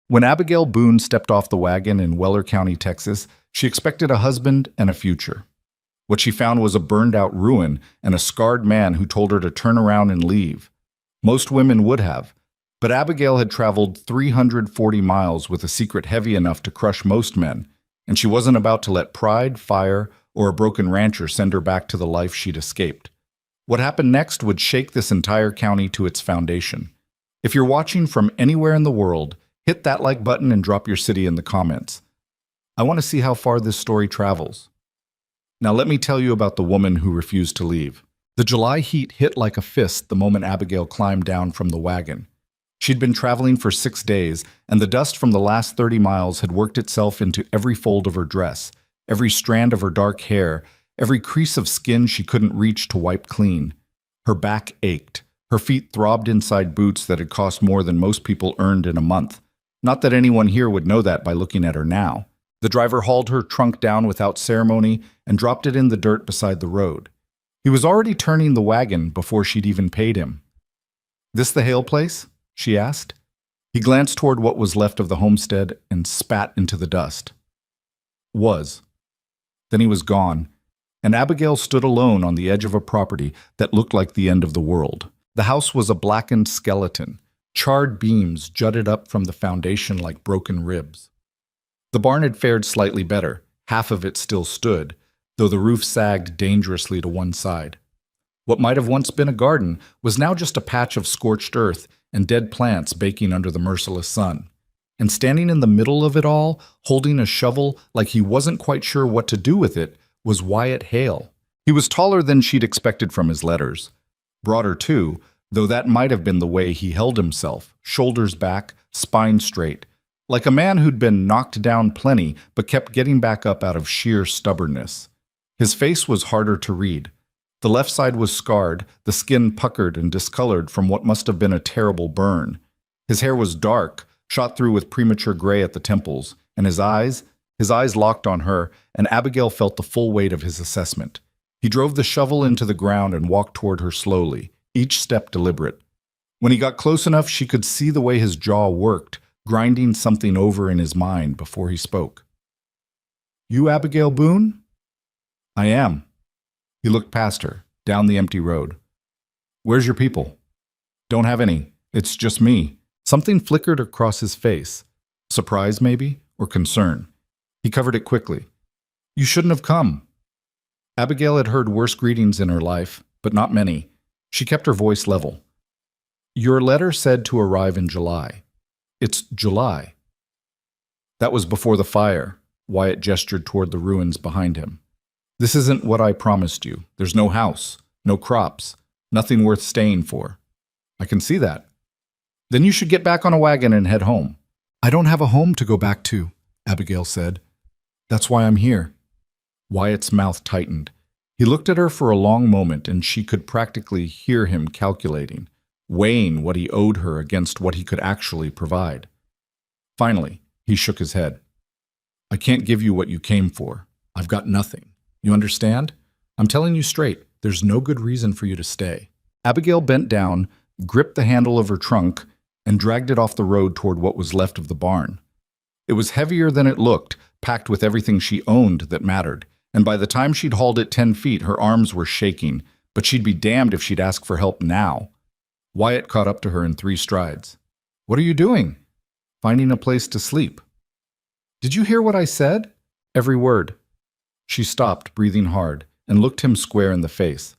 When Abigail Boone stepped off the wagon in Weller County, Texas, she expected a husband and a future. What she found was a burned-out ruin and a scarred man who told her to turn around and leave. Most women would have, but Abigail had traveled 340 miles with a secret heavy enough to crush most men, and she wasn't about to let pride, fire, or a broken rancher send her back to the life she'd escaped. What happened next would shake this entire county to its foundation. If you're watching from anywhere in the world, hit that like button and drop your city in the comments. I want to see how far this story travels. Now let me tell you about the woman who refused to leave. The July heat hit like a fist the moment Abigail climbed down from the wagon. She'd been traveling for 6 days, and the dust from the last 30 miles had worked itself into every fold of her dress, every strand of her dark hair, every crease of skin she couldn't reach to wipe clean. Her back ached. Her feet throbbed inside boots that had cost more than most people earned in a month. Not that anyone here would know that by looking at her now. The driver hauled her trunk down without ceremony and dropped it in the dirt beside the road. He was already turning the wagon before she'd even paid him. "This the Hale place?" she asked. He glanced toward what was left of the homestead and spat into the dust. Was. Then he was gone, and Abigail stood alone on the edge of a property that looked like the end of the world. The house was a blackened skeleton. Charred beams jutted up from the foundation like broken ribs. The barn had fared slightly better. Half of it still stood, though the roof sagged dangerously to one side. What might have once been a garden was now just a patch of scorched earth and dead plants baking under the merciless sun. And standing in the middle of it all, holding a shovel like he wasn't quite sure what to do with it, was Wyatt Hale. He was taller than she'd expected from his letters. Broader too, though that might have been the way he held himself, shoulders back, spine straight, like a man who'd been knocked down plenty but kept getting back up out of sheer stubbornness. His face was harder to read. The left side was scarred, the skin puckered and discolored from what must have been a terrible burn. His hair was dark, shot through with premature gray at the temples, and his eyes locked on her, and Abigail felt the full weight of his assessment. He drove the shovel into the ground and walked toward her slowly, each step deliberate. When he got close enough, she could see the way his jaw worked, grinding something over in his mind before he spoke. "You Abigail Boone?" "I am." He looked past her, down the empty road. "Where's your people?" "Don't have any. It's just me." Something flickered across his face. Surprise, maybe, or concern. He covered it quickly. "You shouldn't have come." Abigail had heard worse greetings in her life, but not many. She kept her voice level. "Your letter said to arrive in July." "It's July." "That was before the fire." Wyatt gestured toward the ruins behind him. "This isn't what I promised you. There's no house, no crops, nothing worth staying for." "I can see that." "Then you should get back on a wagon and head home." "I don't have a home to go back to," Abigail said. "That's why I'm here." Wyatt's mouth tightened. He looked at her for a long moment, and she could practically hear him calculating, weighing what he owed her against what he could actually provide. Finally, he shook his head. "I can't give you what you came for. I've got nothing. You understand? I'm telling you straight, there's no good reason for you to stay." Abigail bent down, gripped the handle of her trunk, and dragged it off the road toward what was left of the barn. It was heavier than it looked, packed with everything she owned that mattered, and by the time she'd hauled it 10 feet, her arms were shaking, but she'd be damned if she'd ask for help now. Wyatt caught up to her in 3 strides. "What are you doing?" "Finding a place to sleep." "Did you hear what I said?" "Every word." She stopped, breathing hard, and looked him square in the face.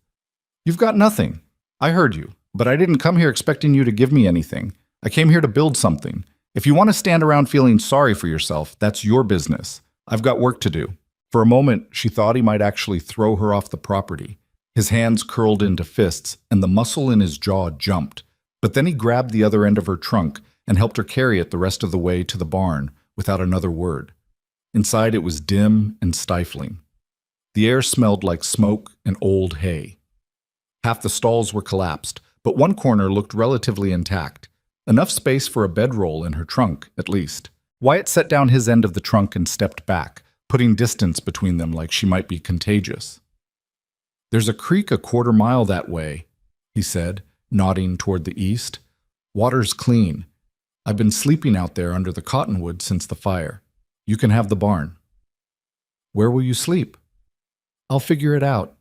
"You've got nothing. I heard you, but I didn't come here expecting you to give me anything. I came here to build something. If you want to stand around feeling sorry for yourself, that's your business. I've got work to do." For a moment, she thought he might actually throw her off the property. His hands curled into fists, and the muscle in his jaw jumped. But then he grabbed the other end of her trunk and helped her carry it the rest of the way to the barn without another word. Inside it was dim and stifling. The air smelled like smoke and old hay. Half the stalls were collapsed, but one corner looked relatively intact. Enough space for a bedroll in her trunk, at least. Wyatt set down his end of the trunk and stepped back, putting distance between them like she might be contagious. "There's a creek a 1/4 mile that way," he said, nodding toward the east. "Water's clean. I've been sleeping out there under the cottonwood since the fire. You can have the barn. Where will you sleep? I'll figure it out.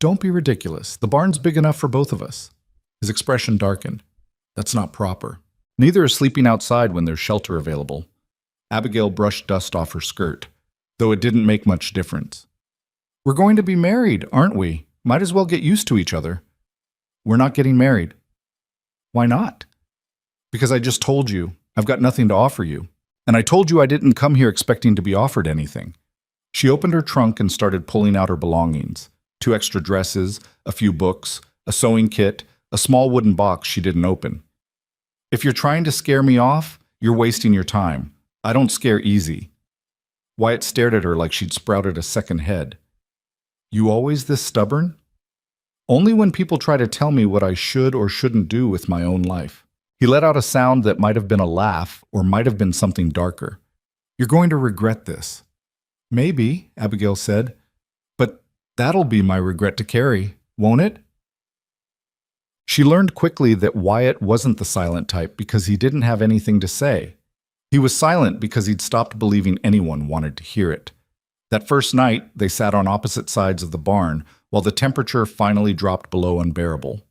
Don't be ridiculous. The barn's big enough for both of us. His expression darkened. That's not proper. Neither is sleeping outside when there's shelter available. Abigail brushed dust off her skirt, though it didn't make much difference. We're going to be married, aren't we? Might as well get used to each other. We're not getting married. Why not? Because I just told you I've got nothing to offer you. And I told you I didn't come here expecting to be offered anything. She opened her trunk and started pulling out her belongings. 2 extra dresses, a few books, a sewing kit, a small wooden box she didn't open. If you're trying to scare me off, you're wasting your time. I don't scare easy. Wyatt stared at her like she'd sprouted a second head. You always this stubborn? Only when people try to tell me what I should or shouldn't do with my own life. He let out a sound that might have been a laugh or might have been something darker. You're going to regret this. Maybe, Abigail said, but that'll be my regret to carry, won't it? She learned quickly that Wyatt wasn't the silent type because he didn't have anything to say. He was silent because he'd stopped believing anyone wanted to hear it. That first night, they sat on opposite sides of the barn while the temperature finally dropped below unbearable.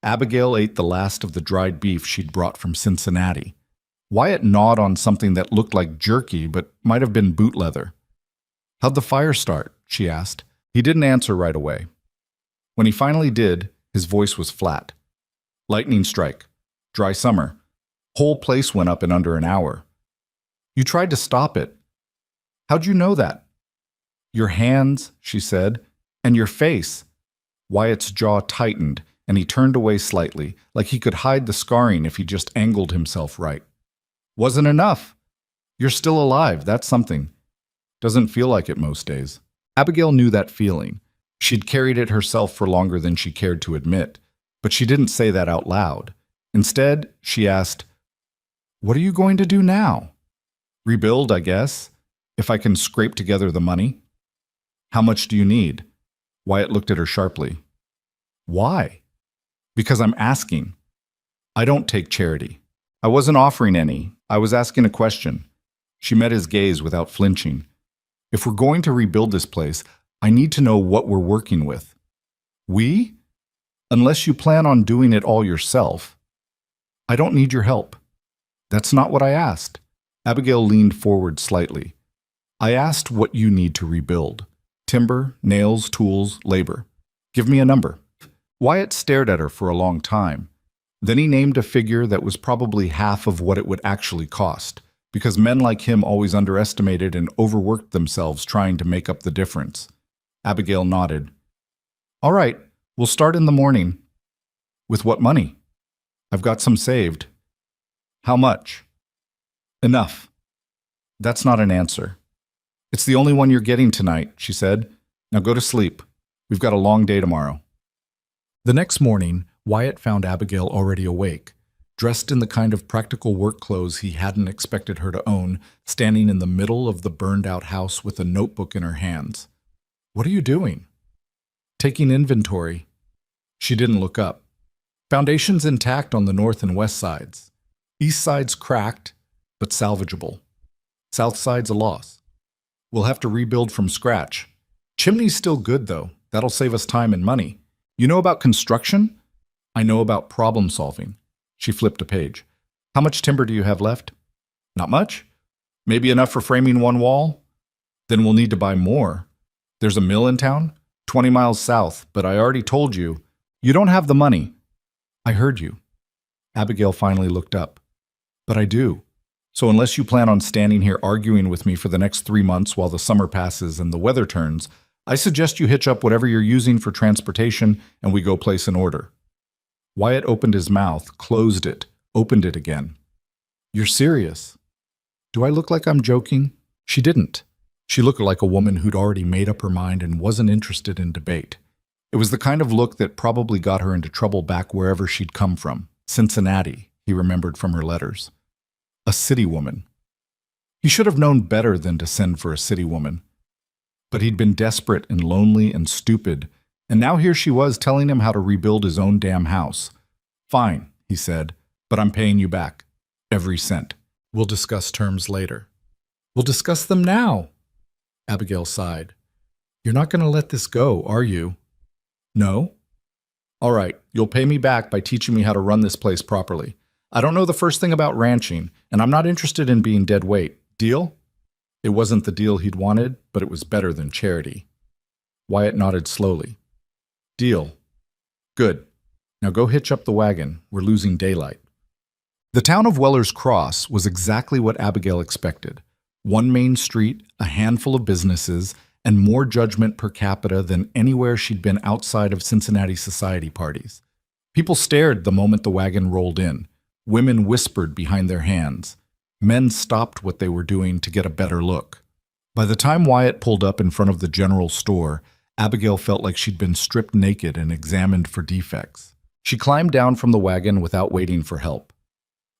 Abigail ate the last of the dried beef she'd brought from Cincinnati. Wyatt gnawed on something that looked like jerky but might have been boot leather. How'd the fire start? She asked. He didn't answer right away. When he finally did, his voice was flat. Lightning strike. Dry summer. Whole place went up in under an hour. You tried to stop it. How'd you know that? Your hands, she said, and your face. Wyatt's jaw tightened, and he turned away slightly, like he could hide the scarring if he just angled himself right. Wasn't enough. You're still alive, that's something. Doesn't feel like it most days. Abigail knew that feeling. She'd carried it herself for longer than she cared to admit, but she didn't say that out loud. Instead, she asked, What are you going to do now? Rebuild, I guess, if I can scrape together the money. How much do you need? Wyatt looked at her sharply. Why? Because I'm asking. I don't take charity. I wasn't offering any. I was asking a question. She met his gaze without flinching. If we're going to rebuild this place, I need to know what we're working with. We? Unless you plan on doing it all yourself. I don't need your help. That's not what I asked. Abigail leaned forward slightly. I asked what you need to rebuild. Timber, nails, tools, labor. Give me a number. Wyatt stared at her for a long time. Then he named a figure that was probably half of what it would actually cost, because men like him always underestimated and overworked themselves trying to make up the difference. Abigail nodded. All right, we'll start in the morning. With what money? I've got some saved. How much? Enough. That's not an answer. It's the only one you're getting tonight, she said. Now go to sleep. We've got a long day tomorrow. The next morning, Wyatt found Abigail already awake, dressed in the kind of practical work clothes he hadn't expected her to own, standing in the middle of the burned-out house with a notebook in her hands. What are you doing? Taking inventory. She didn't look up. Foundation's intact on the north and west sides. East side's cracked, but salvageable. South side's a loss. We'll have to rebuild from scratch. Chimney's still good, though. That'll save us time and money. You know about construction? I know about problem solving. She flipped a page. How much timber do you have left? Not much. Maybe enough for framing one wall? Then we'll need to buy more. There's a mill in town, 20 miles south, but I already told you, you don't have the money. I heard you. Abigail finally looked up. But I do. So unless you plan on standing here arguing with me for the next 3 months while the summer passes and the weather turns, I suggest you hitch up whatever you're using for transportation and we go place an order. Wyatt opened his mouth, closed it, opened it again. You're serious? Do I look like I'm joking? She didn't. She looked like a woman who'd already made up her mind and wasn't interested in debate. It was the kind of look that probably got her into trouble back wherever she'd come from. Cincinnati, he remembered from her letters. A city woman. He should have known better than to send for a city woman. But he'd been desperate and lonely and stupid, and now here she was telling him how to rebuild his own damn house. Fine, he said, but I'm paying you back. Every cent. We'll discuss terms later. We'll discuss them now. Abigail sighed. You're not going to let this go, are you? No. All right, you'll pay me back by teaching me how to run this place properly. I don't know the first thing about ranching, and I'm not interested in being dead weight. Deal? It wasn't the deal he'd wanted, but it was better than charity. Wyatt nodded slowly. Deal. Good. Now go hitch up the wagon. We're losing daylight. The town of Weller's Cross was exactly what Abigail expected. One main street, a handful of businesses, and more judgment per capita than anywhere she'd been outside of Cincinnati society parties. People stared the moment the wagon rolled in. Women whispered behind their hands. Men stopped what they were doing to get a better look. By the time Wyatt pulled up in front of the general store, Abigail felt like she'd been stripped naked and examined for defects. She climbed down from the wagon without waiting for help.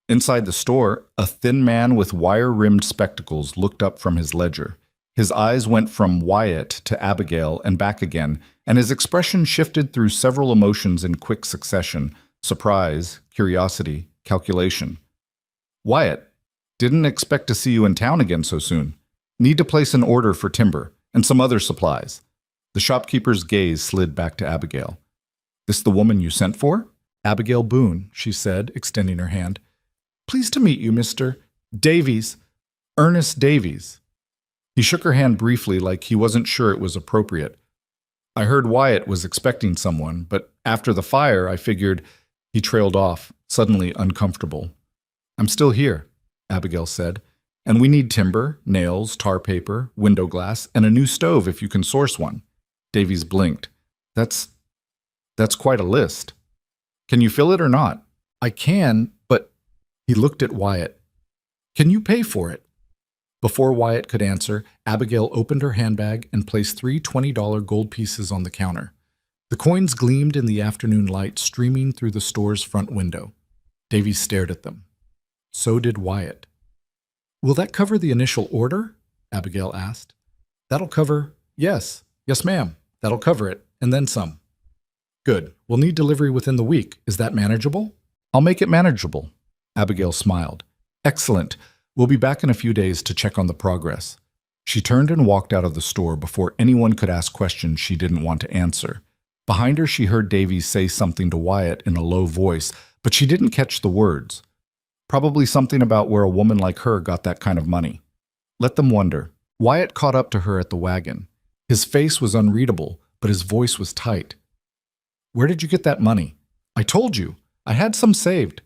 Inside the store, a thin man with wire-rimmed spectacles looked up from his ledger. His eyes went from Wyatt to Abigail and back again, and his expression shifted through several emotions in quick succession: surprise, curiosity, calculation. Wyatt, didn't expect to see you in town again so soon. Need to place an order for timber and some other supplies. The shopkeeper's gaze slid back to Abigail. This the woman you sent for? Abigail Boone, she said, extending her hand. Pleased to meet you, Mr. Davies. Ernest Davies. He shook her hand briefly like he wasn't sure it was appropriate. I heard Wyatt was expecting someone, but after the fire, I figured. He trailed off, suddenly uncomfortable. I'm still here, Abigail said, and we need timber, nails, tar paper, window glass, and a new stove if you can source one. Davies blinked. That's quite a list. Can you fill it or not? I can, but... He looked at Wyatt. Can you pay for it? Before Wyatt could answer, Abigail opened her handbag and placed 3 $20 gold pieces on the counter. The coins gleamed in the afternoon light streaming through the store's front window. Davies stared at them. So did Wyatt. Will that cover the initial order? Abigail asked. That'll cover... Yes, ma'am. That'll cover it, and then some. Good. We'll need delivery within the week. Is that manageable? I'll make it manageable. Abigail smiled. Excellent. We'll be back in a few days to check on the progress. She turned and walked out of the store before anyone could ask questions she didn't want to answer. Behind her, she heard Davies say something to Wyatt in a low voice, but she didn't catch the words. Probably something about where a woman like her got that kind of money. Let them wonder. Wyatt caught up to her at the wagon. His face was unreadable, but his voice was tight. Where did you get that money? I told you. I had some saved.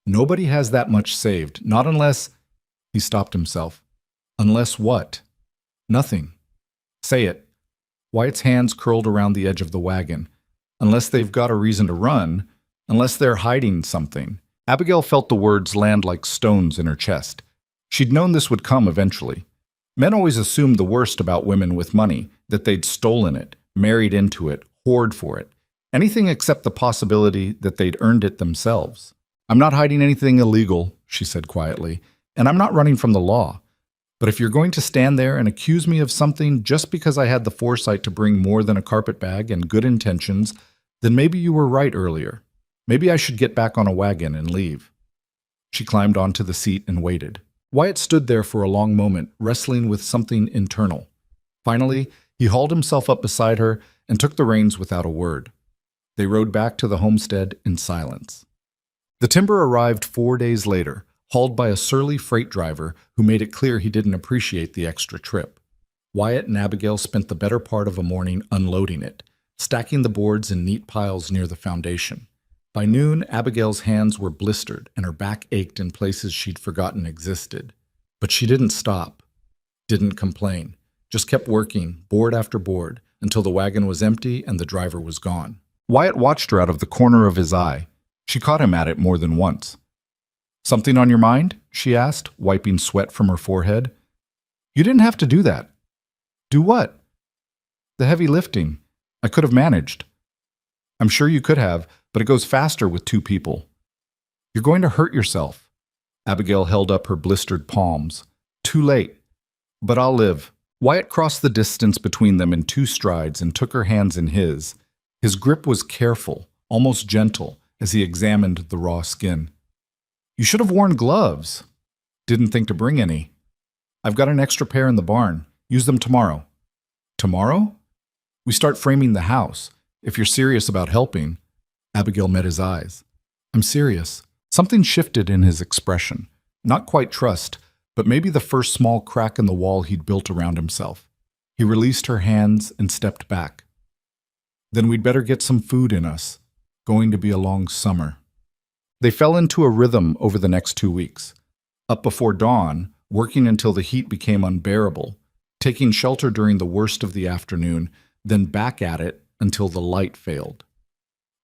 Nobody has that much saved, not unless... He stopped himself. Unless what? Nothing. Say it. Wyatt's hands curled around the edge of the wagon. Unless they've got a reason to run, unless they're hiding something. Abigail felt the words land like stones in her chest. She'd known this would come eventually. Men always assumed the worst about women with money, that they'd stolen it, married into it, hoard for it. Anything except the possibility that they'd earned it themselves. I'm not hiding anything illegal, she said quietly, and I'm not running from the law. But if you're going to stand there and accuse me of something just because I had the foresight to bring more than a carpetbag and good intentions, then maybe you were right earlier. Maybe I should get back on a wagon and leave. She climbed onto the seat and waited. Wyatt stood there for a long moment, wrestling with something internal. Finally, he hauled himself up beside her and took the reins without a word. They rode back to the homestead in silence. The timber arrived 4 days later, hauled by a surly freight driver who made it clear he didn't appreciate the extra trip. Wyatt and Abigail spent the better part of a morning unloading it, stacking the boards in neat piles near the foundation. By noon, Abigail's hands were blistered and her back ached in places she'd forgotten existed. But she didn't stop, didn't complain, just kept working, board after board, until the wagon was empty and the driver was gone. Wyatt watched her out of the corner of his eye. She caught him at it more than once. Something on your mind? She asked, wiping sweat from her forehead. You didn't have to do that. Do what? The heavy lifting. I could have managed. I'm sure you could have, but it goes faster with 2 people. You're going to hurt yourself. Abigail held up her blistered palms. Too late. But I'll live. Wyatt crossed the distance between them in 2 strides and took her hands in his. His grip was careful, almost gentle, as he examined the raw skin. You should have worn gloves. Didn't think to bring any. I've got an extra pair in the barn. Use them tomorrow. Tomorrow? We start framing the house. If you're serious about helping. Abigail met his eyes. I'm serious. Something shifted in his expression. Not quite trust, but maybe the first small crack in the wall he'd built around himself. He released her hands and stepped back. Then we'd better get some food in us. Going to be a long summer. They fell into a rhythm over the next 2 weeks. Up before dawn, working until the heat became unbearable, taking shelter during the worst of the afternoon, then back at it until the light failed.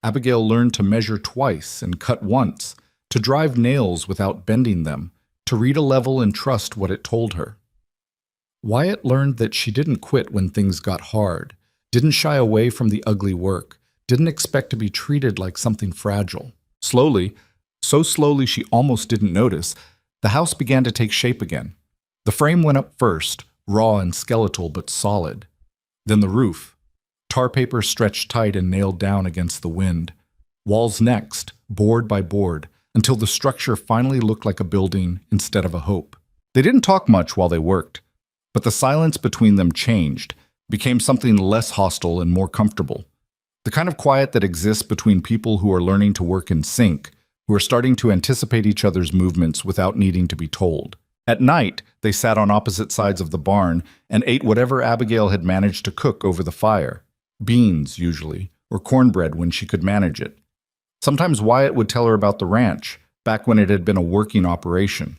Abigail learned to measure twice and cut once, to drive nails without bending them, to read a level and trust what it told her. Wyatt learned that she didn't quit when things got hard, didn't shy away from the ugly work, didn't expect to be treated like something fragile. Slowly, so slowly she almost didn't notice, the house began to take shape again. The frame went up first, raw and skeletal but solid. Then the roof. Tar paper stretched tight and nailed down against the wind. Walls next, board by board, until the structure finally looked like a building instead of a hope. They didn't talk much while they worked, but the silence between them changed, became something less hostile and more comfortable. The kind of quiet that exists between people who are learning to work in sync, who are starting to anticipate each other's movements without needing to be told. At night, they sat on opposite sides of the barn and ate whatever Abigail had managed to cook over the fire. Beans, usually, or cornbread when she could manage it. Sometimes Wyatt would tell her about the ranch, back when it had been a working operation,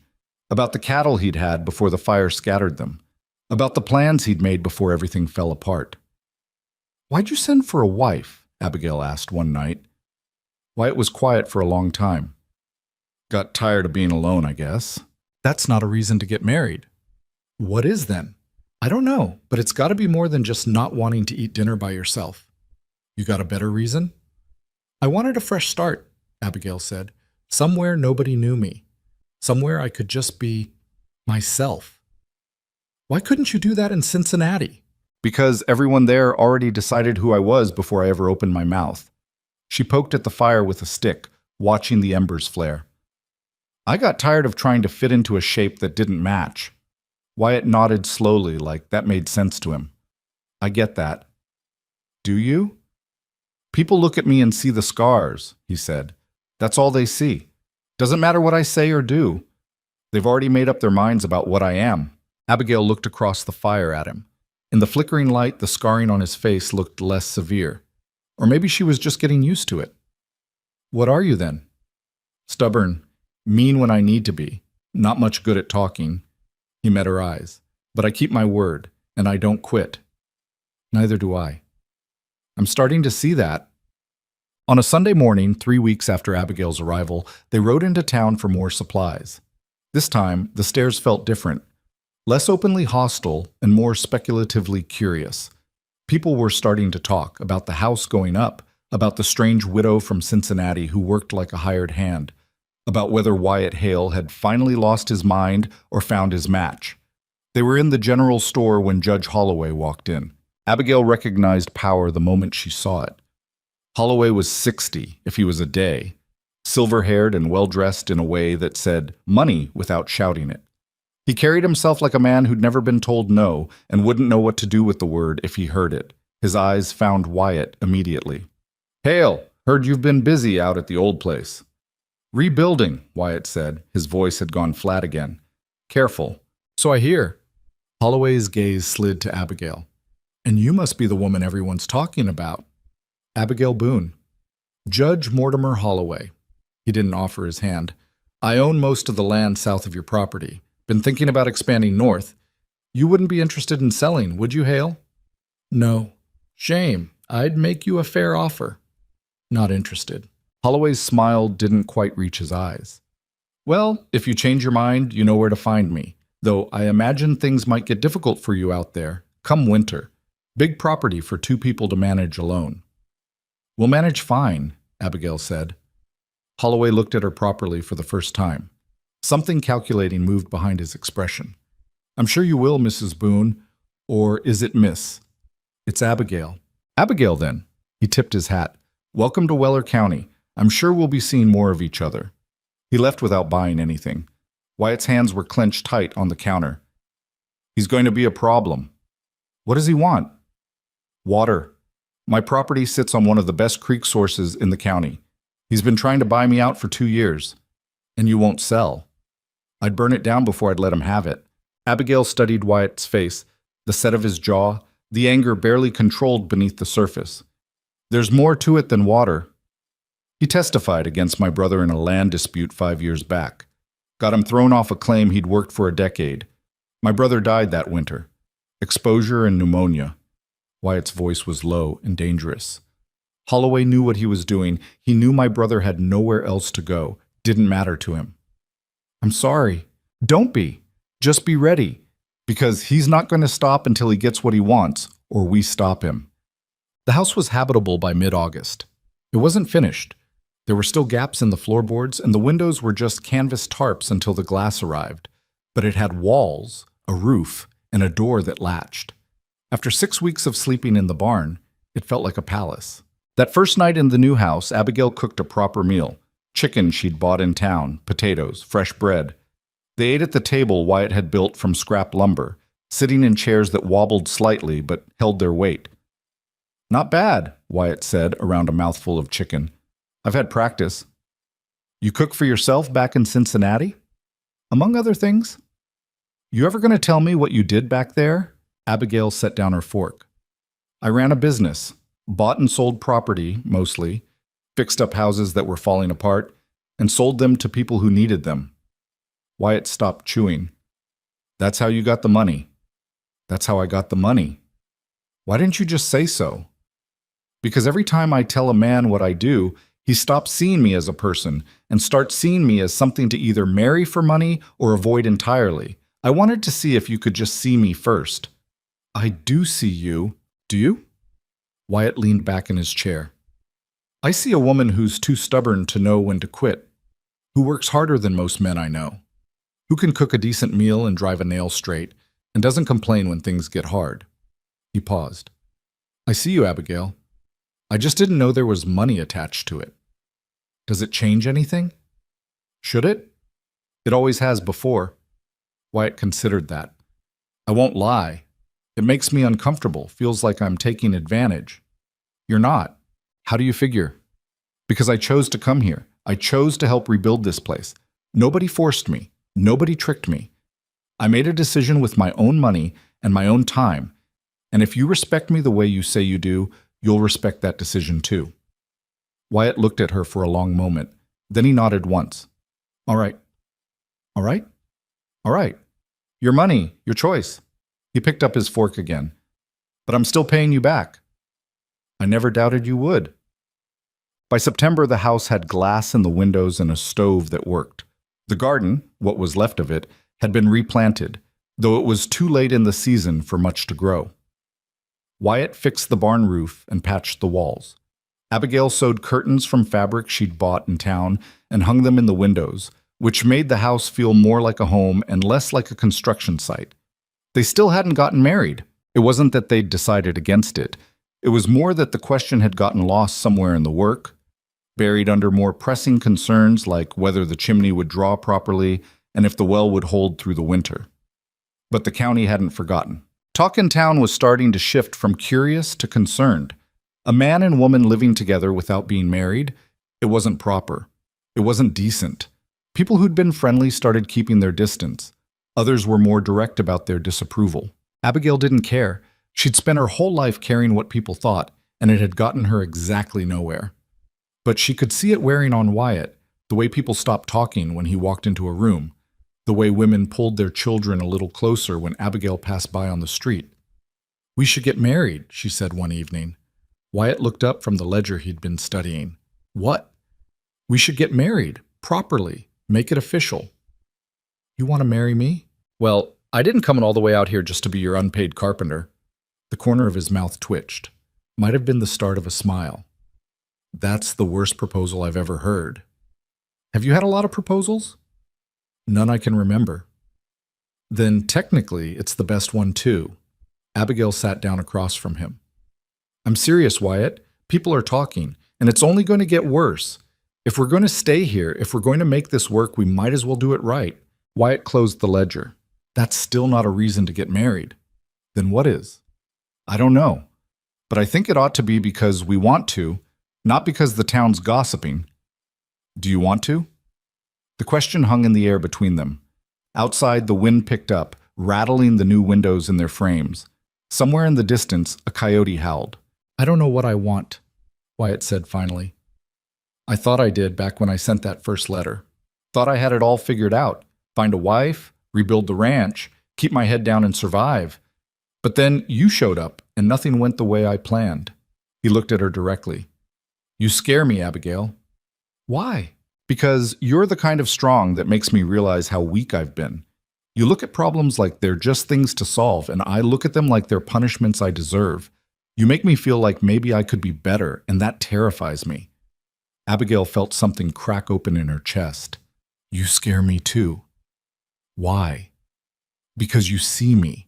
about the cattle he'd had before the fire scattered them, about the plans he'd made before everything fell apart. "Why'd you send for a wife?" Abigail asked one night. Wyatt was quiet for a long time. "Got tired of being alone, I guess." "That's not a reason to get married." "What is then?" "I don't know, but it's got to be more than just not wanting to eat dinner by yourself." "You got a better reason?" "I wanted a fresh start," Abigail said. "Somewhere nobody knew me. Somewhere I could just be myself." "Why couldn't you do that in Cincinnati?" "Because everyone there already decided who I was before I ever opened my mouth." She poked at the fire with a stick, watching the embers flare. "I got tired of trying to fit into a shape that didn't match." Wyatt nodded slowly, like that made sense to him. "I get that." "Do you?" "People look at me and see the scars," he said. "That's all they see. Doesn't matter what I say or do. They've already made up their minds about what I am." Abigail looked across the fire at him. In the flickering light, the scarring on his face looked less severe. Or maybe she was just getting used to it. "What are you then?" "Stubborn, mean when I need to be, not much good at talking." He met her eyes. "But I keep my word, and I don't quit." "Neither do I." "I'm starting to see that." On a Sunday morning, 3 weeks after Abigail's arrival, they rode into town for more supplies. This time, the stares felt different. Less openly hostile and more speculatively curious. People were starting to talk about the house going up, about the strange widow from Cincinnati who worked like a hired hand, about whether Wyatt Hale had finally lost his mind or found his match. They were in the general store when Judge Holloway walked in. Abigail recognized power the moment she saw it. Holloway was 60, if he was a day, silver-haired and well-dressed in a way that said money without shouting it. He carried himself like a man who'd never been told no and wouldn't know what to do with the word if he heard it. His eyes found Wyatt immediately. "Hale, heard you've been busy out at the old place." "Rebuilding," Wyatt said. His voice had gone flat again. "Careful." "So I hear." Holloway's gaze slid to Abigail. "And you must be the woman everyone's talking about." "Abigail Boone." "Judge Mortimer Holloway." He didn't offer his hand. "I own most of the land south of your property. Been thinking about expanding north. You wouldn't be interested in selling, would you, Hale?" "No." "Shame. I'd make you a fair offer." "Not interested." Holloway's smile didn't quite reach his eyes. "Well, if you change your mind, you know where to find me. Though I imagine things might get difficult for you out there, come winter. Big property for 2 people to manage alone." "We'll manage fine," Abigail said. Holloway looked at her properly for the first time. Something calculating moved behind his expression. "I'm sure you will, Mrs. Boone. Or is it Miss?" "It's Abigail." "Abigail, then." He tipped his hat. "Welcome to Weller County. I'm sure we'll be seeing more of each other." He left without buying anything. Wyatt's hands were clenched tight on the counter. He's going to be a problem. What does he want? Water. My property sits on one of the best creek sources in the county. He's been trying to buy me out for 2 years. And you won't sell. I'd burn it down before I'd let him have it. Abigail studied Wyatt's face, the set of his jaw, the anger barely controlled beneath the surface. There's more to it than water. He testified against my brother in a land dispute 5 years back. Got him thrown off a claim he'd worked for a decade. My brother died that winter. Exposure and pneumonia. Wyatt's voice was low and dangerous. Holloway knew what he was doing. He knew my brother had nowhere else to go. Didn't matter to him. I'm sorry. Don't be. Just be ready. Because he's not going to stop until he gets what he wants, or we stop him. The house was habitable by mid-August. It wasn't finished. There were still gaps in the floorboards, and the windows were just canvas tarps until the glass arrived. But it had walls, a roof, and a door that latched. After 6 weeks of sleeping in the barn, it felt like a palace. That first night in the new house, Abigail cooked a proper meal. Chicken she'd bought in town, potatoes, fresh bread. They ate at the table Wyatt had built from scrap lumber, sitting in chairs that wobbled slightly but held their weight. Not bad, Wyatt said around a mouthful of chicken. I've had practice. You cook for yourself back in Cincinnati? Among other things. You ever going to tell me what you did back there? Abigail set down her fork. I ran a business, bought and sold property, mostly, fixed up houses that were falling apart, and sold them to people who needed them. Wyatt stopped chewing. That's how you got the money. That's how I got the money. Why didn't you just say so? Because every time I tell a man what I do, he stops seeing me as a person and starts seeing me as something to either marry for money or avoid entirely. I wanted to see if you could just see me first. I do see you. Do you? Wyatt leaned back in his chair. I see a woman who's too stubborn to know when to quit, who works harder than most men I know, who can cook a decent meal and drive a nail straight, and doesn't complain when things get hard. He paused. I see you, Abigail. I just didn't know there was money attached to it. Does it change anything? Should it? It always has before. Wyatt considered that. I won't lie. It makes me uncomfortable, feels like I'm taking advantage. You're not. How do you figure? Because I chose to come here. I chose to help rebuild this place. Nobody forced me. Nobody tricked me. I made a decision with my own money and my own time, and if you respect me the way you say you do, you'll respect that decision too. Wyatt looked at her for a long moment. Then he nodded once. All right. All right? All right. Your money, your choice. He picked up his fork again. But I'm still paying you back. I never doubted you would. By September, the house had glass in the windows and a stove that worked. The garden, what was left of it, had been replanted, though it was too late in the season for much to grow. Wyatt fixed the barn roof and patched the walls. Abigail sewed curtains from fabric she'd bought in town and hung them in the windows, which made the house feel more like a home and less like a construction site. They still hadn't gotten married. It wasn't that they'd decided against it. It was more that the question had gotten lost somewhere in the work, buried under more pressing concerns like whether the chimney would draw properly and if the well would hold through the winter. But the county hadn't forgotten. Talk in town was starting to shift from curious to concerned. A man and woman living together without being married, it wasn't proper. It wasn't decent. People who'd been friendly started keeping their distance. Others were more direct about their disapproval. Abigail didn't care. She'd spent her whole life caring what people thought, and it had gotten her exactly nowhere. But she could see it wearing on Wyatt, the way people stopped talking when he walked into a room, the way women pulled their children a little closer when Abigail passed by on the street. We should get married, she said one evening. Wyatt looked up from the ledger he'd been studying. What? We should get married, properly, make it official. You want to marry me? Well, I didn't come all the way out here just to be your unpaid carpenter. The corner of his mouth twitched. Might have been the start of a smile. That's the worst proposal I've ever heard. Have you had a lot of proposals? None I can remember. Then technically, it's the best one too. Abigail sat down across from him. I'm serious, Wyatt. People are talking, and it's only going to get worse. If we're going to stay here, if we're going to make this work, we might as well do it right. Wyatt closed the ledger. That's still not a reason to get married. Then what is? I don't know. But I think it ought to be because we want to, not because the town's gossiping. Do you want to? The question hung in the air between them. Outside, the wind picked up, rattling the new windows in their frames. Somewhere in the distance, a coyote howled. I don't know what I want, Wyatt said finally. I thought I did back when I sent that first letter. Thought I had it all figured out. Find a wife, rebuild the ranch, keep my head down and survive. But then you showed up, and nothing went the way I planned. He looked at her directly. You scare me, Abigail. Why? Because you're the kind of strong that makes me realize how weak I've been. You look at problems like they're just things to solve, and I look at them like they're punishments I deserve. You make me feel like maybe I could be better, and that terrifies me. Abigail felt something crack open in her chest. You scare me too. Why? Because you see me.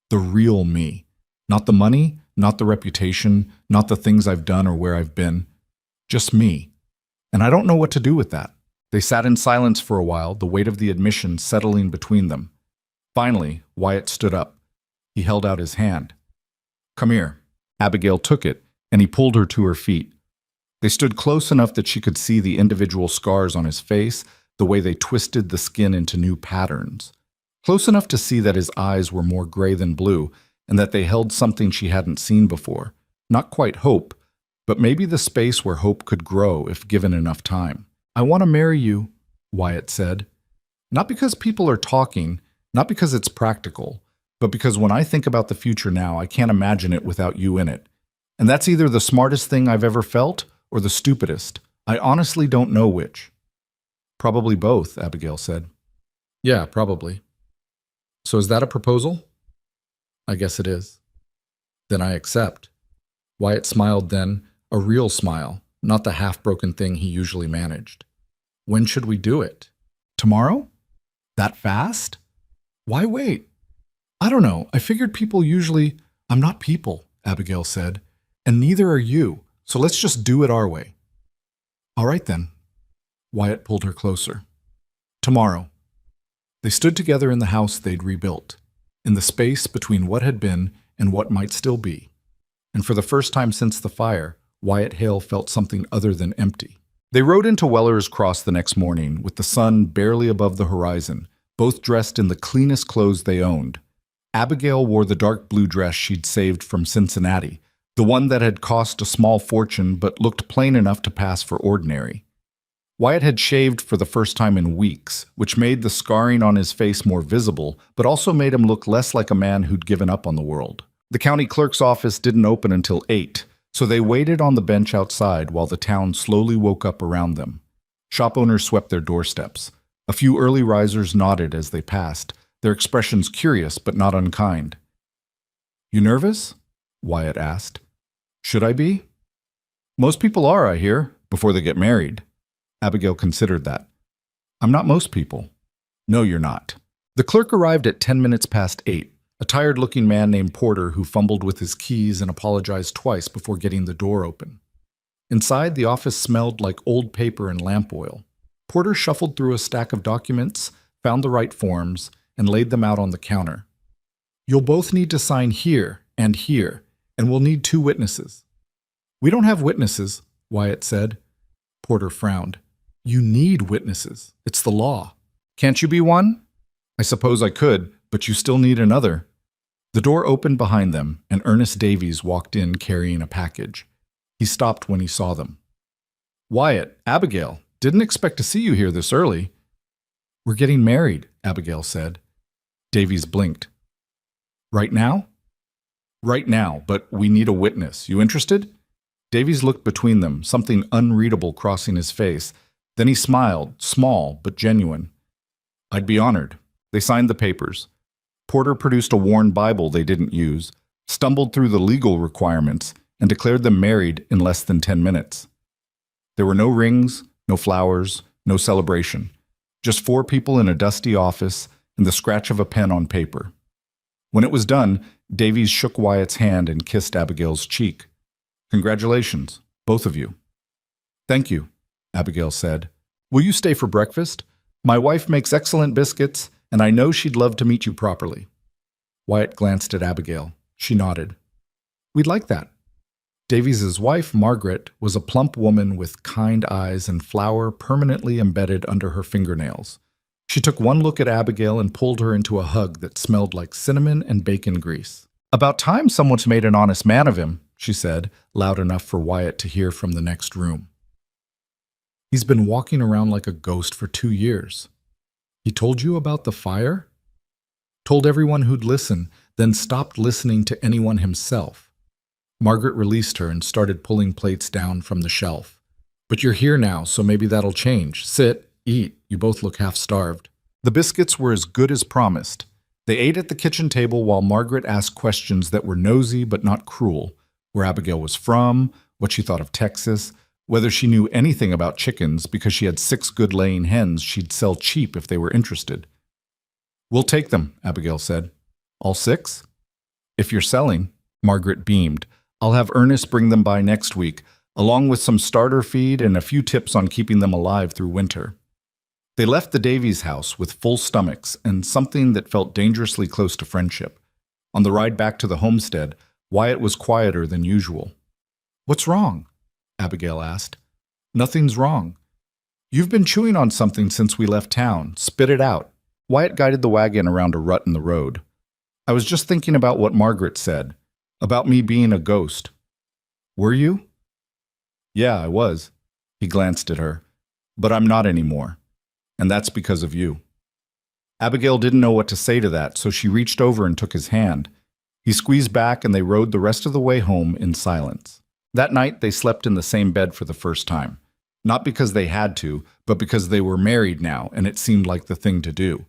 The real me. Not the money, not the reputation, not the things I've done or where I've been. Just me. And I don't know what to do with that. They sat in silence for a while, the weight of the admission settling between them. Finally, Wyatt stood up. He held out his hand. Come here. Abigail took it, and he pulled her to her feet. They stood close enough that she could see the individual scars on his face, the way they twisted the skin into new patterns. Close enough to see that his eyes were more gray than blue, and that they held something she hadn't seen before. Not quite hope, but maybe the space where hope could grow if given enough time. I want to marry you, Wyatt said. Not because people are talking, not because it's practical, but because when I think about the future now, I can't imagine it without you in it. And that's either the smartest thing I've ever felt or the stupidest. I honestly don't know which. Probably both, Abigail said. Yeah, probably. So is that a proposal? I guess it is. Then I accept. Wyatt smiled then, a real smile, not the half-broken thing he usually managed. When should we do it? Tomorrow? That fast? Why wait? I don't know. I figured people usually... I'm not people, Abigail said, and neither are you, so let's just do it our way. All right then. Wyatt pulled her closer. Tomorrow. They stood together in the house they'd rebuilt, in the space between what had been and what might still be. And for the first time since the fire, Wyatt Hale felt something other than empty. They rode into Weller's Cross the next morning, with the sun barely above the horizon, both dressed in the cleanest clothes they owned. Abigail wore the dark blue dress she'd saved from Cincinnati, the one that had cost a small fortune but looked plain enough to pass for ordinary. Wyatt had shaved for the first time in weeks, which made the scarring on his face more visible, but also made him look less like a man who'd given up on the world. The county clerk's office didn't open until 8, so they waited on the bench outside while the town slowly woke up around them. Shop owners swept their doorsteps. A few early risers nodded as they passed, their expressions curious but not unkind. You nervous? Wyatt asked. Should I be? Most people are, I hear, before they get married. Abigail considered that. I'm not most people. No, you're not. The clerk arrived at 10 minutes past 8, a tired-looking man named Porter who fumbled with his keys and apologized twice before getting the door open. Inside, the office smelled like old paper and lamp oil. Porter shuffled through a stack of documents, found the right forms, and laid them out on the counter. You'll both need to sign here, and we'll need 2 witnesses. We don't have witnesses, Wyatt said. Porter frowned. You need witnesses. It's the law. Can't you be one? I suppose I could, but you still need another. The door opened behind them, and Ernest Davies walked in carrying a package. He stopped when he saw them. Wyatt, Abigail, didn't expect to see you here this early. We're getting married, Abigail said. Davies blinked. Right now? Right now, but we need a witness. You interested? Davies looked between them, something unreadable crossing his face. Then he smiled, small but genuine. I'd be honored. They signed the papers. Porter produced a worn Bible they didn't use, stumbled through the legal requirements, and declared them married in less than 10 minutes. There were no rings, no flowers, no celebration. Just 4 people in a dusty office and the scratch of a pen on paper. When it was done, Davies shook Wyatt's hand and kissed Abigail's cheek. Congratulations, both of you. Thank you. Abigail said. "Will you stay for breakfast? My wife makes excellent biscuits, and I know she'd love to meet you properly." Wyatt glanced at Abigail. She nodded. "We'd like that." Davies's wife, Margaret, was a plump woman with kind eyes and flour permanently embedded under her fingernails. She took one look at Abigail and pulled her into a hug that smelled like cinnamon and bacon grease. "About time someone's made an honest man of him," she said, loud enough for Wyatt to hear from the next room. "He's been walking around like a ghost for 2 years. He told you about the fire? Told everyone who'd listen, then stopped listening to anyone himself." Margaret released her and started pulling plates down from the shelf. "But you're here now, so maybe that'll change. Sit, eat. You both look half-starved." The biscuits were as good as promised. They ate at the kitchen table while Margaret asked questions that were nosy but not cruel. Where Abigail was from, what she thought of Texas, whether she knew anything about chickens because she had 6 good-laying hens she'd sell cheap if they were interested. "We'll take them," Abigail said. "All 6? "If you're selling." Margaret beamed. "I'll have Ernest bring them by next week, along with some starter feed and a few tips on keeping them alive through winter." They left the Davies house with full stomachs and something that felt dangerously close to friendship. On the ride back to the homestead, Wyatt was quieter than usual. "What's wrong?" Abigail asked. "Nothing's wrong. You've been chewing on something since we left town. Spit it out." Wyatt guided the wagon around a rut in the road. "I was just thinking about what Margaret said, about me being a ghost." "Were you?" "Yeah, I was." He glanced at her. "But I'm not anymore. And that's because of you." Abigail didn't know what to say to that, so she reached over and took his hand. He squeezed back and they rode the rest of the way home in silence. That night they slept in the same bed for the first time. Not because they had to, but because they were married now and it seemed like the thing to do.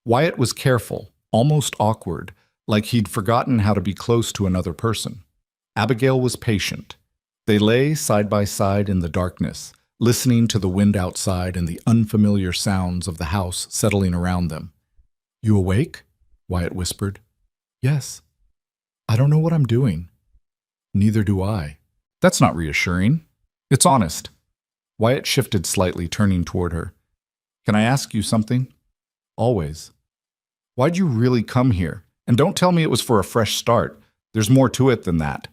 Wyatt was careful, almost awkward, like he'd forgotten how to be close to another person. Abigail was patient. They lay side by side in the darkness, listening to the wind outside and the unfamiliar sounds of the house settling around them. "You awake?" Wyatt whispered. "Yes. I don't know what I'm doing." "Neither do I." "That's not reassuring. It's honest." Wyatt shifted slightly, turning toward her. "Can I ask you something?" "Always." "Why'd you really come here? And don't tell me it was for a fresh start. There's more to it than that."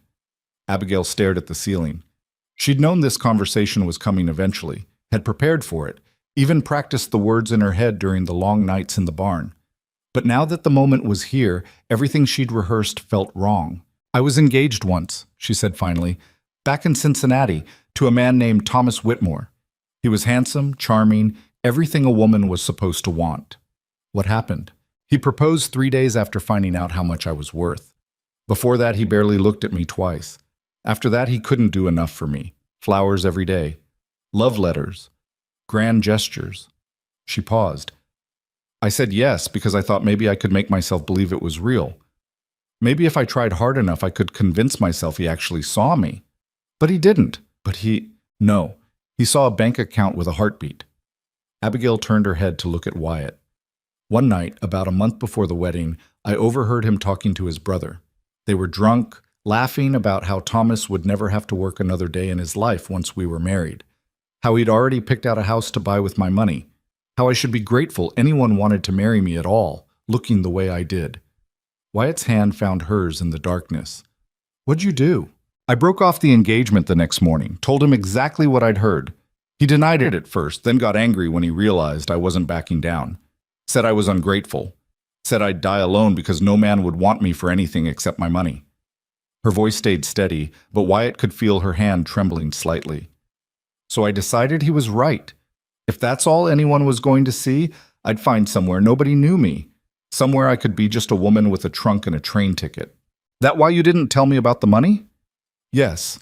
Abigail stared at the ceiling. She'd known this conversation was coming eventually, had prepared for it, even practiced the words in her head during the long nights in the barn. But now that the moment was here, everything she'd rehearsed felt wrong. "I was engaged once," she said finally, "back in Cincinnati, to a man named Thomas Whitmore. He was handsome, charming, everything a woman was supposed to want." "What happened?" "He proposed 3 days after finding out how much I was worth. Before that, he barely looked at me twice. After that, he couldn't do enough for me. Flowers every day. Love letters. Grand gestures." She paused. "I said yes because I thought maybe I could make myself believe it was real. Maybe if I tried hard enough, I could convince myself he actually saw me. But he didn't. No. He saw a bank account with a heartbeat." Abigail turned her head to look at Wyatt. "One night, about a month before the wedding, I overheard him talking to his brother. They were drunk, laughing about how Thomas would never have to work another day in his life once we were married. How he'd already picked out a house to buy with my money. How I should be grateful anyone wanted to marry me at all, looking the way I did." Wyatt's hand found hers in the darkness. "What'd you do?" "I broke off the engagement the next morning, told him exactly what I'd heard. He denied it at first, then got angry when he realized I wasn't backing down. Said I was ungrateful. Said I'd die alone because no man would want me for anything except my money." Her voice stayed steady, but Wyatt could feel her hand trembling slightly. "So I decided he was right. If that's all anyone was going to see, I'd find somewhere nobody knew me. Somewhere I could be just a woman with a trunk and a train ticket." "That why you didn't tell me about the money?" "Yes.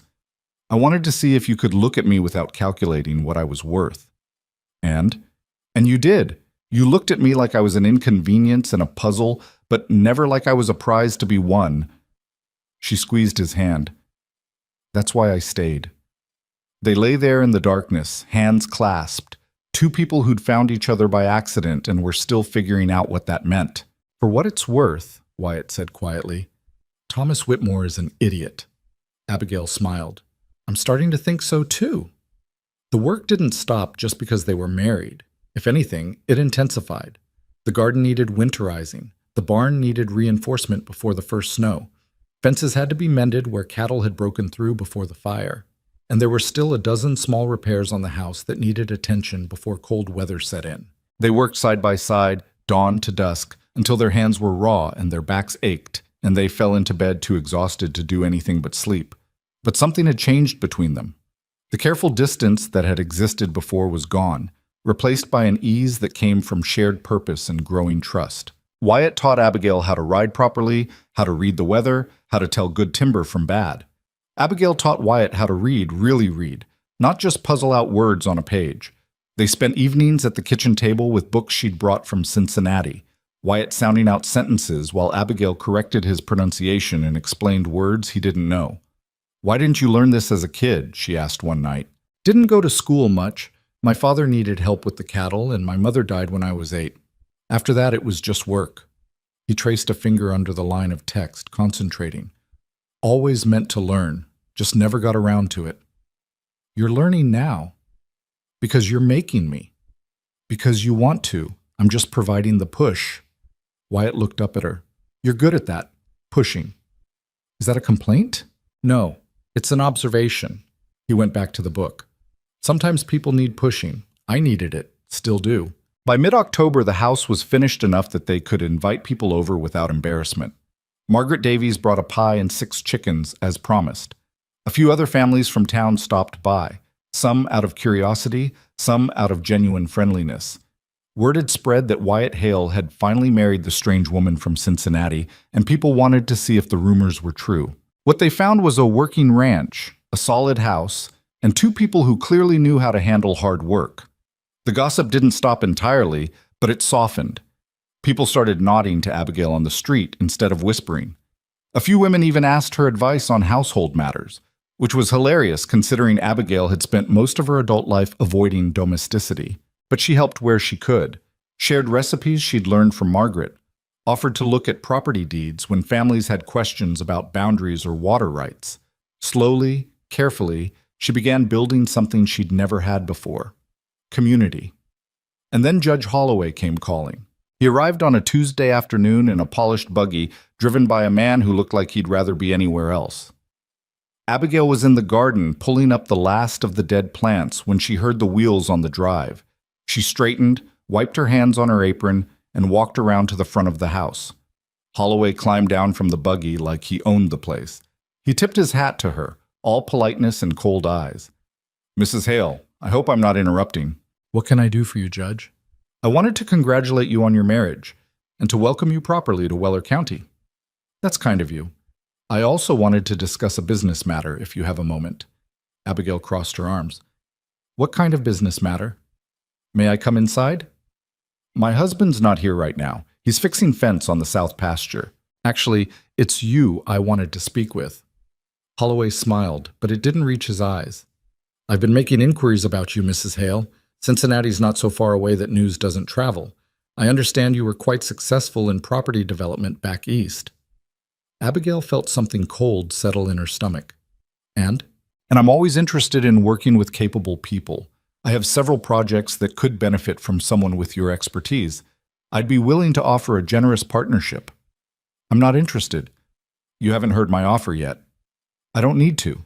I wanted to see if you could look at me without calculating what I was worth." And you did. You looked at me like I was an inconvenience and a puzzle, but never like I was a prize to be won." She squeezed his hand. "That's why I stayed." They lay there in the darkness, hands clasped, 2 people who'd found each other by accident and were still figuring out what that meant. "For what it's worth," Wyatt said quietly, "Thomas Whitmore is an idiot." Abigail smiled. "I'm starting to think so too." The work didn't stop just because they were married. If anything, it intensified. The garden needed winterizing. The barn needed reinforcement before the first snow. Fences had to be mended where cattle had broken through before the fire. And there were still a dozen small repairs on the house that needed attention before cold weather set in. They worked side by side, dawn to dusk, until their hands were raw and their backs ached, and they fell into bed too exhausted to do anything but sleep. But something had changed between them. The careful distance that had existed before was gone, replaced by an ease that came from shared purpose and growing trust. Wyatt taught Abigail how to ride properly, how to read the weather, how to tell good timber from bad. Abigail taught Wyatt how to read, really read, not just puzzle out words on a page. They spent evenings at the kitchen table with books she'd brought from Cincinnati, Wyatt sounding out sentences while Abigail corrected his pronunciation and explained words he didn't know. "Why didn't you learn this as a kid?" she asked one night. "Didn't go to school much. My father needed help with the cattle, and my mother died when I was 8. After that, it was just work." He traced a finger under the line of text, concentrating. "Always meant to learn, just never got around to it." "You're learning now. Because you're making me. Because you want to. I'm just providing the push." Wyatt looked up at her. "You're good at that. Pushing." "Is that a complaint?" "No, it's an observation." He went back to the book. "Sometimes people need pushing. I needed it. Still do." By mid-October, the house was finished enough that they could invite people over without embarrassment. Margaret Davies brought a pie and 6 chickens, as promised. A few other families from town stopped by, some out of curiosity, some out of genuine friendliness. Word had spread that Wyatt Hale had finally married the strange woman from Cincinnati, and people wanted to see if the rumors were true. What they found was a working ranch, a solid house, and 2 people who clearly knew how to handle hard work. The gossip didn't stop entirely, but it softened. People started nodding to Abigail on the street instead of whispering. A few women even asked her advice on household matters, which was hilarious considering Abigail had spent most of her adult life avoiding domesticity. But she helped where she could, shared recipes she'd learned from Margaret, offered to look at property deeds when families had questions about boundaries or water rights. Slowly, carefully, she began building something she'd never had before: community. And then Judge Holloway came calling. He arrived on a Tuesday afternoon in a polished buggy, driven by a man who looked like he'd rather be anywhere else. Abigail was in the garden pulling up the last of the dead plants when she heard the wheels on the drive. She straightened, wiped her hands on her apron, and walked around to the front of the house. Holloway climbed down from the buggy like he owned the place. He tipped his hat to her, all politeness and cold eyes. "Mrs. Hale, I hope I'm not interrupting." "What can I do for you, Judge?" "I wanted to congratulate you on your marriage, and to welcome you properly to Weller County." "That's kind of you. I also wanted to discuss a business matter, if you have a moment." Abigail crossed her arms. "What kind of business matter? May I come inside?" "My husband's not here right now. He's fixing fence on the south pasture. Actually, it's you I wanted to speak with." Holloway smiled, but it didn't reach his eyes. "I've been making inquiries about you, Mrs. Hale. Cincinnati's not so far away that news doesn't travel. I understand you were quite successful in property development back east." Abigail felt something cold settle in her stomach. And I'm always interested in working with capable people. I have several projects that could benefit from someone with your expertise. I'd be willing to offer a generous partnership." "I'm not interested." "You haven't heard my offer yet." "I don't need to."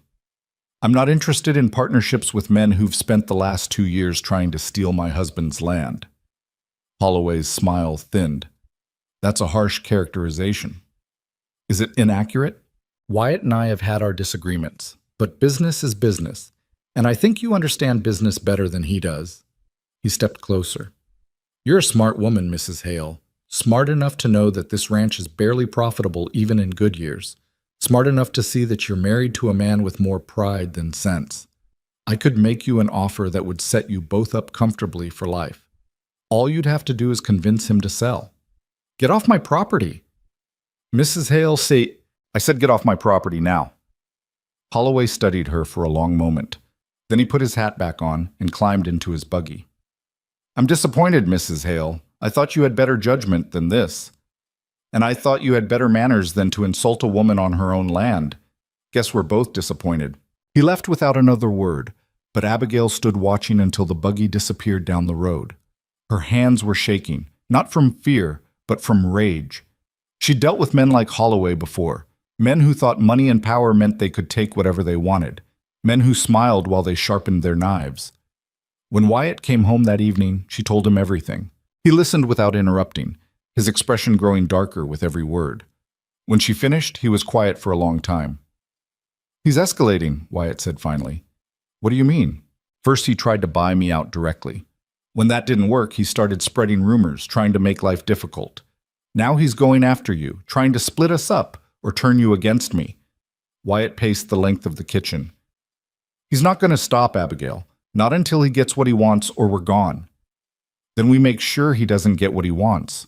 "I'm not interested in partnerships with men who've spent the last 2 years trying to steal my husband's land." Holloway's smile thinned. "That's a harsh characterization." "Is it inaccurate?" "Wyatt and I have had our disagreements, but business is business, and I think you understand business better than he does." He stepped closer. "You're a smart woman, Mrs. Hale. Smart enough to know that this ranch is barely profitable even in good years. Smart enough to see that you're married to a man with more pride than sense. I could make you an offer that would set you both up comfortably for life. All you'd have to do is convince him to sell." "Get off my property." "Mrs. Hale, I said get off my property now." Holloway studied her for a long moment. Then he put his hat back on and climbed into his buggy. "I'm disappointed, Mrs. Hale. I thought you had better judgment than this. And I thought you had better manners than to insult a woman on her own land. Guess we're both disappointed." He left without another word, But Abigail stood watching until the buggy disappeared down the road. Her hands were shaking, not from fear, but from rage. She'd dealt with men like Holloway before, men who thought money and power meant they could take whatever they wanted, men who smiled while they sharpened their knives. When Wyatt came home that evening, she told him everything. He listened without interrupting, his expression growing darker with every word. When she finished, he was quiet for a long time. "He's escalating," Wyatt said finally. "What do you mean?" "First he tried to buy me out directly. When that didn't work, he started spreading rumors, trying to make life difficult. Now he's going after you, trying to split us up or turn you against me." Wyatt paced the length of the kitchen. "He's not going to stop, Abigail. Not until he gets what he wants or we're gone. Then we make sure he doesn't get what he wants."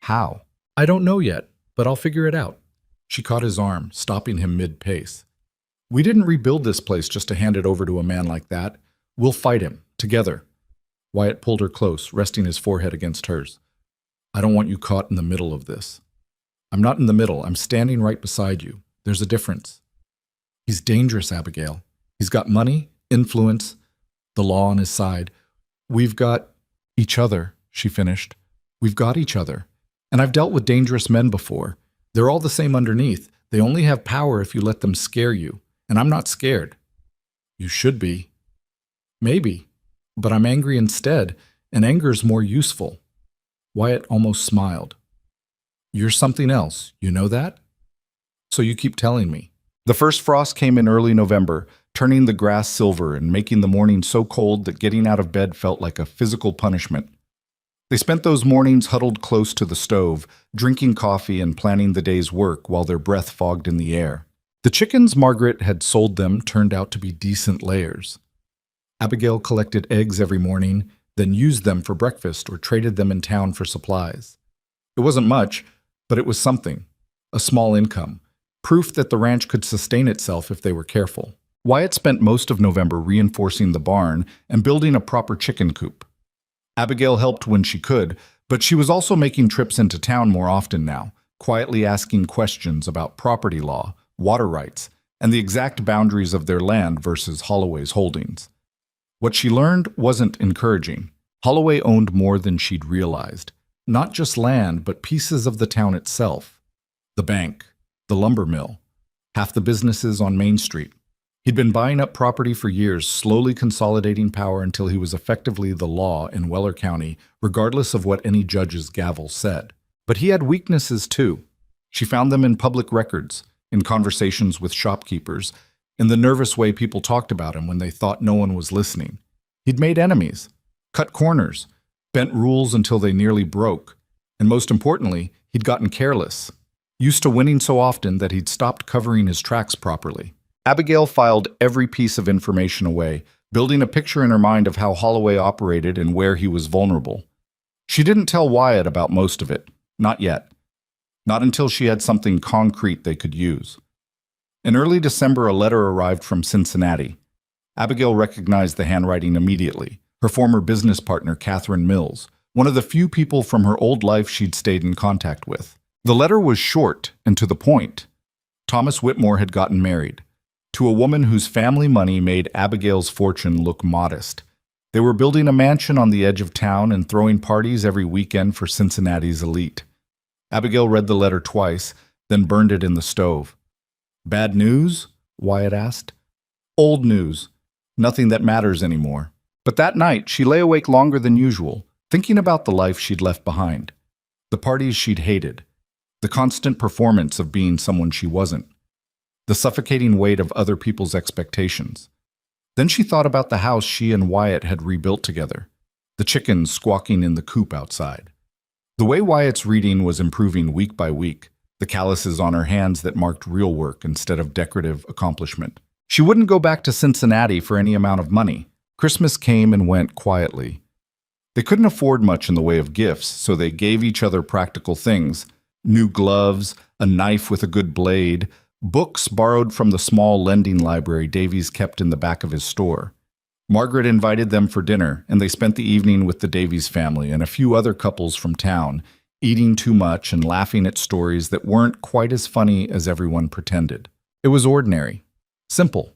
"How?" "I don't know yet, but I'll figure it out." She caught his arm, stopping him mid-pace. "We didn't rebuild this place just to hand it over to a man like that. We'll fight him, together." Wyatt pulled her close, resting his forehead against hers. "I don't want you caught in the middle of this." "I'm not in the middle. I'm standing right beside you. There's a difference." "He's dangerous, Abigail. He's got money, influence, the law on his side. We've got each other," she finished. "We've got each other. And I've dealt with dangerous men before. They're all the same underneath. They only have power if you let them scare you. And I'm not scared." "You should be." "Maybe. But I'm angry instead, and anger's more useful." Wyatt almost smiled. "You're something else. You know that?" "So you keep telling me." The first frost came in early November, turning the grass silver and making the morning so cold that getting out of bed felt like a physical punishment. They spent those mornings huddled close to the stove, drinking coffee and planning the day's work while their breath fogged in the air. The chickens Margaret had sold them turned out to be decent layers. Abigail collected eggs every morning, then used them for breakfast or traded them in town for supplies. It wasn't much, but it was something, a small income, proof that the ranch could sustain itself if they were careful. Wyatt spent most of November reinforcing the barn and building a proper chicken coop. Abigail helped when she could, but she was also making trips into town more often now, quietly asking questions about property law, water rights, and the exact boundaries of their land versus Holloway's holdings. What she learned wasn't encouraging. Holloway owned more than she'd realized. Not just land, but pieces of the town itself. The bank, the lumber mill, half the businesses on Main Street. He'd been buying up property for years, slowly consolidating power until he was effectively the law in Weller County, regardless of what any judge's gavel said. But he had weaknesses too. She found them in public records, in conversations with shopkeepers, in the nervous way people talked about him when they thought no one was listening. He'd made enemies, cut corners, bent rules until they nearly broke, and most importantly, he'd gotten careless, used to winning so often that he'd stopped covering his tracks properly. Abigail filed every piece of information away, building a picture in her mind of how Holloway operated and where he was vulnerable. She didn't tell Wyatt about most of it, not yet. Not until she had something concrete they could use. In early December, a letter arrived from Cincinnati. Abigail recognized the handwriting immediately. Her former business partner, Catherine Mills, one of the few people from her old life she'd stayed in contact with. The letter was short and to the point. Thomas Whitmore had gotten married, to a woman whose family money made Abigail's fortune look modest. They were building a mansion on the edge of town and throwing parties every weekend for Cincinnati's elite. Abigail read the letter twice, then burned it in the stove. "Bad news?" Wyatt asked. "Old news. Nothing that matters anymore." But that night, she lay awake longer than usual, thinking about the life she'd left behind. The parties she'd hated. The constant performance of being someone she wasn't. The suffocating weight of other people's expectations. Then she thought about the house she and Wyatt had rebuilt together, the chickens squawking in the coop outside. The way Wyatt's reading was improving week by week, the calluses on her hands that marked real work instead of decorative accomplishment. She wouldn't go back to Cincinnati for any amount of money. Christmas came and went quietly. They couldn't afford much in the way of gifts, so they gave each other practical things: new gloves, a knife with a good blade, books borrowed from the small lending library Davies kept in the back of his store. Margaret invited them for dinner, and they spent the evening with the Davies family and a few other couples from town, eating too much and laughing at stories that weren't quite as funny as everyone pretended. It was ordinary, simple,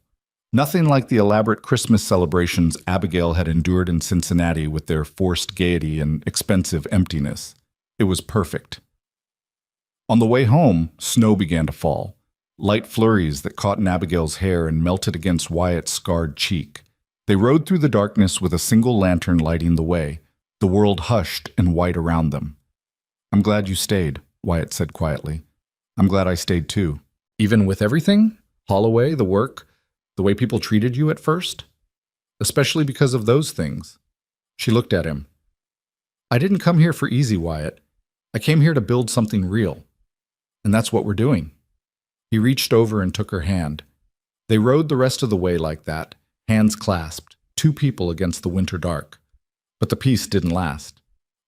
Nothing like the elaborate Christmas celebrations Abigail had endured in Cincinnati with their forced gaiety and expensive emptiness. It was perfect. On the way home, snow began to fall, light flurries that caught in Abigail's hair and melted against Wyatt's scarred cheek. They rode through the darkness with a single lantern lighting the way, the world hushed and white around them. "I'm glad you stayed," Wyatt said quietly. "I'm glad I stayed too." "Even with everything? Holloway, the work, the way people treated you at first?" "Especially because of those things." She looked at him. "I didn't come here for easy, Wyatt. I came here to build something real. And that's what we're doing." He reached over and took her hand. They rode the rest of the way like that, hands clasped, two people against the winter dark. But the peace didn't last.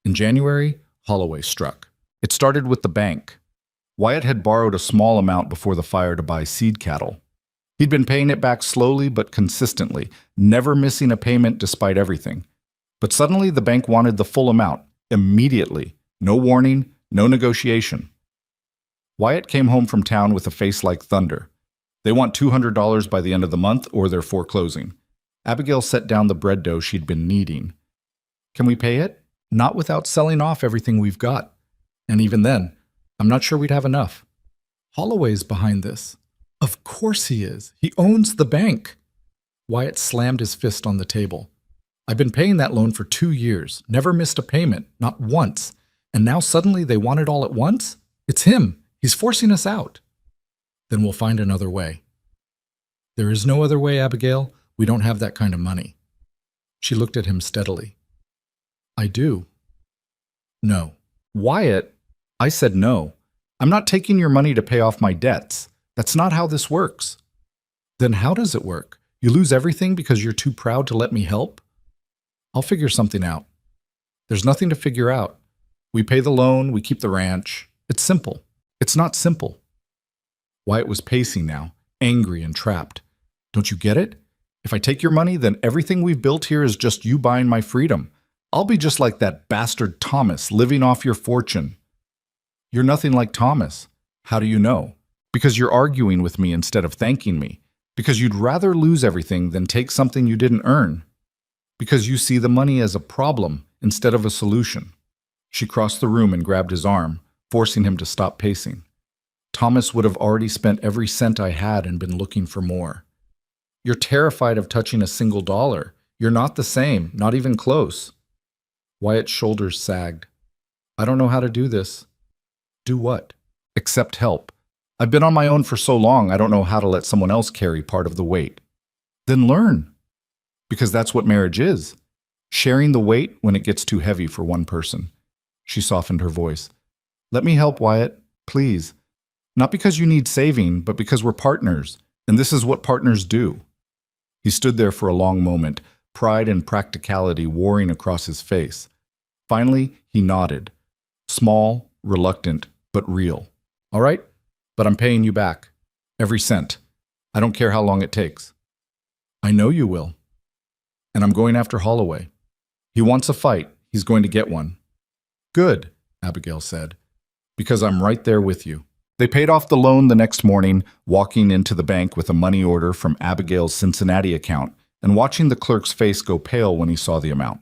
In January, Holloway struck. It started with the bank. Wyatt had borrowed a small amount before the fire to buy seed cattle. He'd been paying it back slowly but consistently, never missing a payment despite everything. But suddenly the bank wanted the full amount, immediately. No warning, no negotiation. Wyatt came home from town with a face like thunder. They want $200 by the end of the month or they're foreclosing. Abigail set down the bread dough she'd been kneading. "Can we pay it?" "Not without selling off everything we've got. And even then, I'm not sure we'd have enough." "Holloway's behind this." "Of course he is. He owns the bank." Wyatt slammed his fist on the table. "I've been paying that loan for 2 years, never missed a payment, not once. And now suddenly they want it all at once? It's him. He's forcing us out." "Then we'll find another way." "There is no other way, Abigail. We don't have that kind of money." She looked at him steadily. "I do." "No." "Wyatt," I said no. "I'm not taking your money to pay off my debts. That's not how this works." "Then how does it work? You lose everything because you're too proud to let me help?" "I'll figure something out." "There's nothing to figure out. We pay the loan, we keep the ranch. It's simple." "It's not simple." Wyatt was pacing now, angry and trapped. "Don't you get it? If I take your money, then everything we've built here is just you buying my freedom. I'll be just like that bastard Thomas, living off your fortune." "You're nothing like Thomas." "How do you know?" "Because you're arguing with me instead of thanking me. Because you'd rather lose everything than take something you didn't earn. Because you see the money as a problem instead of a solution." She crossed the room and grabbed his arm, forcing him to stop pacing. "Thomas would have already spent every cent I had and been looking for more. You're terrified of touching a single dollar. You're not the same, not even close." Wyatt's shoulders sagged. "I don't know how to do this." "Do what?" "Accept help. I've been on my own for so long, I don't know how to let someone else carry part of the weight." "Then learn." "Because that's what marriage is. Sharing the weight when it gets too heavy for one person." She softened her voice. "Let me help, Wyatt, please. Not because you need saving, but because we're partners, and this is what partners do." He stood there for a long moment, pride and practicality warring across his face. Finally, he nodded. Small, reluctant, but real. "All right, but I'm paying you back. Every cent. I don't care how long it takes." "I know you will." "And I'm going after Holloway. He wants a fight. He's going to get one." "Good," Abigail said. "Because I'm right there with you." They paid off the loan the next morning, walking into the bank with a money order from Abigail's Cincinnati account and watching the clerk's face go pale when he saw the amount.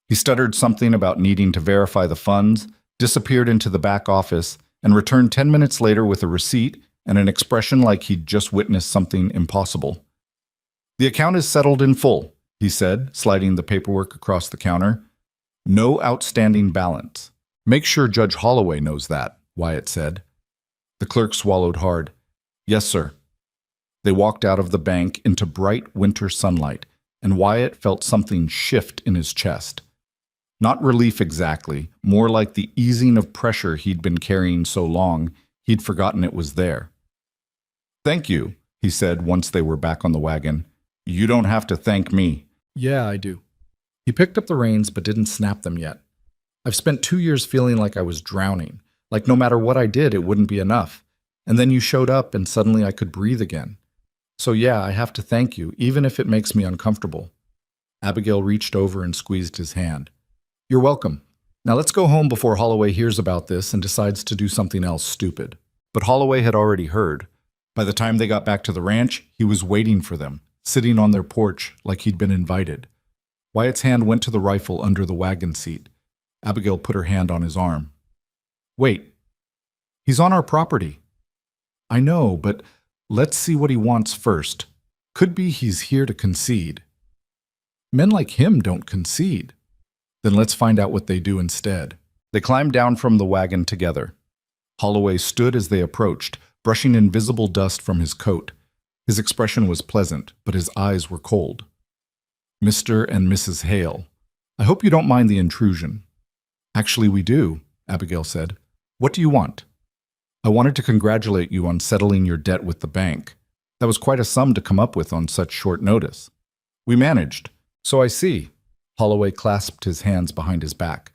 He stuttered something about needing to verify the funds, disappeared into the back office, and returned 10 minutes later with a receipt and an expression like he'd just witnessed something impossible. "The account is settled in full," he said, sliding the paperwork across the counter. "No outstanding balance. Make sure Judge Holloway knows that," Wyatt said. The clerk swallowed hard. "Yes, sir." They walked out of the bank into bright winter sunlight, and Wyatt felt something shift in his chest. Not relief exactly, more like the easing of pressure he'd been carrying so long, he'd forgotten it was there. "Thank you," he said once they were back on the wagon. "You don't have to thank me." "Yeah, I do." He picked up the reins but didn't snap them yet. "I've spent 2 years feeling like I was drowning, like no matter what I did, it wouldn't be enough. And then you showed up and suddenly I could breathe again. So yeah, I have to thank you, even if it makes me uncomfortable." Abigail reached over and squeezed his hand. "You're welcome. Now let's go home before Holloway hears about this and decides to do something else stupid." But Holloway had already heard. By the time they got back to the ranch, he was waiting for them, sitting on their porch like he'd been invited. Wyatt's hand went to the rifle under the wagon seat. Abigail put her hand on his arm. Wait, he's on our property. I know, but let's see what he wants first. Could be he's here to concede. Men like him don't concede. Then let's find out what they do instead. They climbed down from the wagon together. Holloway stood as they approached, brushing invisible dust from his coat. His expression was pleasant, but his eyes were cold. Mr. and Mrs. Hale, I hope you don't mind the intrusion. Actually, we do, Abigail said. What do you want? I wanted to congratulate you on settling your debt with the bank. That was quite a sum to come up with on such short notice. We managed. So I see. Holloway clasped his hands behind his back.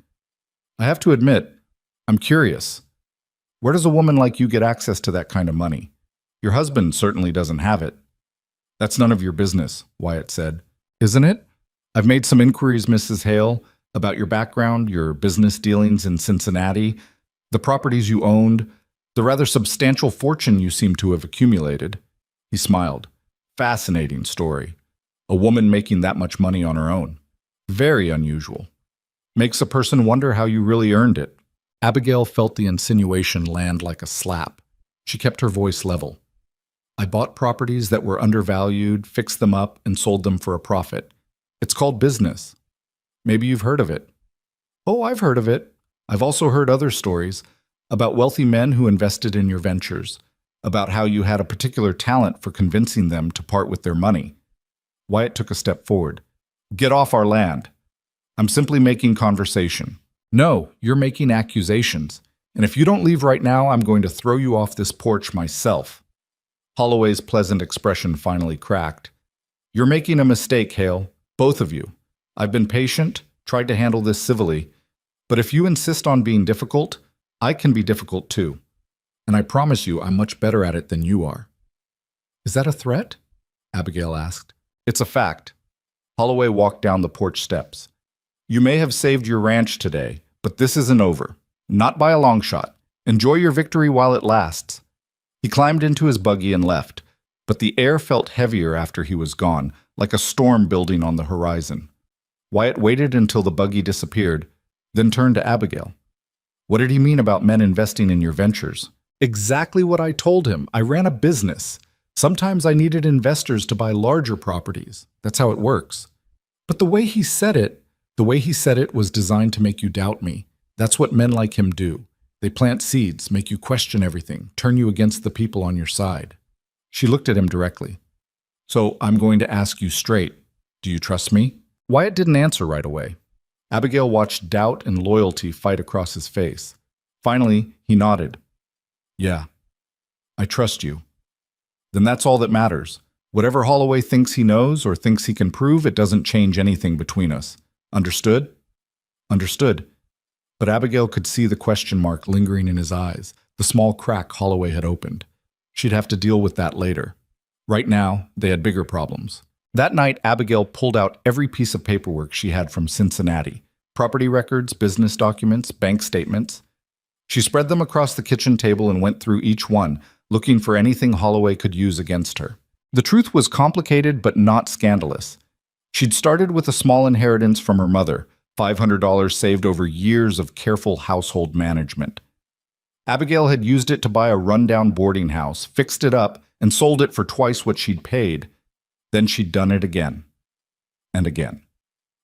I have to admit, I'm curious. Where does a woman like you get access to that kind of money? Your husband certainly doesn't have it. That's none of your business, Wyatt said. Isn't it? I've made some inquiries, Mrs. Hale, about your background, your business dealings in Cincinnati, the properties you owned, the rather substantial fortune you seem to have accumulated. He smiled. Fascinating story. A woman making that much money on her own. Very unusual. Makes a person wonder how you really earned it. Abigail felt the insinuation land like a slap. She kept her voice level. I bought properties that were undervalued, fixed them up, and sold them for a profit. It's called business. Maybe you've heard of it. Oh, I've heard of it. I've also heard other stories about wealthy men who invested in your ventures, about how you had a particular talent for convincing them to part with their money. Wyatt took a step forward. Get off our land. I'm simply making conversation. No, you're making accusations. And if you don't leave right now, I'm going to throw you off this porch myself. Holloway's pleasant expression finally cracked. You're making a mistake, Hale. Both of you. I've been patient, tried to handle this civilly. But if you insist on being difficult, I can be difficult too. And I promise you I'm much better at it than you are. Is that a threat? Abigail asked. It's a fact. Holloway walked down the porch steps. You may have saved your ranch today, but this isn't over. Not by a long shot. Enjoy your victory while it lasts. He climbed into his buggy and left, but the air felt heavier after he was gone, like a storm building on the horizon. Wyatt waited until the buggy disappeared, then turned to Abigail. What did he mean about men investing in your ventures? Exactly what I told him. I ran a business. Sometimes I needed investors to buy larger properties. That's how it works. But the way he said it was designed to make you doubt me. That's what men like him do. They plant seeds, make you question everything, turn you against the people on your side. She looked at him directly. So I'm going to ask you straight. Do you trust me? Wyatt didn't answer right away. Abigail watched doubt and loyalty fight across his face. Finally, he nodded. Yeah, I trust you. Then that's all that matters. Whatever Holloway thinks he knows or thinks he can prove, it doesn't change anything between us. Understood? Understood. But Abigail could see the question mark lingering in his eyes, the small crack Holloway had opened. She'd have to deal with that later. Right now, they had bigger problems. That night, Abigail pulled out every piece of paperwork she had from Cincinnati. Property records, business documents, bank statements. She spread them across the kitchen table and went through each one, looking for anything Holloway could use against her. The truth was complicated but not scandalous. She'd started with a small inheritance from her mother, $500 saved over years of careful household management. Abigail had used it to buy a rundown boarding house, fixed it up, and sold it for twice what she'd paid. Then she'd done it again and again.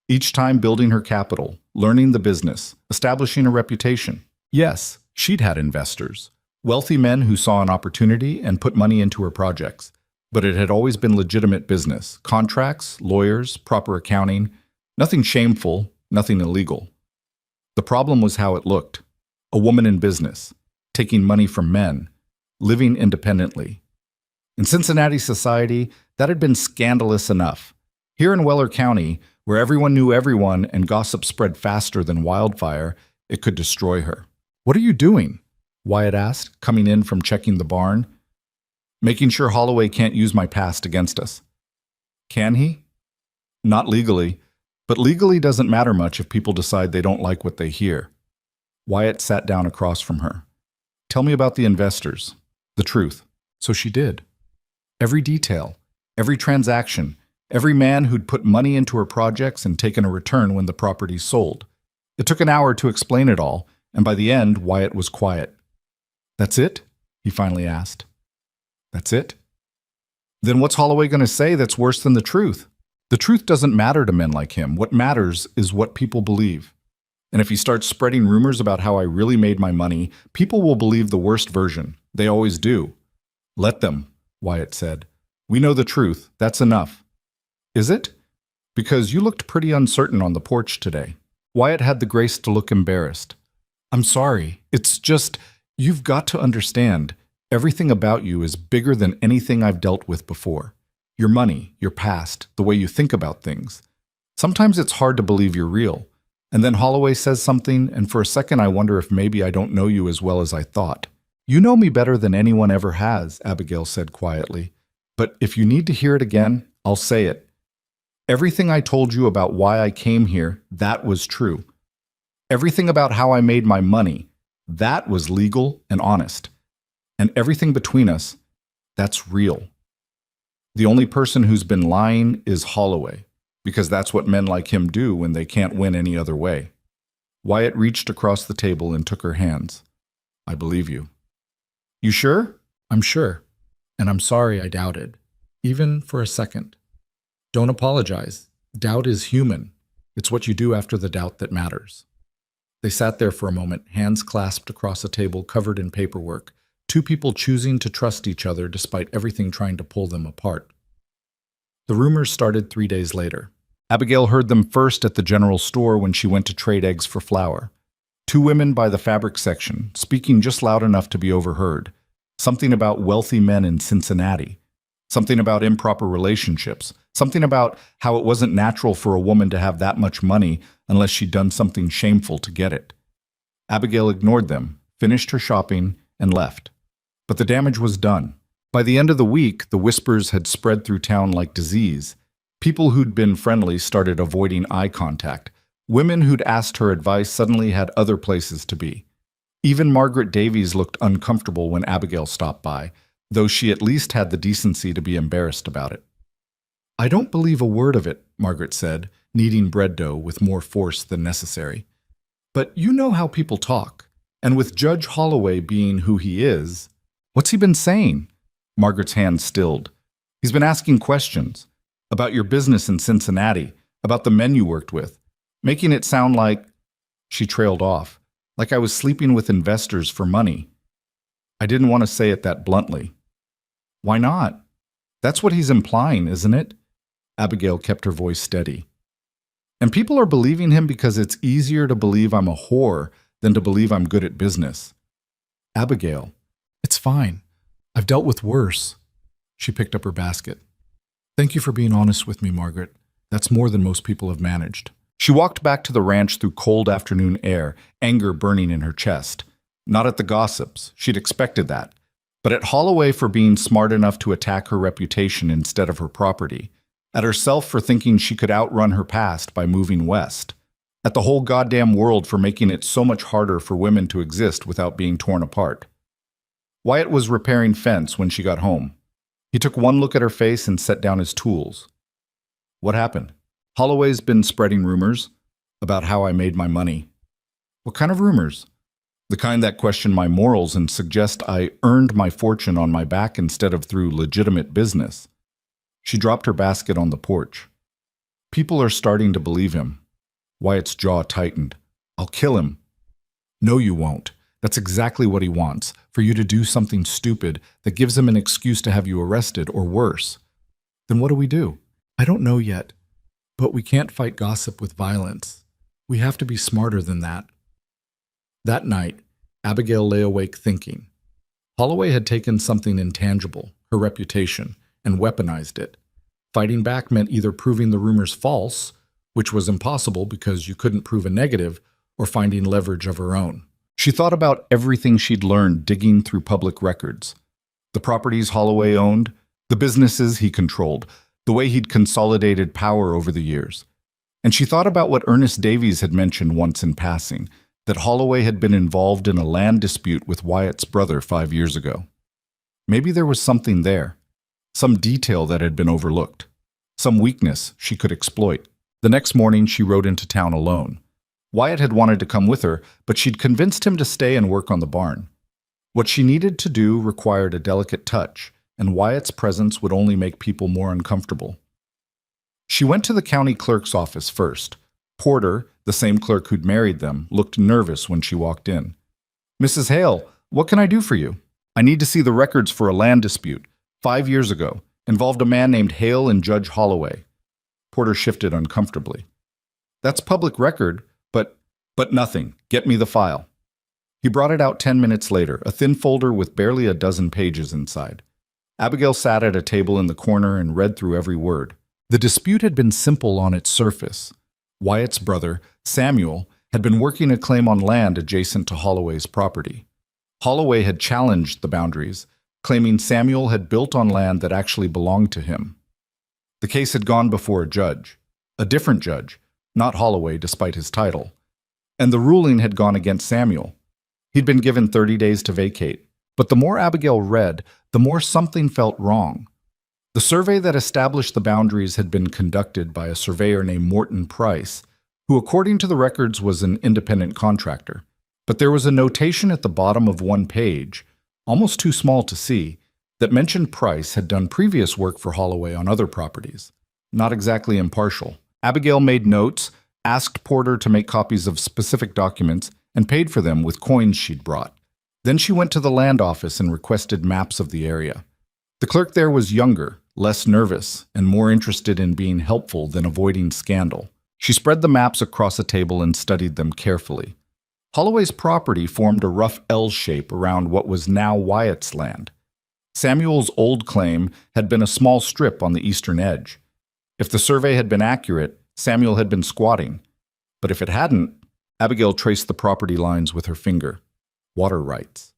Each time building her capital, learning the business, establishing a reputation. Yes, she'd had investors, wealthy men who saw an opportunity and put money into her projects. But it had always been legitimate business, contracts, lawyers, proper accounting, nothing shameful, nothing illegal. The problem was how it looked. A woman in business, taking money from men, living independently. In Cincinnati society, that had been scandalous enough. Here in Weller County, where everyone knew everyone and gossip spread faster than wildfire, it could destroy her. What are you doing? Wyatt asked, coming in from checking the barn. Making sure Holloway can't use my past against us. Can he? Not legally, but legally doesn't matter much if people decide they don't like what they hear. Wyatt sat down across from her. Tell me about the investors. The truth. So she did. Every detail. Every transaction, every man who'd put money into her projects and taken a return when the property sold. It took an hour to explain it all, and by the end, Wyatt was quiet. "That's it?" he finally asked. "That's it?" Then what's Holloway going to say that's worse than the truth? The truth doesn't matter to men like him. What matters is what people believe. And if he starts spreading rumors about how I really made my money, people will believe the worst version. They always do. "Let them," Wyatt said. "We know the truth. That's enough." "Is it? Because you looked pretty uncertain on the porch today." Wyatt had the grace to look embarrassed. "I'm sorry. It's just, you've got to understand. Everything about you is bigger than anything I've dealt with before. Your money, your past, the way you think about things. Sometimes it's hard to believe you're real. And then Holloway says something, and for a second I wonder if maybe I don't know you as well as I thought." "You know me better than anyone ever has," Abigail said quietly. "But if you need to hear it again, I'll say it. Everything I told you about why I came here, that was true. Everything about how I made my money, that was legal and honest. And everything between us, that's real. The only person who's been lying is Holloway, because that's what men like him do when they can't win any other way." Wyatt reached across the table and took her hands. "I believe you." "You sure?" "I'm sure. And I'm sorry I doubted, even for a second. Don't apologize. Doubt is human. It's what you do after the doubt that matters." They sat there for a moment, hands clasped across a table covered in paperwork, two people choosing to trust each other despite everything trying to pull them apart. The rumors started 3 days later. Abigail heard them first at the general store when she went to trade eggs for flour. Two women by the fabric section, speaking just loud enough to be overheard. Something about wealthy men in Cincinnati. Something about improper relationships. Something about how it wasn't natural for a woman to have that much money unless she'd done something shameful to get it. Abigail ignored them, finished her shopping, and left. But the damage was done. By the end of the week, the whispers had spread through town like disease. People who'd been friendly started avoiding eye contact. Women who'd asked her advice suddenly had other places to be. Even Margaret Davies looked uncomfortable when Abigail stopped by, though she at least had the decency to be embarrassed about it. "I don't believe a word of it," Margaret said, kneading bread dough with more force than necessary. "But you know how people talk. And with Judge Holloway being who he is—" "What's he been saying?" Margaret's hand stilled. "He's been asking questions. About your business in Cincinnati, about the men you worked with, making it sound like—" She trailed off. "Like I was sleeping with investors for money." I didn't want to say it that bluntly. "Why not? That's what he's implying, isn't it?" Abigail kept her voice steady. "And people are believing him because it's easier to believe I'm a whore than to believe I'm good at business." "Abigail, it's fine. I've dealt with worse." She picked up her basket. "Thank you for being honest with me, Margaret. That's more than most people have managed." She walked back to the ranch through cold afternoon air, anger burning in her chest. Not at the gossips. She'd expected that. But at Holloway for being smart enough to attack her reputation instead of her property. At herself for thinking she could outrun her past by moving west. At the whole goddamn world for making it so much harder for women to exist without being torn apart. Wyatt was repairing fence when she got home. He took one look at her face and set down his tools. "What happened?" "Holloway's been spreading rumors about how I made my money." "What kind of rumors?" "The kind that question my morals and suggest I earned my fortune on my back instead of through legitimate business." She dropped her basket on the porch. "People are starting to believe him." Wyatt's jaw tightened. "I'll kill him." "No, you won't. That's exactly what he wants, for you to do something stupid that gives him an excuse to have you arrested or worse." "Then what do we do?" "I don't know yet. But we can't fight gossip with violence. We have to be smarter than that." That night, Abigail lay awake thinking. Holloway had taken something intangible, her reputation, and weaponized it. Fighting back meant either proving the rumors false, which was impossible because you couldn't prove a negative, or finding leverage of her own. She thought about everything she'd learned digging through public records. The properties Holloway owned, the businesses he controlled, the way he'd consolidated power over the years. And she thought about what Ernest Davies had mentioned once in passing, that Holloway had been involved in a land dispute with Wyatt's brother 5 years ago. Maybe there was something there. some detail that had been overlooked, some weakness she could exploit. The next morning, she rode into town alone. Wyatt had wanted to come with her, but she'd convinced him to stay and work on the barn. What she needed to do required a delicate touch, and Wyatt's presence would only make people more uncomfortable. She went to the county clerk's office first. Porter, the same clerk who'd married them, looked nervous when she walked in. "Mrs. Hale, what can I do for you?" "I need to see the records for a land dispute. 5 years ago. Involved a man named Hale and Judge Holloway." Porter shifted uncomfortably. "That's public record, but nothing. Get me the file." He brought it out 10 minutes later, a thin folder with barely a dozen pages inside. Abigail sat at a table in the corner and read through every word. The dispute had been simple on its surface. Wyatt's brother, Samuel, had been working a claim on land adjacent to Holloway's property. Holloway had challenged the boundaries, claiming Samuel had built on land that actually belonged to him. The case had gone before a judge, a different judge, not Holloway despite his title, and the ruling had gone against Samuel. He'd been given 30 days to vacate, but the more Abigail read, the more something felt wrong. The survey that established the boundaries had been conducted by a surveyor named Morton Price, who according to the records was an independent contractor. But there was a notation at the bottom of one page, almost too small to see, that mentioned Price had done previous work for Holloway on other properties. Not exactly impartial. Abigail made notes, asked Porter to make copies of specific documents, and paid for them with coins she'd brought. Then she went to the land office and requested maps of the area. The clerk there was younger, less nervous, and more interested in being helpful than avoiding scandal. She spread the maps across a table and studied them carefully. Holloway's property formed a rough L shape around what was now Wyatt's land. Samuel's old claim had been a small strip on the eastern edge. If the survey had been accurate, Samuel had been squatting. But if it hadn't, Abigail traced the property lines with her finger. Water rights.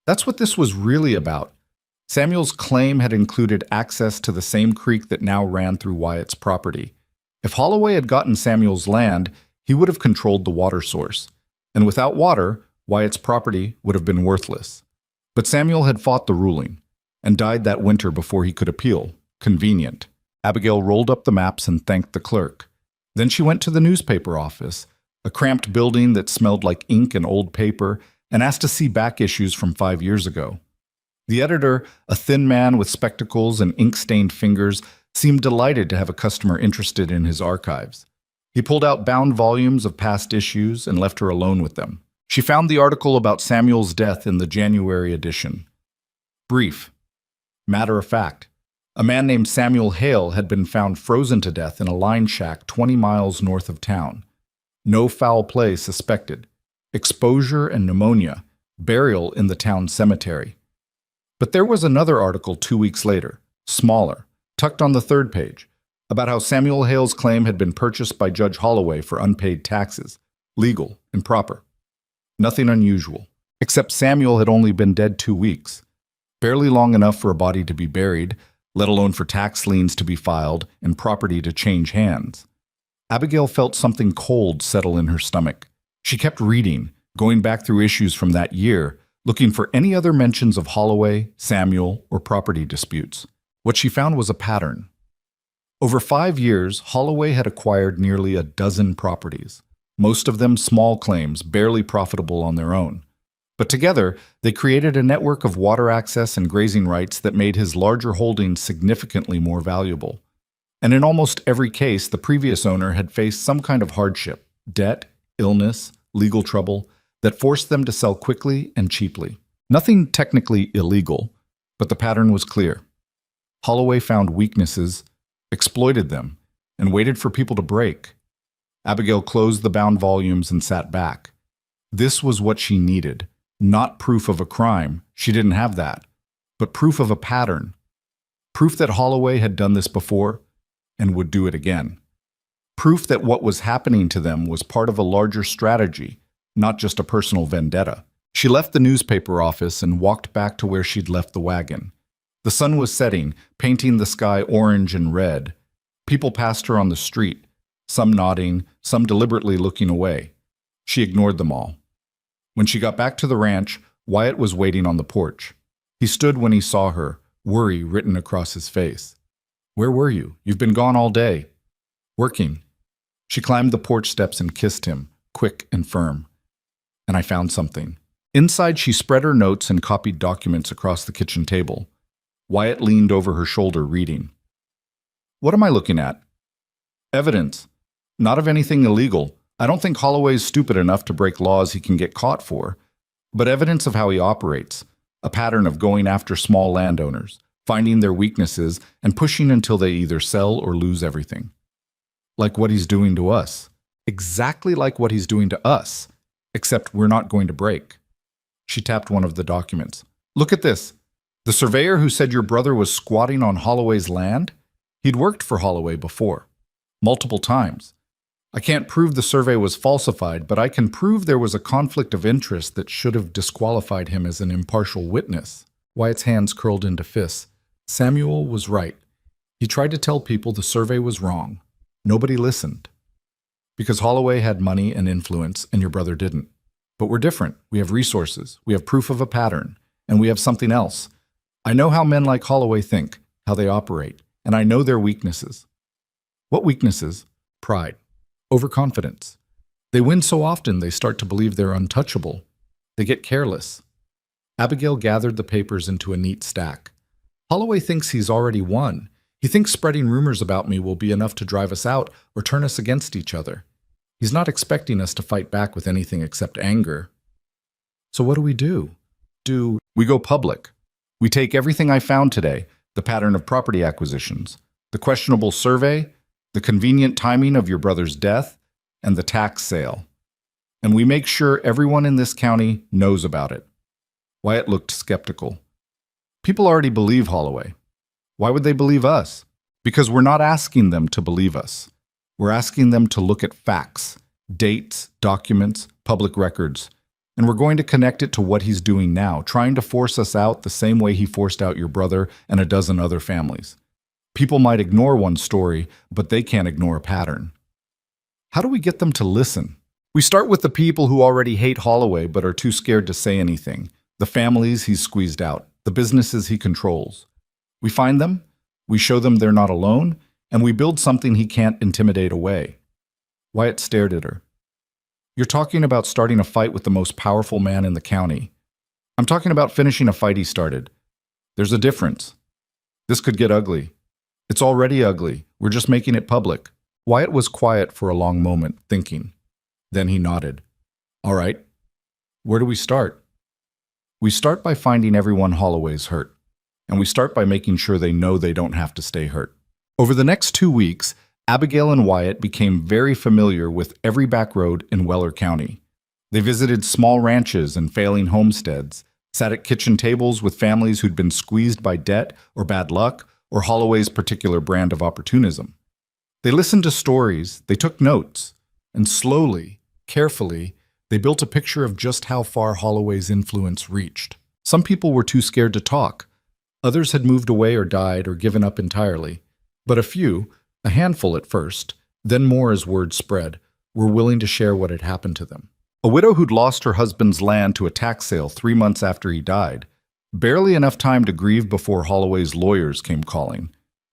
That's what this was really about. Samuel's claim had included access to the same creek that now ran through Wyatt's property. If Holloway had gotten Samuel's land, he would have controlled the water source. And without water, Wyatt's property would have been worthless. But Samuel had fought the ruling and died that winter before he could appeal. Convenient. Abigail rolled up the maps and thanked the clerk. Then she went to the newspaper office, a cramped building that smelled like ink and old paper, and asked to see back issues from 5 years ago. The editor, a thin man with spectacles and ink-stained fingers, seemed delighted to have a customer interested in his archives. He pulled out bound volumes of past issues and left her alone with them. She found the article about Samuel's death in the January edition. Brief. Matter of fact. A man named Samuel Hale had been found frozen to death in a line shack 20 miles north of town. No foul play suspected. Exposure and pneumonia. Burial in the town cemetery. But there was another article 2 weeks later, smaller, tucked on the third page, about how Samuel Hale's claim had been purchased by Judge Holloway for unpaid taxes, legal and proper. Nothing unusual, except Samuel had only been dead 2 weeks, barely long enough for a body to be buried, let alone for tax liens to be filed and property to change hands. Abigail felt something cold settle in her stomach. She kept reading, going back through issues from that year, looking for any other mentions of Holloway, Samuel, or property disputes. What she found was a pattern. Over 5 years, Holloway had acquired nearly a dozen properties, most of them small claims, barely profitable on their own. But together, they created a network of water access and grazing rights that made his larger holdings significantly more valuable. And in almost every case, the previous owner had faced some kind of hardship, debt, illness, legal trouble, that forced them to sell quickly and cheaply. Nothing technically illegal, but the pattern was clear. Holloway found weaknesses, exploited them, and waited for people to break. Abigail closed the bound volumes and sat back. This was what she needed. Not proof of a crime, she didn't have that, but proof of a pattern. Proof that Holloway had done this before and would do it again. Proof that what was happening to them was part of a larger strategy, not just a personal vendetta. She left the newspaper office and walked back to where she'd left the wagon. The sun was setting, painting the sky orange and red. People passed her on the street, some nodding, some deliberately looking away. She ignored them all. When she got back to the ranch, Wyatt was waiting on the porch. He stood when he saw her, worry written across his face. "Where were you? You've been gone all day." "Working." She climbed the porch steps and kissed him, quick and firm. "And I found something." Inside, she spread her notes and copied documents across the kitchen table. Wyatt leaned over her shoulder, reading. "What am I looking at?" "Evidence. Not of anything illegal. I don't think Holloway's stupid enough to break laws he can get caught for. But evidence of how he operates. A pattern of going after small landowners, finding their weaknesses, and pushing until they either sell or lose everything. Like what he's doing to us. Exactly like what he's doing to us. Except we're not going to break." She tapped one of the documents. "Look at this. The surveyor who said your brother was squatting on Holloway's land? He'd worked for Holloway before. Multiple times. I can't prove the survey was falsified, but I can prove there was a conflict of interest that should have disqualified him as an impartial witness." Wyatt's hands curled into fists. Samuel was right. He tried to tell people the survey was wrong. Nobody listened. Because Holloway had money and influence, and your brother didn't. But we're different. We have resources. We have proof of a pattern. And we have something else. I know how men like Holloway think, how they operate, and I know their weaknesses. What weaknesses? Pride. Overconfidence. They win so often they start to believe they're untouchable. They get careless. Abigail gathered the papers into a neat stack. Holloway thinks he's already won. He thinks spreading rumors about me will be enough to drive us out or turn us against each other. He's not expecting us to fight back with anything except anger. So what do? We go public. We take everything I found today, the pattern of property acquisitions, the questionable survey, the convenient timing of your brother's death, and the tax sale. And we make sure everyone in this county knows about it. Wyatt looked skeptical. People already believe Holloway. Why would they believe us? Because we're not asking them to believe us. We're asking them to look at facts, dates, documents, public records, and we're going to connect it to what he's doing now, trying to force us out the same way he forced out your brother and a dozen other families. People might ignore one story, but they can't ignore a pattern. How do we get them to listen? We start with the people who already hate Holloway but are too scared to say anything, the families he's squeezed out, the businesses he controls. We find them, we show them they're not alone, and we build something he can't intimidate away. Wyatt stared at her. You're talking about starting a fight with the most powerful man in the county. I'm talking about finishing a fight he started. There's a difference. This could get ugly. It's already ugly. We're just making it public. Wyatt was quiet for a long moment, thinking. Then he nodded. All right. Where do we start? We start by finding everyone Holloway's hurt. And we start by making sure they know they don't have to stay hurt. Over the next 2 weeks, Abigail and Wyatt became very familiar with every back road in Weller County. They visited small ranches and failing homesteads, sat at kitchen tables with families who'd been squeezed by debt or bad luck or Holloway's particular brand of opportunism. They listened to stories, they took notes, and slowly, carefully, they built a picture of just how far Holloway's influence reached. Some people were too scared to talk. Others had moved away or died or given up entirely. But a few, a handful at first, then more as word spread, were willing to share what had happened to them. A widow who'd lost her husband's land to a tax sale 3 months after he died, barely enough time to grieve before Holloway's lawyers came calling.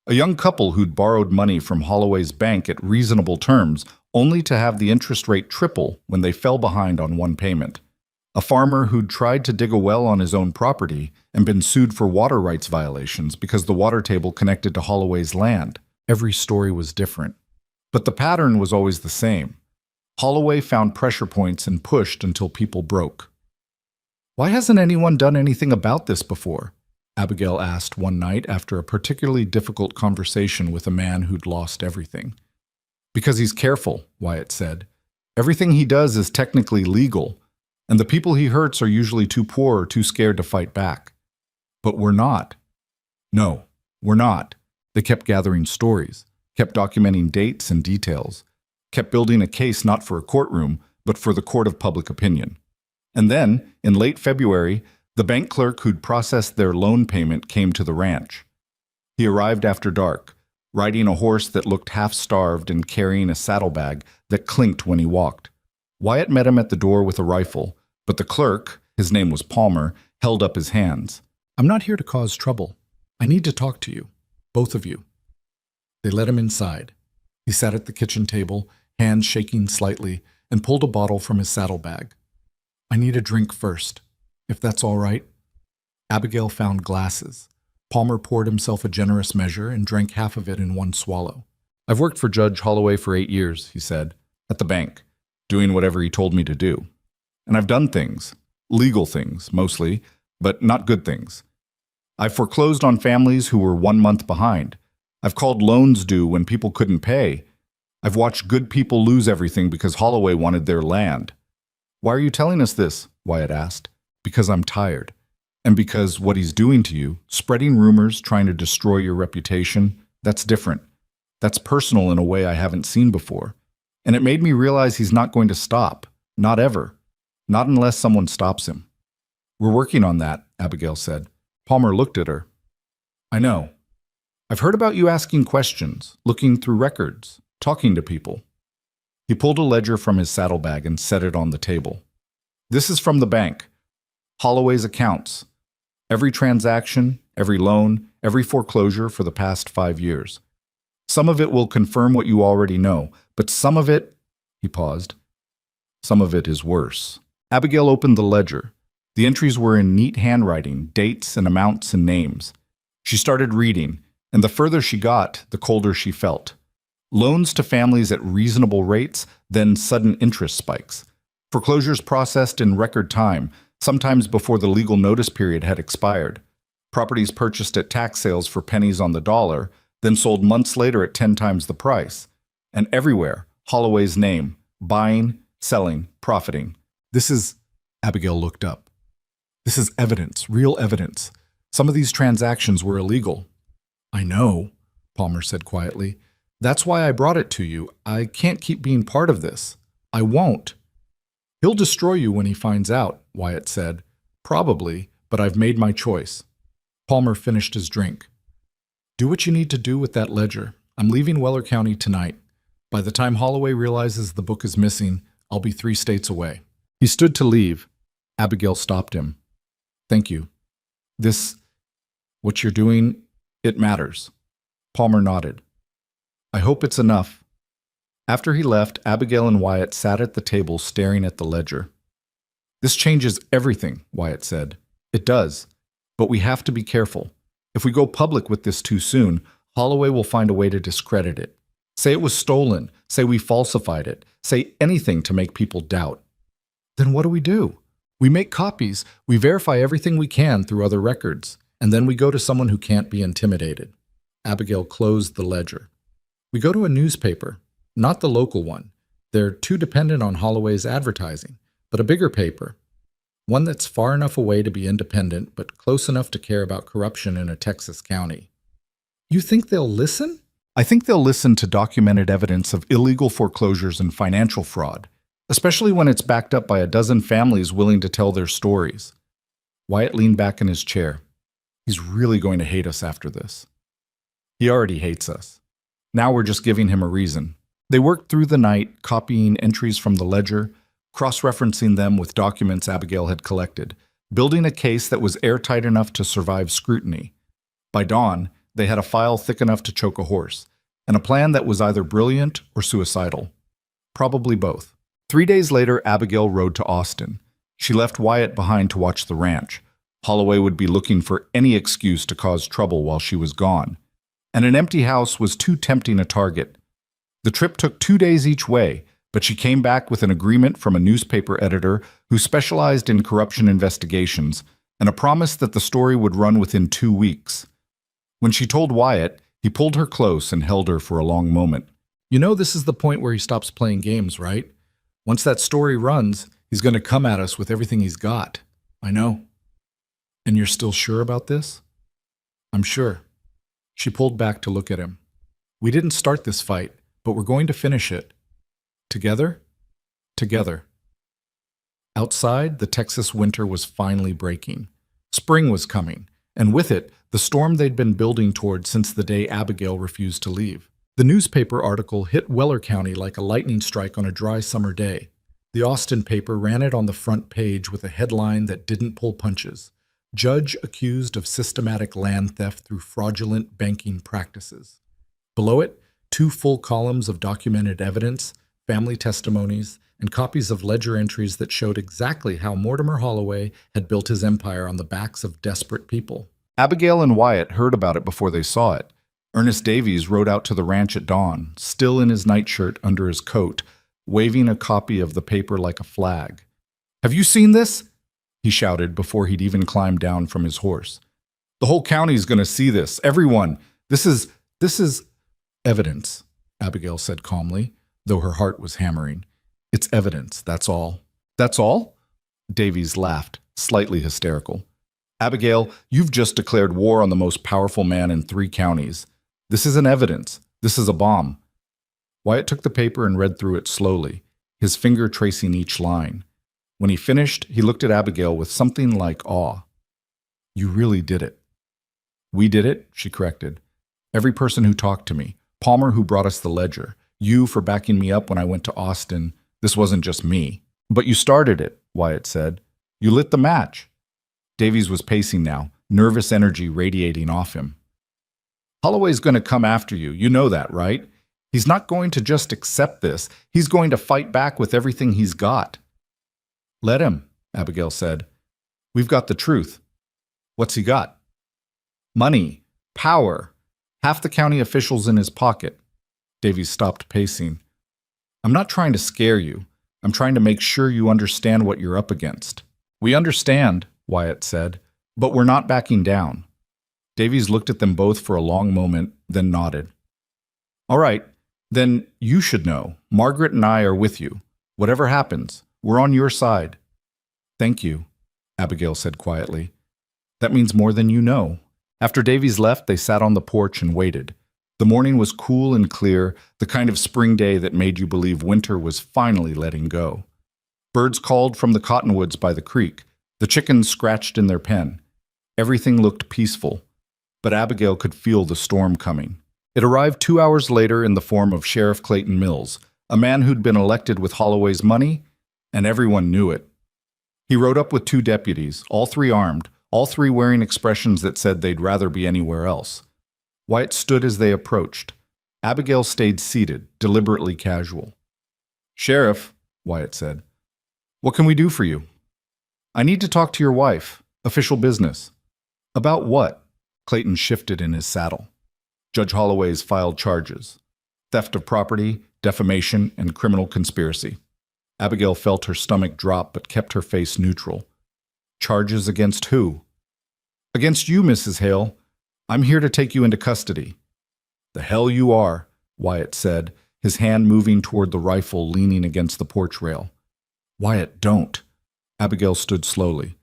A young couple who'd borrowed money from Holloway's bank at reasonable terms, only to have the interest rate triple when they fell behind on one payment. A farmer who'd tried to dig a well on his own property and been sued for water rights violations because the water table connected to Holloway's land. Every story was different. But the pattern was always the same. Holloway found pressure points and pushed until people broke. Why hasn't anyone done anything about this before? Abigail asked one night after a particularly difficult conversation with a man who'd lost everything. Because he's careful, Wyatt said. Everything he does is technically legal, and the people he hurts are usually too poor or too scared to fight back. But we're not. No, we're not. They kept gathering stories, kept documenting dates and details, kept building a case not for a courtroom, but for the court of public opinion. And then, in late February, the bank clerk who'd processed their loan payment came to the ranch. He arrived after dark, riding a horse that looked half-starved and carrying a saddlebag that clinked when he walked. Wyatt met him at the door with a rifle, but the clerk, his name was Palmer, held up his hands. I'm not here to cause trouble. I need to talk to you, both of you. They let him inside. He sat at the kitchen table, hands shaking slightly, and pulled a bottle from his saddlebag. I need a drink first, if that's all right. Abigail found glasses. Palmer poured himself a generous measure and drank half of it in one swallow. I've worked for Judge Holloway for 8 years, he said, at the bank, doing whatever he told me to do. And I've done things, legal things mostly, but not good things. I've foreclosed on families who were 1 month behind. I've called loans due when people couldn't pay. I've watched good people lose everything because Holloway wanted their land. Why are you telling us this? Wyatt asked. Because I'm tired. And because what he's doing to you, spreading rumors, trying to destroy your reputation, that's different. That's personal in a way I haven't seen before. And it made me realize he's not going to stop. Not ever. Not unless someone stops him. We're working on that, Abigail said. Palmer looked at her. I know. I've heard about you asking questions, looking through records, talking to people. He pulled a ledger from his saddlebag and set it on the table. This is from the bank. Holloway's accounts. Every transaction, every loan, every foreclosure for the past 5 years. Some of it will confirm what you already know, but some of it, he paused, some of it is worse. Abigail opened the ledger. The entries were in neat handwriting, dates and amounts and names. She started reading, and the further she got, the colder she felt. Loans to families at reasonable rates, then sudden interest spikes. Foreclosures processed in record time, sometimes before the legal notice period had expired. Properties purchased at tax sales for pennies on the dollar, then sold months later at 10 times the price. And everywhere, Holloway's name, buying, selling, profiting. This is, Abigail looked up. This is evidence, real evidence. Some of these transactions were illegal. I know, Palmer said quietly. That's why I brought it to you. I can't keep being part of this. I won't. He'll destroy you when he finds out, Wyatt said. Probably, but I've made my choice. Palmer finished his drink. Do what you need to do with that ledger. I'm leaving Weller County tonight. By the time Holloway realizes the book is missing, I'll be 3 states away. He stood to leave. Abigail stopped him. Thank you. What you're doing, it matters. Palmer nodded. I hope it's enough. After he left, Abigail and Wyatt sat at the table staring at the ledger. This changes everything, Wyatt said. It does. But we have to be careful. If we go public with this too soon, Holloway will find a way to discredit it. Say it was stolen. Say we falsified it. Say anything to make people doubt. Then what do? We make copies. We verify everything we can through other records. And then we go to someone who can't be intimidated. Abigail closed the ledger. We go to a newspaper, not the local one. They're too dependent on Holloway's advertising, but a bigger paper. One that's far enough away to be independent, but close enough to care about corruption in a Texas county. You think they'll listen? I think they'll listen to documented evidence of illegal foreclosures and financial fraud, especially when it's backed up by a dozen families willing to tell their stories. Wyatt leaned back in his chair. He's really going to hate us after this. He already hates us. Now we're just giving him a reason. They worked through the night, copying entries from the ledger, cross-referencing them with documents Abigail had collected, building a case that was airtight enough to survive scrutiny. By dawn, they had a file thick enough to choke a horse, and a plan that was either brilliant or suicidal. Probably both. 3 days later, Abigail rode to Austin. She left Wyatt behind to watch the ranch. Holloway would be looking for any excuse to cause trouble while she was gone. And an empty house was too tempting a target. The trip took 2 days each way, but she came back with an agreement from a newspaper editor who specialized in corruption investigations and a promise that the story would run within 2 weeks. When she told Wyatt, he pulled her close and held her for a long moment. You know this is the point where he stops playing games, right? Once that story runs, he's going to come at us with everything he's got. I know. And you're still sure about this? I'm sure. She pulled back to look at him. We didn't start this fight, but we're going to finish it. Together? Together. Outside, the Texas winter was finally breaking. Spring was coming, and with it, the storm they'd been building toward since the day Abigail refused to leave. The newspaper article hit Weller County like a lightning strike on a dry summer day. The Austin paper ran it on the front page with a headline that didn't pull punches. Judge accused of systematic land theft through fraudulent banking practices. Below it, 2 full columns of documented evidence, family testimonies, and copies of ledger entries that showed exactly how Mortimer Holloway had built his empire on the backs of desperate people. Abigail and Wyatt heard about it before they saw it. Ernest Davies rode out to the ranch at dawn, still in his nightshirt under his coat, waving a copy of the paper like a flag. "Have you seen this?" he shouted before he'd even climbed down from his horse. "The whole county's going to see this. Everyone. This is evidence," Abigail said calmly, though her heart was hammering. "It's evidence, that's all." "That's all?" Davies laughed, slightly hysterical. "Abigail, you've just declared war on the most powerful man in 3 counties. This isn't evidence. This is a bomb." Wyatt took the paper and read through it slowly, his finger tracing each line. When he finished, he looked at Abigail with something like awe. "You really did it." "We did it," she corrected. "Every person who talked to me. Palmer, who brought us the ledger. You for backing me up when I went to Austin. This wasn't just me." "But you started it," Wyatt said. "You lit the match." Davies was pacing now, nervous energy radiating off him. "Holloway's going to come after you. You know that, right? He's not going to just accept this. He's going to fight back with everything he's got." "Let him," Abigail said. "We've got the truth." "What's he got?" "Money. Power. Half the county officials in his pocket." Davies stopped pacing. "I'm not trying to scare you. I'm trying to make sure you understand what you're up against." "We understand," Wyatt said, "but we're not backing down." Davies looked at them both for a long moment, then nodded. "All right, then you should know. Margaret and I are with you. Whatever happens, we're on your side." "Thank you," Abigail said quietly. "That means more than you know." After Davies left, they sat on the porch and waited. The morning was cool and clear, the kind of spring day that made you believe winter was finally letting go. Birds called from the cottonwoods by the creek. The chickens scratched in their pen. Everything looked peaceful, but Abigail could feel the storm coming. It arrived 2 hours later in the form of Sheriff Clayton Mills, a man who'd been elected with Holloway's money, and everyone knew it. He rode up with 2 deputies, all 3 armed, all 3 wearing expressions that said they'd rather be anywhere else. Wyatt stood as they approached. Abigail stayed seated, deliberately casual. "Sheriff," Wyatt said, "what can we do for you?" "I need to talk to your wife. Official business." "About what?" Clayton shifted in his saddle. "Judge Holloway's filed charges. Theft of property, defamation, and criminal conspiracy." Abigail felt her stomach drop but kept her face neutral. "Charges against who?" "Against you, Mrs. Hale. I'm here to take you into custody." "The hell you are," Wyatt said, his hand moving toward the rifle leaning against the porch rail. "Wyatt, don't." Abigail stood slowly.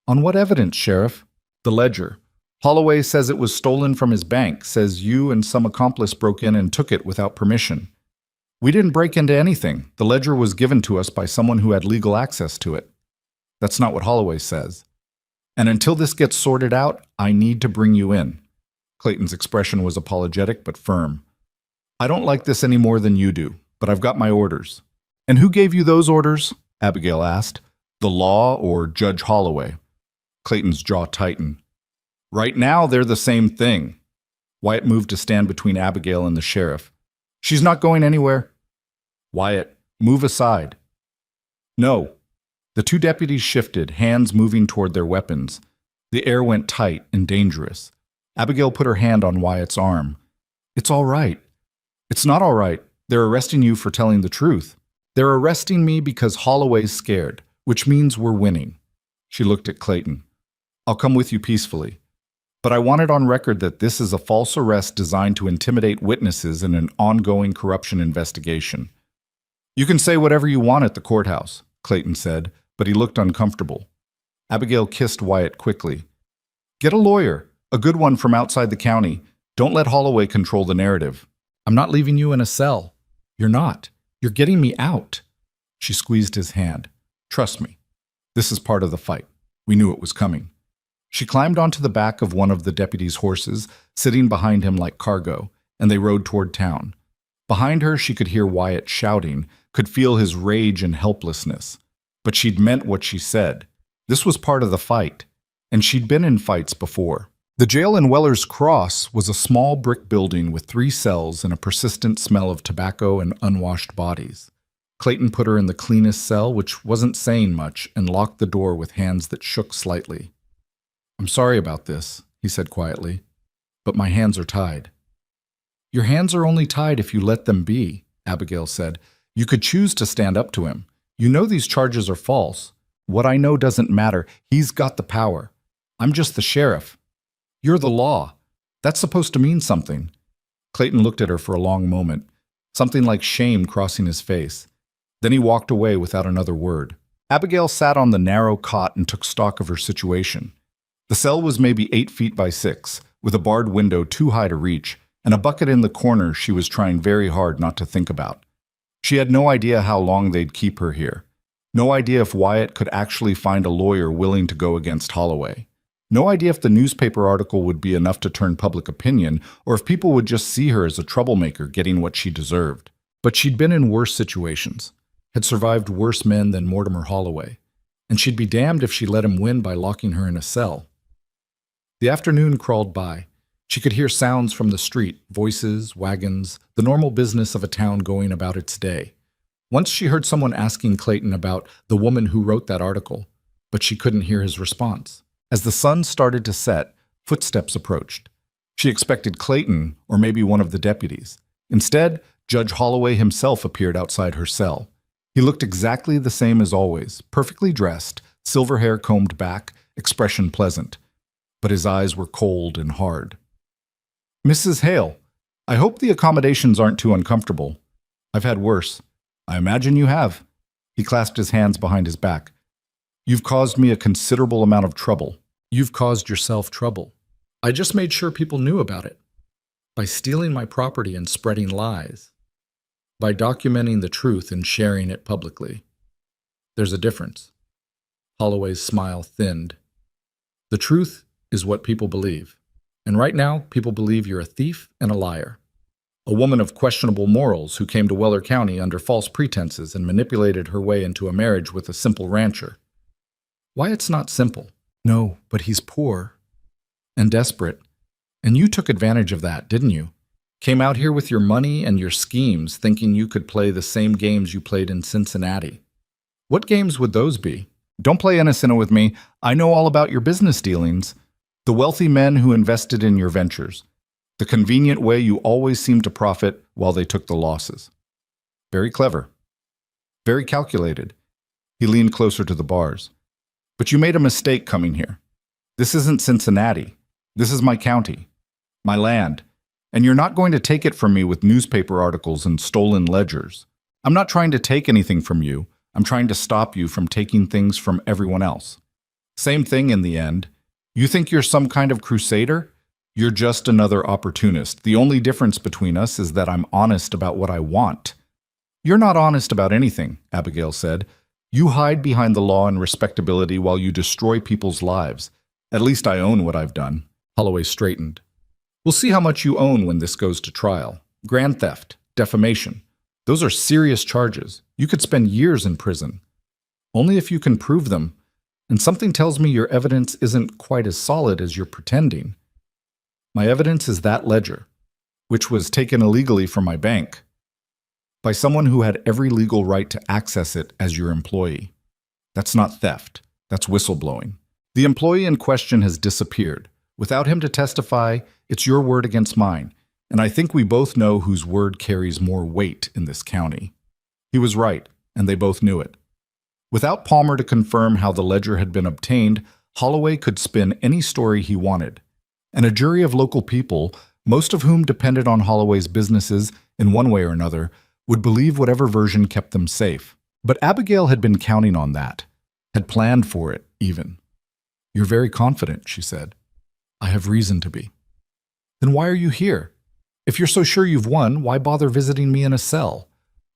"On what evidence, Sheriff?" "The ledger. Holloway says it was stolen from his bank, says you and some accomplice broke in and took it without permission." "We didn't break into anything. The ledger was given to us by someone who had legal access to it." "That's not what Holloway says." "And until this gets sorted out, I need to bring you in." Clayton's expression was apologetic but firm. "I don't like this any more than you do, but I've got my orders." "And who gave you those orders?" Abigail asked. "The law or Judge Holloway?" Clayton's jaw tightened. "Right now, they're the same thing." Wyatt moved to stand between Abigail and the sheriff. "She's not going anywhere." "Wyatt, move aside." "No." The 2 deputies shifted, hands moving toward their weapons. The air went tight and dangerous. Abigail put her hand on Wyatt's arm. "It's all right." "It's not all right. They're arresting you for telling the truth." "They're arresting me because Holloway's scared, which means we're winning." She looked at Clayton. "I'll come with you peacefully. But I want it on record that this is a false arrest designed to intimidate witnesses in an ongoing corruption investigation." "You can say whatever you want at the courthouse," Clayton said, but he looked uncomfortable. Abigail kissed Wyatt quickly. "Get a lawyer, a good one from outside the county. Don't let Holloway control the narrative." "I'm not leaving you in a cell." "You're not. You're getting me out." She squeezed his hand. "Trust me. This is part of the fight. We knew it was coming." She climbed onto the back of one of the deputy's horses, sitting behind him like cargo, and they rode toward town. Behind her, she could hear Wyatt shouting, could feel his rage and helplessness. But she'd meant what she said. This was part of the fight. and she'd been in fights before. The jail in Weller's Cross was a small brick building with 3 cells and a persistent smell of tobacco and unwashed bodies. Clayton put her in the cleanest cell, which wasn't saying much, and locked the door with hands that shook slightly. "I'm sorry about this," he said quietly, "but my hands are tied." "Your hands are only tied if you let them be," Abigail said. "You could choose to stand up to him. You know these charges are false. What I know doesn't matter. He's got the power. I'm just the sheriff. You're the law. That's supposed to mean something." Clayton looked at her for a long moment, something like shame crossing his face. Then he walked away without another word. Abigail sat on the narrow cot and took stock of her situation. The cell was maybe 8 feet by 6, with a barred window too high to reach, and a bucket in the corner she was trying very hard not to think about. She had no idea how long they'd keep her here. No idea if Wyatt could actually find a lawyer willing to go against Holloway. No idea if the newspaper article would be enough to turn public opinion, or if people would just see her as a troublemaker getting what she deserved. But she'd been in worse situations, had survived worse men than Mortimer Holloway, and she'd be damned if she let him win by locking her in a cell. The afternoon crawled by. She could hear sounds from the street, voices, wagons, the normal business of a town going about its day. Once she heard someone asking Clayton about the woman who wrote that article, but she couldn't hear his response. As the sun started to set, footsteps approached. She expected Clayton or maybe one of the deputies. Instead, Judge Holloway himself appeared outside her cell. He looked exactly the same as always, perfectly dressed, silver hair combed back, expression pleasant. But his eyes were cold and hard. "Mrs. Hale, I hope the accommodations aren't too uncomfortable. I've had worse. I imagine you have." He clasped his hands behind his back. "You've caused me a considerable amount of trouble." "You've caused yourself trouble. I just made sure people knew about it. By stealing my property and spreading lies. By documenting the truth and sharing it publicly. There's a difference." Holloway's smile thinned. "The truth is what people believe. And right now, people believe you're a thief and a liar. A woman of questionable morals who came to Weller County under false pretenses and manipulated her way into a marriage with a simple rancher. Wyatt's not simple. No, but he's poor and desperate. And you took advantage of that, didn't you? Came out here with your money and your schemes, thinking you could play the same games you played in Cincinnati. What games would those be? Don't play innocent with me. I know all about your business dealings. The wealthy men who invested in your ventures. The convenient way you always seemed to profit while they took the losses. Very clever. Very calculated." He leaned closer to the bars. "But you made a mistake coming here. This isn't Cincinnati. This is my county. My land. And you're not going to take it from me with newspaper articles and stolen ledgers. I'm not trying to take anything from you. I'm trying to stop you from taking things from everyone else. Same thing in the end. You think you're some kind of crusader? You're just another opportunist. The only difference between us is that I'm honest about what I want." "You're not honest about anything," Abigail said. "You hide behind the law and respectability while you destroy people's lives. At least I own what I've done." Holloway straightened. "We'll see how much you own when this goes to trial. Grand theft, defamation. Those are serious charges. You could spend years in prison. Only if you can prove them. And something tells me your evidence isn't quite as solid as you're pretending. My evidence is that ledger, which was taken illegally from my bank, by someone who had every legal right to access it as your employee. That's not theft. That's whistleblowing. The employee in question has disappeared. Without him to testify, it's your word against mine, and I think we both know whose word carries more weight in this county." He was right, and they both knew it. Without Palmer to confirm how the ledger had been obtained, Holloway could spin any story he wanted. And a jury of local people, most of whom depended on Holloway's businesses in one way or another, would believe whatever version kept them safe. But Abigail had been counting on that, had planned for it, even. "You're very confident," she said. "I have reason to be." "Then why are you here? If you're so sure you've won, why bother visiting me in a cell?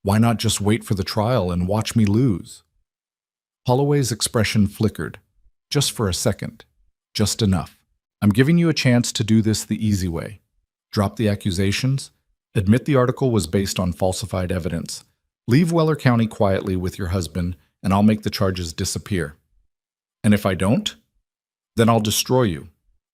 Why not just wait for the trial and watch me lose?" Holloway's expression flickered. "Just for a second. Just enough. I'm giving you a chance to do this the easy way. Drop the accusations. Admit the article was based on falsified evidence. Leave Weller County quietly with your husband, and I'll make the charges disappear. And if I don't?" Then I'll destroy you.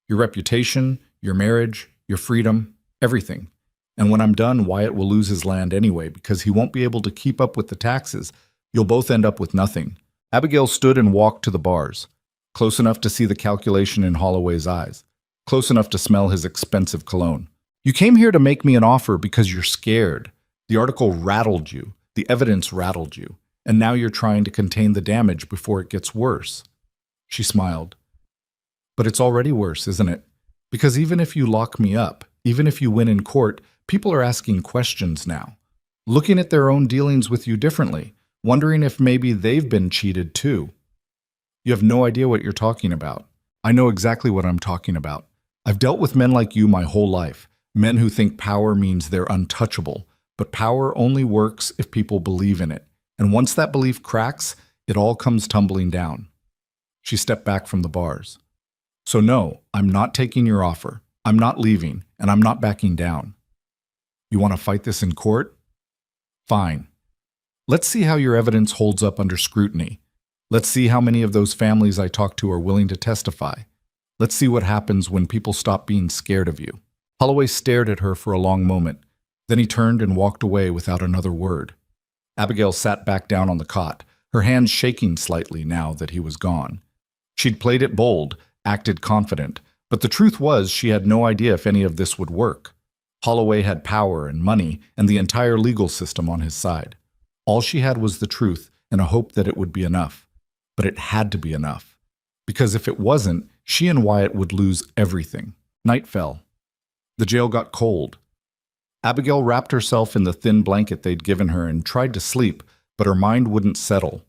Your reputation, your marriage, your freedom, everything. And when I'm done, Wyatt will lose his land anyway because he won't be able to keep up with the taxes. You'll both end up with nothing. Abigail stood and walked to the bars, close enough to see the calculation in Holloway's eyes, close enough to smell his expensive cologne. You came here to make me an offer because you're scared. The article rattled you. The evidence rattled you. And now you're trying to contain the damage before it gets worse. She smiled. But it's already worse, isn't it? Because even if you lock me up, even if you win in court, people are asking questions now, looking at their own dealings with you differently, wondering if maybe they've been cheated too. You have no idea what you're talking about. I know exactly what I'm talking about. I've dealt with men like you my whole life, men who think power means they're untouchable, but power only works if people believe in it. And once that belief cracks, it all comes tumbling down. She stepped back from the bars. So no, I'm not taking your offer. I'm not leaving, and I'm not backing down. You want to fight this in court? Fine. Let's see how your evidence holds up under scrutiny. Let's see how many of those families I talked to are willing to testify. Let's see what happens when people stop being scared of you. Holloway stared at her for a long moment. Then he turned and walked away without another word. Abigail sat back down on the cot, her hands shaking slightly now that he was gone. She'd played it bold, acted confident, but the truth was she had no idea if any of this would work. Holloway had power and money and the entire legal system on his side. All she had was the truth and a hope that it would be enough. But it had to be enough. Because if it wasn't, she and Wyatt would lose everything. Night fell. The jail got cold. Abigail wrapped herself in the thin blanket they'd given her and tried to sleep, but her mind wouldn't settle.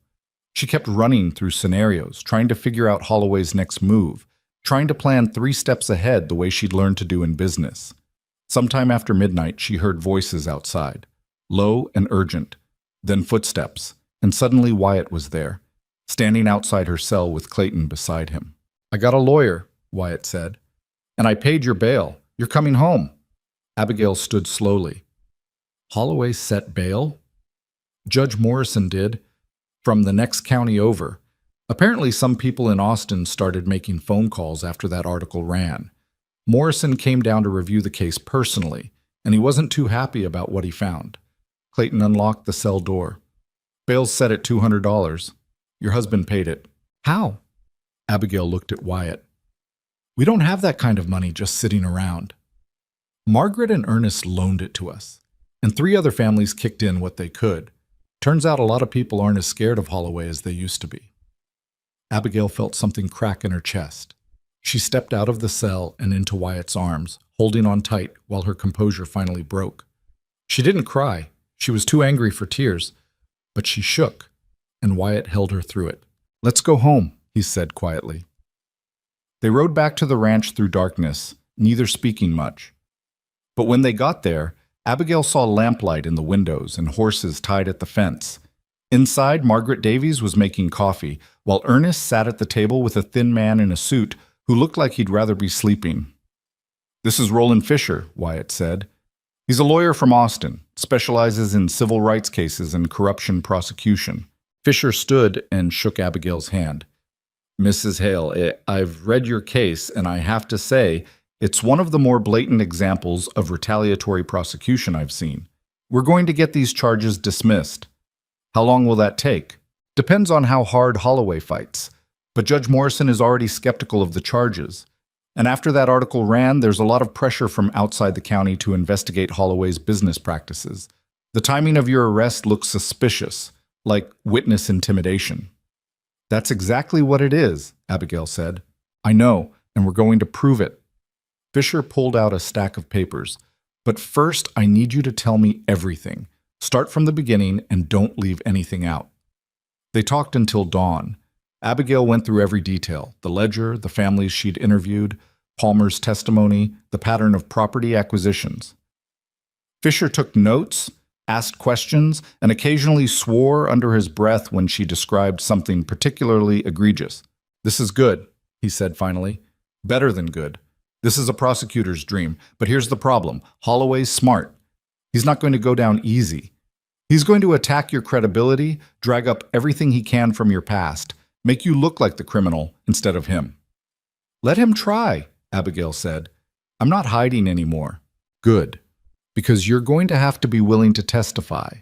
She kept running through scenarios, trying to figure out Holloway's next move, trying to plan 3 steps ahead the way she'd learned to do in business. Sometime after midnight, she heard voices outside, low and urgent, then footsteps, and suddenly Wyatt was there, standing outside her cell with Clayton beside him. I got a lawyer, Wyatt said, and I paid your bail. You're coming home. Abigail stood slowly. Holloway set bail? Judge Morrison did, from the next county over. Apparently some people in Austin started making phone calls after that article ran. Morrison came down to review the case personally, and he wasn't too happy about what he found. Clayton unlocked the cell door. Bail's set at $200. Your husband paid it. How? Abigail looked at Wyatt. We don't have that kind of money just sitting around. Margaret and Ernest loaned it to us, and 3 other families kicked in what they could. Turns out a lot of people aren't as scared of Holloway as they used to be. Abigail felt something crack in her chest. She stepped out of the cell and into Wyatt's arms, holding on tight while her composure finally broke. She didn't cry. She was too angry for tears, but she shook, and Wyatt held her through it. Let's go home, he said quietly. They rode back to the ranch through darkness, neither speaking much. But when they got there, Abigail saw lamplight in the windows and horses tied at the fence. Inside, Margaret Davies was making coffee, while Ernest sat at the table with a thin man in a suit who looked like he'd rather be sleeping. This is Roland Fisher, Wyatt said. He's a lawyer from Austin, specializes in civil rights cases and corruption prosecution. Fisher stood and shook Abigail's hand. Mrs. Hale, I've read your case, and I have to say, it's one of the more blatant examples of retaliatory prosecution I've seen. We're going to get these charges dismissed. How long will that take? Depends on how hard Holloway fights. But Judge Morrison is already skeptical of the charges. And after that article ran, there's a lot of pressure from outside the county to investigate Holloway's business practices. The timing of your arrest looks suspicious, like witness intimidation. That's exactly what it is, Abigail said. I know, and we're going to prove it. Fisher pulled out a stack of papers. But first, I need you to tell me everything. Start from the beginning and don't leave anything out. They talked until dawn. Abigail went through every detail, the ledger, the families she'd interviewed, Palmer's testimony, the pattern of property acquisitions. Fisher took notes, asked questions, and occasionally swore under his breath when she described something particularly egregious. This is good, he said finally. Better than good. This is a prosecutor's dream, but here's the problem. Holloway's smart. He's not going to go down easy. He's going to attack your credibility, drag up everything he can from your past, make you look like the criminal instead of him. Let him try, Abigail said. I'm not hiding anymore. Good, because you're going to have to be willing to testify,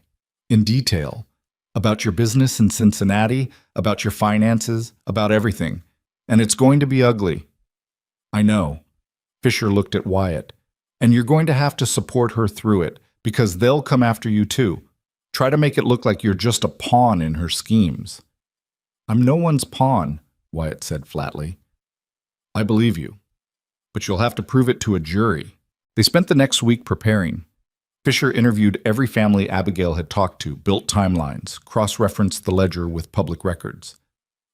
in detail, about your business in Cincinnati, about your finances, about everything. And it's going to be ugly. I know. Fisher looked at Wyatt. And you're going to have to support her through it, because they'll come after you too. Try to make it look like you're just a pawn in her schemes. I'm no one's pawn, Wyatt said flatly. I believe you, but you'll have to prove it to a jury. They spent the next week preparing. Fisher interviewed every family Abigail had talked to, built timelines, cross-referenced the ledger with public records.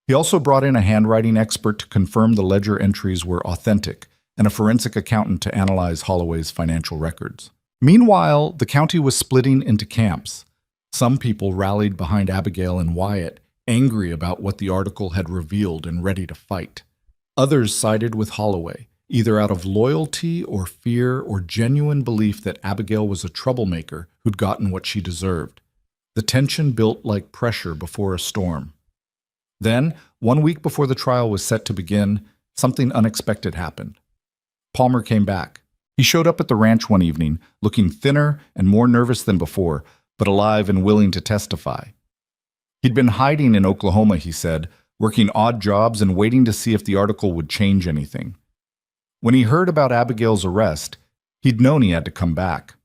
He also brought in a handwriting expert to confirm the ledger entries were authentic, and a forensic accountant to analyze Holloway's financial records. Meanwhile, the county was splitting into camps. Some people rallied behind Abigail and Wyatt, angry about what the article had revealed and ready to fight. Others sided with Holloway, either out of loyalty or fear or genuine belief that Abigail was a troublemaker who'd gotten what she deserved. The tension built like pressure before a storm. Then, 1 week before the trial was set to begin, something unexpected happened. Palmer came back. He showed up at the ranch one evening, looking thinner and more nervous than before, but alive and willing to testify. He'd been hiding in Oklahoma, he said, working odd jobs and waiting to see if the article would change anything. When he heard about Abigail's arrest, he'd known he had to come back.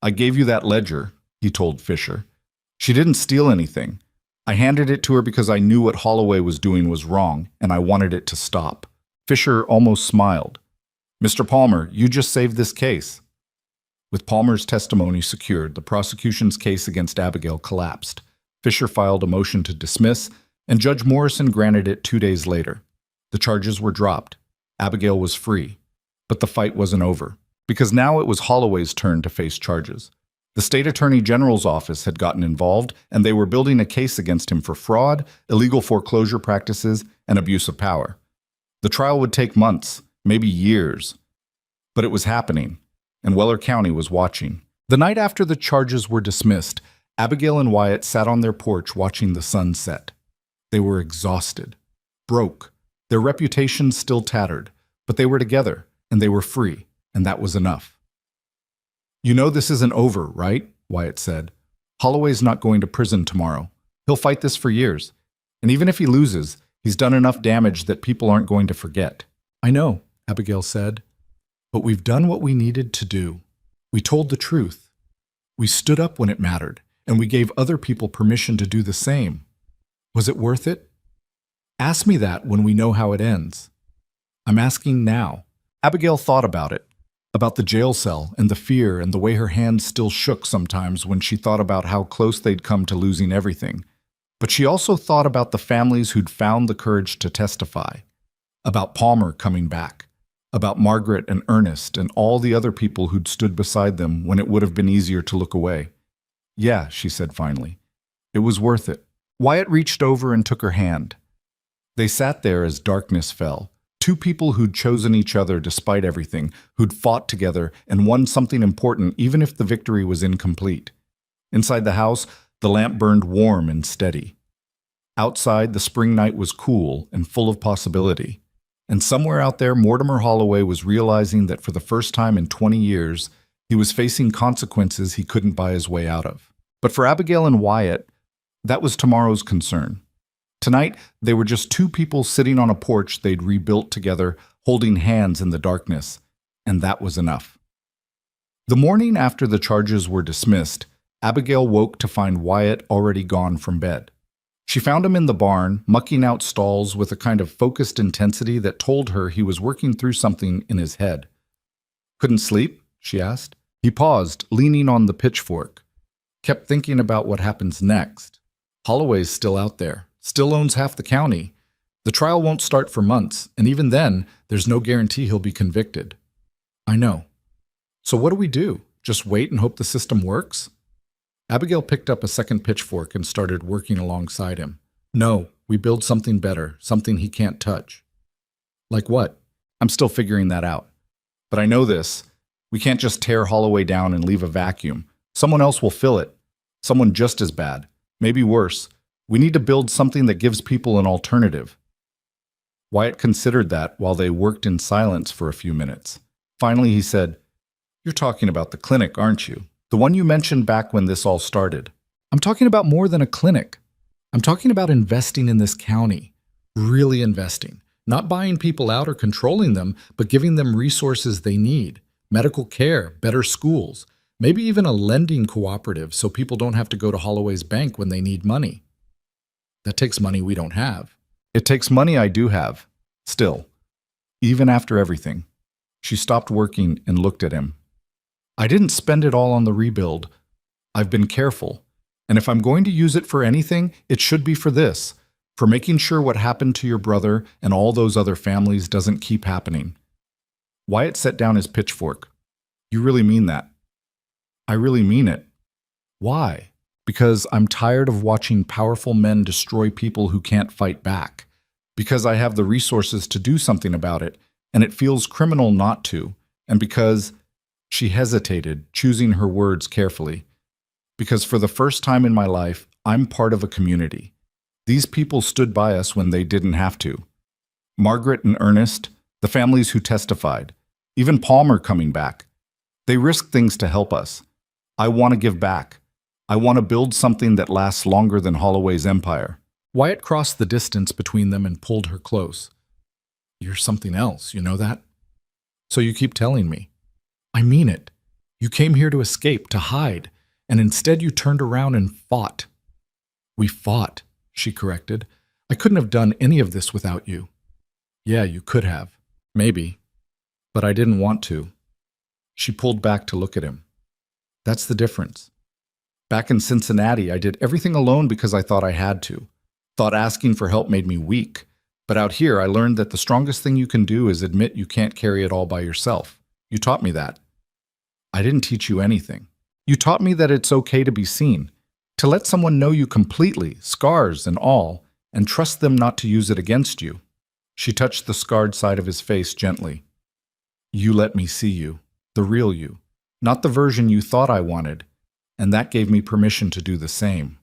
I gave you that ledger, he told Fisher. She didn't steal anything. I handed it to her because I knew what Holloway was doing was wrong, and I wanted it to stop. Fisher almost smiled. Mr. Palmer, you just saved this case. With Palmer's testimony secured, the prosecution's case against Abigail collapsed. Fisher filed a motion to dismiss, and Judge Morrison granted it 2 days later. The charges were dropped. Abigail was free. But the fight wasn't over, because now it was Holloway's turn to face charges. The state attorney general's office had gotten involved, and they were building a case against him for fraud, illegal foreclosure practices, and abuse of power. The trial would take months, maybe years. But it was happening, and Weller County was watching. The night after the charges were dismissed, Abigail and Wyatt sat on their porch watching the sun set. They were exhausted, broke, their reputations still tattered, but they were together, and they were free, and that was enough. You know this isn't over, right? Wyatt said. Holloway's not going to prison tomorrow. He'll fight this for years. And even if he loses, he's done enough damage that people aren't going to forget. I know, Abigail said. But we've done what we needed to do. We told the truth. We stood up when it mattered, and we gave other people permission to do the same. Was it worth it? Ask me that when we know how it ends. I'm asking now. Abigail thought about it, about the jail cell and the fear and the way her hands still shook sometimes when she thought about how close they'd come to losing everything. But she also thought about the families who'd found the courage to testify, about Palmer coming back, about Margaret and Ernest and all the other people who'd stood beside them when it would have been easier to look away. Yeah, she said finally. It was worth it. Wyatt reached over and took her hand. They sat there as darkness fell. Two people who'd chosen each other despite everything, who'd fought together and won something important even if the victory was incomplete. Inside the house, the lamp burned warm and steady. Outside, the spring night was cool and full of possibility. And somewhere out there, Mortimer Holloway was realizing that for the first time in 20 years, he was facing consequences he couldn't buy his way out of. But for Abigail and Wyatt, that was tomorrow's concern. Tonight, they were just two people sitting on a porch they'd rebuilt together, holding hands in the darkness, and that was enough. The morning after the charges were dismissed, Abigail woke to find Wyatt already gone from bed. She found him in the barn, mucking out stalls with a kind of focused intensity that told her he was working through something in his head. Couldn't sleep? She asked. He paused, leaning on the pitchfork. Kept thinking about what happens next. Holloway's still out there, still owns half the county. The trial won't start for months, and even then, there's no guarantee he'll be convicted. I know. So what do we do? Just wait and hope the system works? Abigail picked up a second pitchfork and started working alongside him. No, we build something better, something he can't touch. Like what? I'm still figuring that out. But I know this. We can't just tear Holloway down and leave a vacuum. Someone else will fill it. Someone just as bad. Maybe worse. We need to build something that gives people an alternative. Wyatt considered that while they worked in silence for a few minutes. Finally, he said, "You're talking about the clinic, aren't you? The one you mentioned back when this all started." "I'm talking about more than a clinic. I'm talking about investing in this county. Really investing. Not buying people out or controlling them, but giving them resources they need. Medical care, better schools, maybe even a lending cooperative so people don't have to go to Holloway's bank when they need money. That takes money we don't have." "It takes money I do have. Still, even after everything." She stopped working and looked at him. "I didn't spend it all on the rebuild. I've been careful. And if I'm going to use it for anything, it should be for this, for making sure what happened to your brother and all those other families doesn't keep happening." Wyatt set down his pitchfork. "You really mean that?" "I really mean it." "Why?" "Because I'm tired of watching powerful men destroy people who can't fight back. Because I have the resources to do something about it, and it feels criminal not to. And because—" She hesitated, choosing her words carefully. "Because for the first time in my life, I'm part of a community. These people stood by us when they didn't have to. Margaret and Ernest, the families who testified, even Palmer coming back. They risked things to help us. I want to give back. I want to build something that lasts longer than Holloway's empire." Wyatt crossed the distance between them and pulled her close. "You're something else, you know that? So you keep telling me." "I mean it. You came here to escape, to hide, and instead you turned around and fought." "We fought," she corrected. "I couldn't have done any of this without you." "Yeah, you could have. Maybe. But I didn't want to." She pulled back to look at him. "That's the difference. Back in Cincinnati, I did everything alone because I thought I had to. Thought asking for help made me weak. But out here, I learned that the strongest thing you can do is admit you can't carry it all by yourself. You taught me that." "I didn't teach you anything. You taught me that it's okay to be seen, to let someone know you completely, scars and all, and trust them not to use it against you." She touched the scarred side of his face gently. "You let me see you, the real you, not the version you thought I wanted, and that gave me permission to do the same."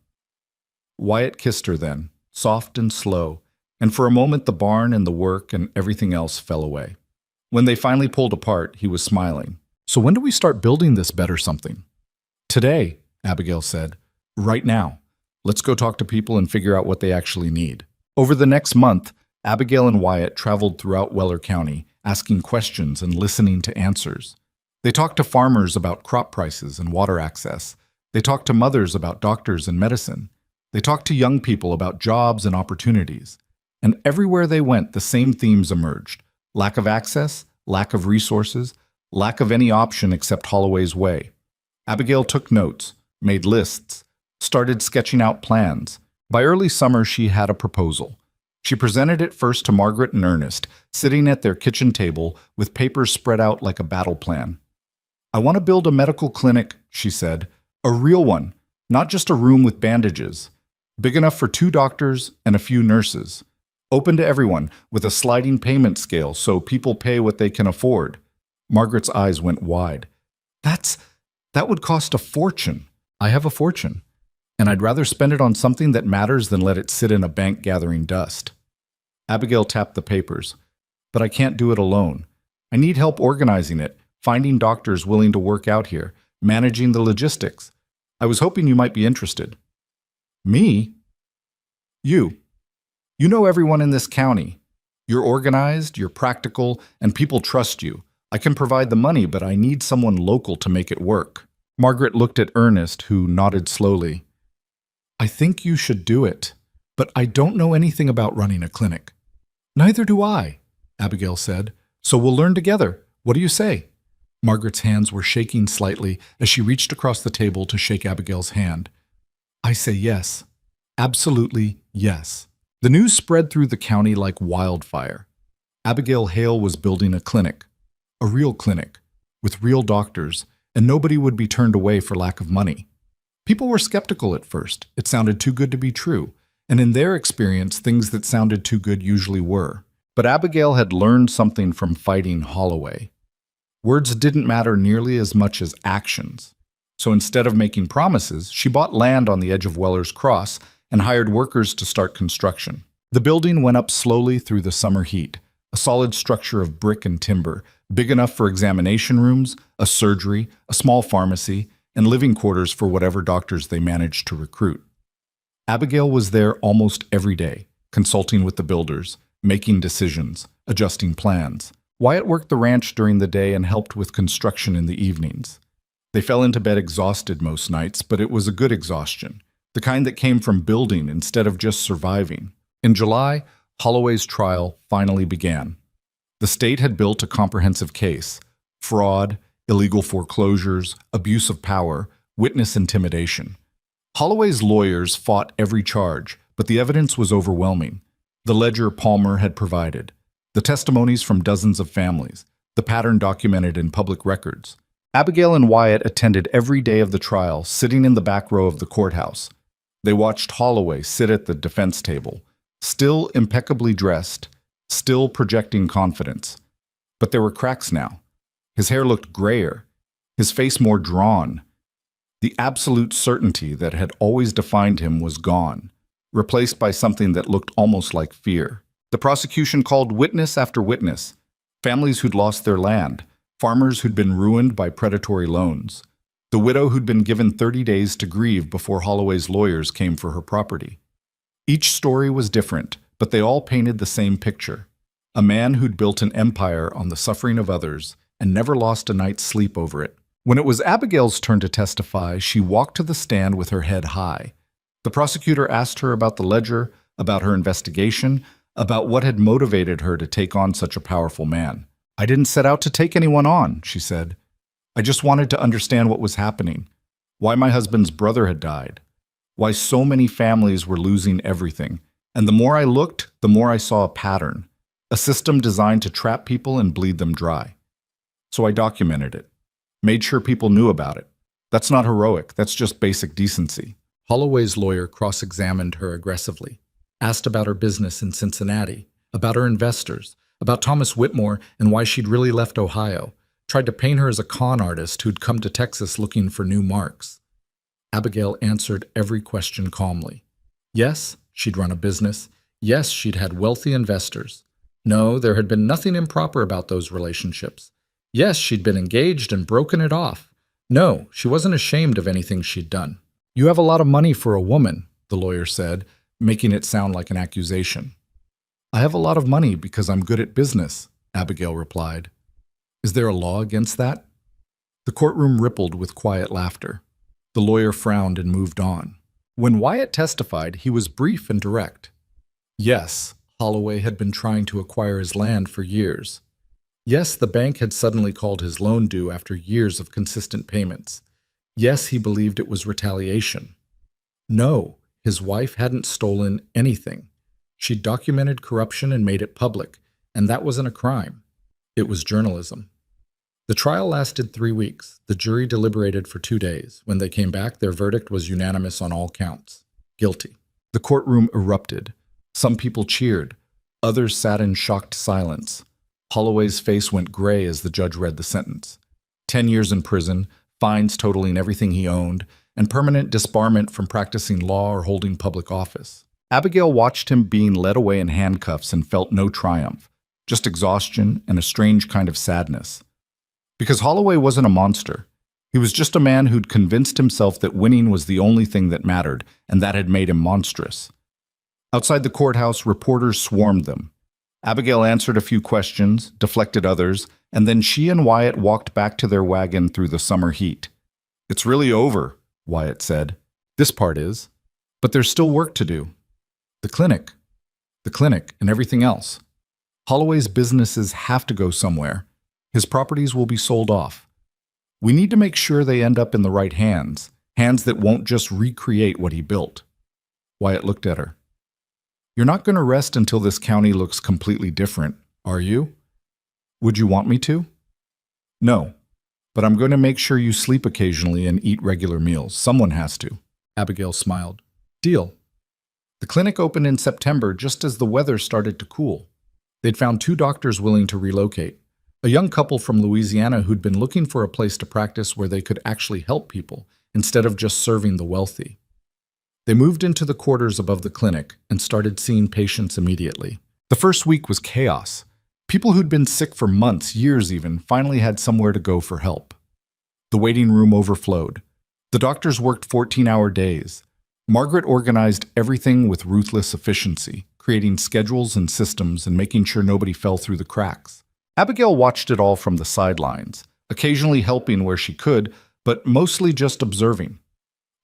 Wyatt kissed her then, soft and slow, and for a moment the barn and the work and everything else fell away. When they finally pulled apart, he was smiling. "So when do we start building this better something?" "Today," Abigail said. "Right now. Let's go talk to people and figure out what they actually need." Over the next month, Abigail and Wyatt traveled throughout Weller County, asking questions and listening to answers. They talked to farmers about crop prices and water access. They talked to mothers about doctors and medicine. They talked to young people about jobs and opportunities. And everywhere they went, the same themes emerged: lack of access, lack of resources, lack of any option except Holloway's way. Abigail took notes, made lists, started sketching out plans. By early summer, she had a proposal. She presented it first to Margaret and Ernest, sitting at their kitchen table with papers spread out like a battle plan. "I want to build a medical clinic," she said. "A real one, not just a room with bandages. Big enough for 2 doctors and a few nurses. Open to everyone, with a sliding payment scale so people pay what they can afford." Margaret's eyes went wide. That would cost a fortune." "I have a fortune, and I'd rather spend it on something that matters than let it sit in a bank gathering dust." Abigail tapped the papers. "But I can't do it alone. I need help organizing it, finding doctors willing to work out here, managing the logistics. I was hoping you might be interested." "Me?" "You. You know everyone in this county. You're organized, you're practical, and people trust you. I can provide the money, but I need someone local to make it work." Margaret looked at Ernest, who nodded slowly. "I think you should do it, but I don't know anything about running a clinic." "Neither do I," Abigail said. "So we'll learn together. What do you say?" Margaret's hands were shaking slightly as she reached across the table to shake Abigail's hand. "I say yes. Absolutely yes." The news spread through the county like wildfire. Abigail Hale was building a clinic, a real clinic, with real doctors, and nobody would be turned away for lack of money. People were skeptical at first. It sounded too good to be true, and in their experience, things that sounded too good usually were. But Abigail had learned something from fighting Holloway. Words didn't matter nearly as much as actions. So instead of making promises, she bought land on the edge of Weller's Cross and hired workers to start construction. The building went up slowly through the summer heat, a solid structure of brick and timber, big enough for examination rooms, a surgery, a small pharmacy, and living quarters for whatever doctors they managed to recruit. Abigail was there almost every day, consulting with the builders, making decisions, adjusting plans. Wyatt worked the ranch during the day and helped with construction in the evenings. They fell into bed exhausted most nights, but it was a good exhaustion, the kind that came from building instead of just surviving. In July, Holloway's trial finally began. The state had built a comprehensive case: fraud, illegal foreclosures, abuse of power, witness intimidation. Holloway's lawyers fought every charge, but the evidence was overwhelming. The ledger Palmer had provided, the testimonies from dozens of families, the pattern documented in public records. Abigail and Wyatt attended every day of the trial, sitting in the back row of the courthouse. They watched Holloway sit at the defense table, still impeccably dressed, still projecting confidence. But there were cracks now. His hair looked grayer, his face more drawn. The absolute certainty that had always defined him was gone, replaced by something that looked almost like fear. The prosecution called witness after witness: families who'd lost their land, farmers who'd been ruined by predatory loans, the widow who'd been given 30 days to grieve before Holloway's lawyers came for her property. Each story was different, but they all painted the same picture: a man who'd built an empire on the suffering of others and never lost a night's sleep over it. When it was Abigail's turn to testify, she walked to the stand with her head high. The prosecutor asked her about the ledger, about her investigation, about what had motivated her to take on such a powerful man. "I didn't set out to take anyone on," she said. "I just wanted to understand what was happening, why my husband's brother had died, why so many families were losing everything. And the more I looked, the more I saw a pattern, a system designed to trap people and bleed them dry. So I documented it, made sure people knew about it. That's not heroic, that's just basic decency." Holloway's lawyer cross-examined her aggressively, asked about her business in Cincinnati, about her investors, about Thomas Whitmore and why she'd really left Ohio, tried to paint her as a con artist who'd come to Texas looking for new marks. Abigail answered every question calmly. Yes, she'd run a business. Yes, she'd had wealthy investors. No, there had been nothing improper about those relationships. Yes, she'd been engaged and broken it off. No, she wasn't ashamed of anything she'd done. "You have a lot of money for a woman," the lawyer said, making it sound like an accusation. "I have a lot of money because I'm good at business," Abigail replied. "Is there a law against that?" The courtroom rippled with quiet laughter. The lawyer frowned and moved on. When Wyatt testified, he was brief and direct. Yes, Holloway had been trying to acquire his land for years. Yes, the bank had suddenly called his loan due after years of consistent payments. Yes, he believed it was retaliation. No, his wife hadn't stolen anything. She documented corruption and made it public, and that wasn't a crime. It was journalism. The trial lasted 3 weeks. The jury deliberated for 2 days. When they came back, their verdict was unanimous on all counts: guilty. The courtroom erupted. Some people cheered. Others sat in shocked silence. Holloway's face went gray as the judge read the sentence: 10 years in prison, fines totaling everything he owned, and permanent disbarment from practicing law or holding public office. Abigail watched him being led away in handcuffs and felt no triumph, just exhaustion and a strange kind of sadness. Because Holloway wasn't a monster. He was just a man who'd convinced himself that winning was the only thing that mattered, and that had made him monstrous. Outside the courthouse, reporters swarmed them. Abigail answered a few questions, deflected others, and then she and Wyatt walked back to their wagon through the summer heat. "It's really over," Wyatt said. "This part is. But there's still work to do. The clinic, and everything else. Holloway's businesses have to go somewhere. His properties will be sold off. We need to make sure they end up in the right hands, hands that won't just recreate what he built." Wyatt looked at her. "You're not going to rest until this county looks completely different, are you? Would you want me to?" "No, but I'm going to make sure you sleep occasionally and eat regular meals. Someone has to." Abigail smiled. "Deal." The clinic opened in September just as the weather started to cool. They'd found 2 doctors willing to relocate. A young couple from Louisiana who'd been looking for a place to practice where they could actually help people instead of just serving the wealthy. They moved into the quarters above the clinic and started seeing patients immediately. The first week was chaos. People who'd been sick for months, years even, finally had somewhere to go for help. The waiting room overflowed. The doctors worked 14-hour days. Margaret organized everything with ruthless efficiency, creating schedules and systems and making sure nobody fell through the cracks. Abigail watched it all from the sidelines, occasionally helping where she could, but mostly just observing.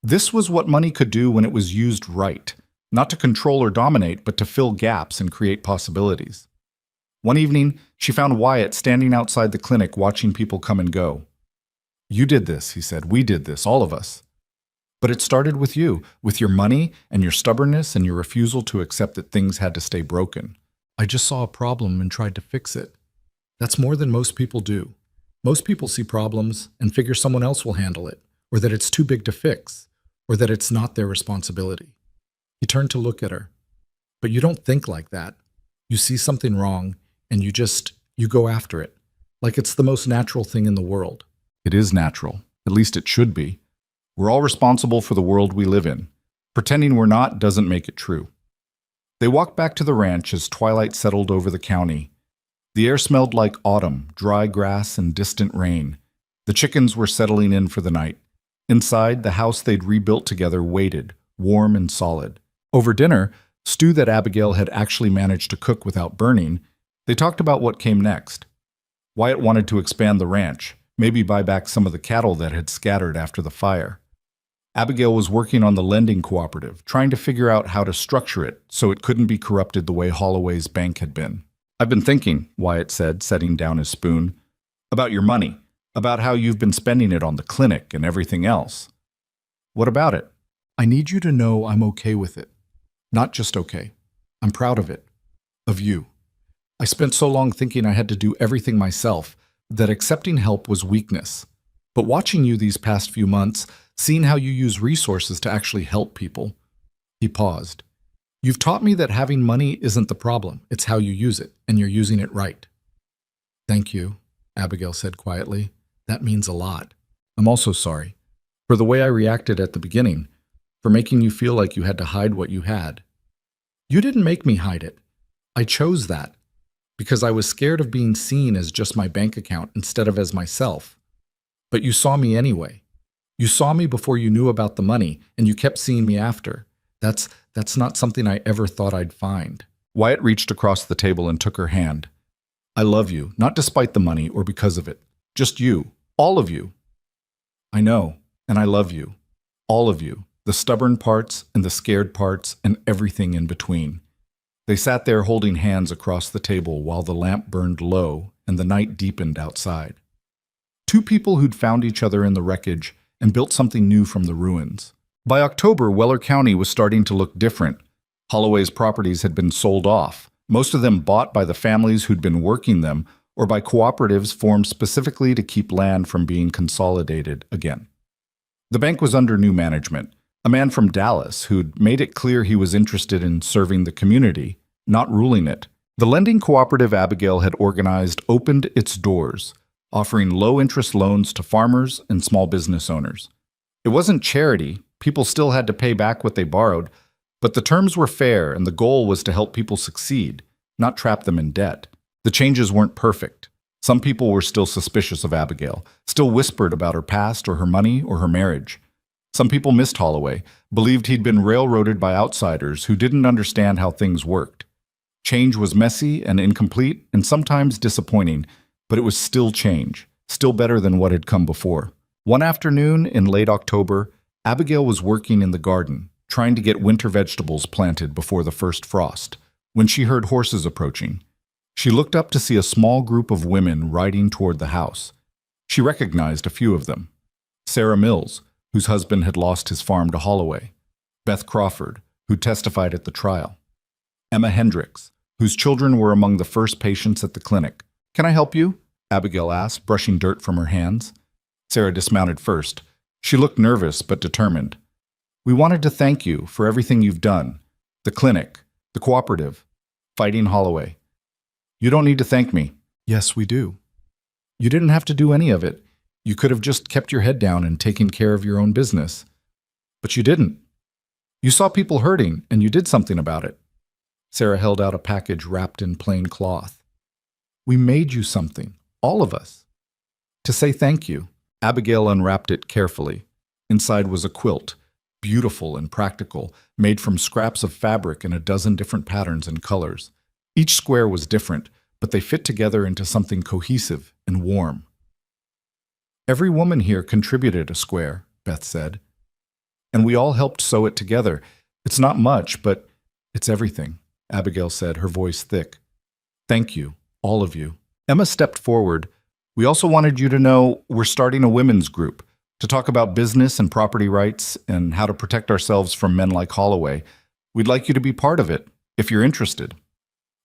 This was what money could do when it was used right, not to control or dominate, but to fill gaps and create possibilities. One evening, she found Wyatt standing outside the clinic watching people come and go. "You did this," he said. "We did this, all of us. But it started with you, with your money and your stubbornness and your refusal to accept that things had to stay broken. I just saw a problem and tried to fix it. That's more than most people do. Most people see problems and figure someone else will handle it, or that it's too big to fix, or that it's not their responsibility." He turned to look at her. "But you don't think like that. You see something wrong, and you go after it, like it's the most natural thing in the world." It is natural. At least it should be. We're all responsible for the world we live in. Pretending we're not doesn't make it true. They walked back to the ranch as twilight settled over the county. The air smelled like autumn, dry grass and distant rain. The chickens were settling in for the night. Inside, the house they'd rebuilt together waited, warm and solid. Over dinner, stew that Abigail had actually managed to cook without burning, they talked about what came next. Wyatt wanted to expand the ranch, maybe buy back some of the cattle that had scattered after the fire. Abigail was working on the lending cooperative, trying to figure out how to structure it so it couldn't be corrupted the way Holloway's bank had been. "I've been thinking," Wyatt said, setting down his spoon, "about your money, about how you've been spending it on the clinic and everything else." "What about it?" "I need you to know I'm okay with it. Not just okay. I'm proud of it. Of you. I spent so long thinking I had to do everything myself that accepting help was weakness. But watching you these past few months, seeing how you use resources to actually help people." He paused. "You've taught me that having money isn't the problem. It's how you use it, and you're using it right." "Thank you," Abigail said quietly. "That means a lot. I'm also sorry for the way I reacted at the beginning, for making you feel like you had to hide what you had." "You didn't make me hide it. I chose that, because I was scared of being seen as just my bank account instead of as myself. But you saw me anyway. You saw me before you knew about the money, and you kept seeing me after. That's not something I ever thought I'd find." Wyatt reached across the table and took her hand. "I love you, not despite the money or because of it. Just you. All of you. I know, and I love you. All of you. The stubborn parts and the scared parts and everything in between." They sat there holding hands across the table while the lamp burned low and the night deepened outside. Two people who'd found each other in the wreckage and built something new from the ruins. By October, Weller County was starting to look different. Holloway's properties had been sold off, most of them bought by the families who'd been working them or by cooperatives formed specifically to keep land from being consolidated again. The bank was under new management, a man from Dallas who'd made it clear he was interested in serving the community, not ruling it. The lending cooperative Abigail had organized opened its doors, offering low-interest loans to farmers and small business owners. It wasn't charity. People still had to pay back what they borrowed, but the terms were fair and the goal was to help people succeed, not trap them in debt. The changes weren't perfect. Some people were still suspicious of Abigail, still whispered about her past or her money or her marriage. Some people missed Holloway, believed he'd been railroaded by outsiders who didn't understand how things worked. Change was messy and incomplete and sometimes disappointing, but it was still change, still better than what had come before. One afternoon in late October, Abigail was working in the garden, trying to get winter vegetables planted before the first frost, when she heard horses approaching. She looked up to see a small group of women riding toward the house. She recognized a few of them. Sarah Mills, whose husband had lost his farm to Holloway. Beth Crawford, who testified at the trial. Emma Hendricks, whose children were among the first patients at the clinic. "Can I help you?" Abigail asked, brushing dirt from her hands. Sarah dismounted first. She looked nervous but determined. "We wanted to thank you for everything you've done. The clinic, the cooperative, fighting Holloway." "You don't need to thank me." "Yes, we do. You didn't have to do any of it. You could have just kept your head down and taken care of your own business. But you didn't. You saw people hurting, and you did something about it. Sarah held out a package wrapped in plain cloth. We made you something, all of us. To say thank you. Abigail unwrapped it carefully. Inside was a quilt, beautiful and practical, made from scraps of fabric in a dozen different patterns and colors. Each square was different, but they fit together into something cohesive and warm. Every woman here contributed a square, Beth said. And we all helped sew it together. It's not much, but it's everything, Abigail said, her voice thick. Thank you, all of you. Emma stepped forward. We also wanted you to know we're starting a women's group to talk about business and property rights and how to protect ourselves from men like Holloway. We'd like you to be part of it, if you're interested.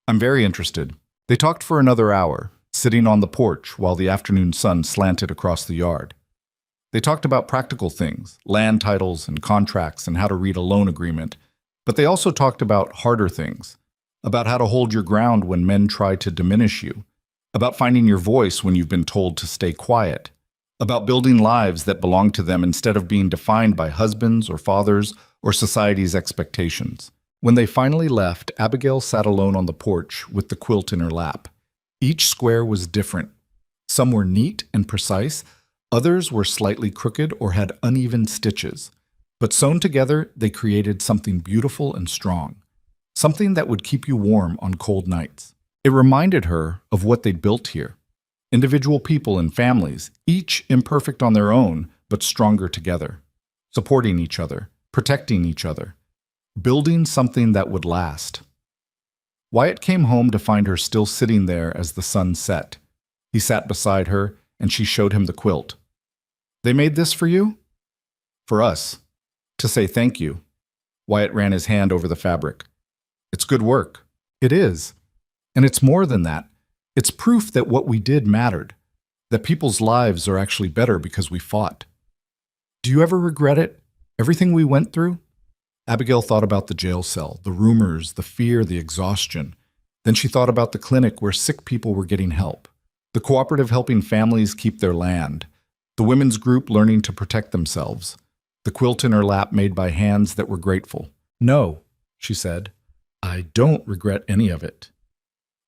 I'm very interested. They talked for another hour, sitting on the porch while the afternoon sun slanted across the yard. They talked about practical things, land titles and contracts and how to read a loan agreement, but they also talked about harder things, about how to hold your ground when men try to diminish you, about finding your voice when you've been told to stay quiet, about building lives that belong to them instead of being defined by husbands or fathers or society's expectations. When they finally left, Abigail sat alone on the porch with the quilt in her lap. Each square was different. Some were neat and precise, others were slightly crooked or had uneven stitches. But sewn together, they created something beautiful and strong, something that would keep you warm on cold nights. It reminded her of what they'd built here. Individual people and families, each imperfect on their own, but stronger together, supporting each other, protecting each other, building something that would last. Wyatt came home to find her still sitting there as the sun set. He sat beside her, and she showed him the quilt. They made this for you? For us. To say thank you. Wyatt ran his hand over the fabric. It's good work. It is. And it's more than that. It's proof that what we did mattered, that people's lives are actually better because we fought. Do you ever regret it? Everything we went through? Abigail thought about the jail cell, the rumors, the fear, the exhaustion. Then she thought about the clinic where sick people were getting help, the cooperative helping families keep their land, the women's group learning to protect themselves, the quilt in her lap made by hands that were grateful. No, she said, I don't regret any of it.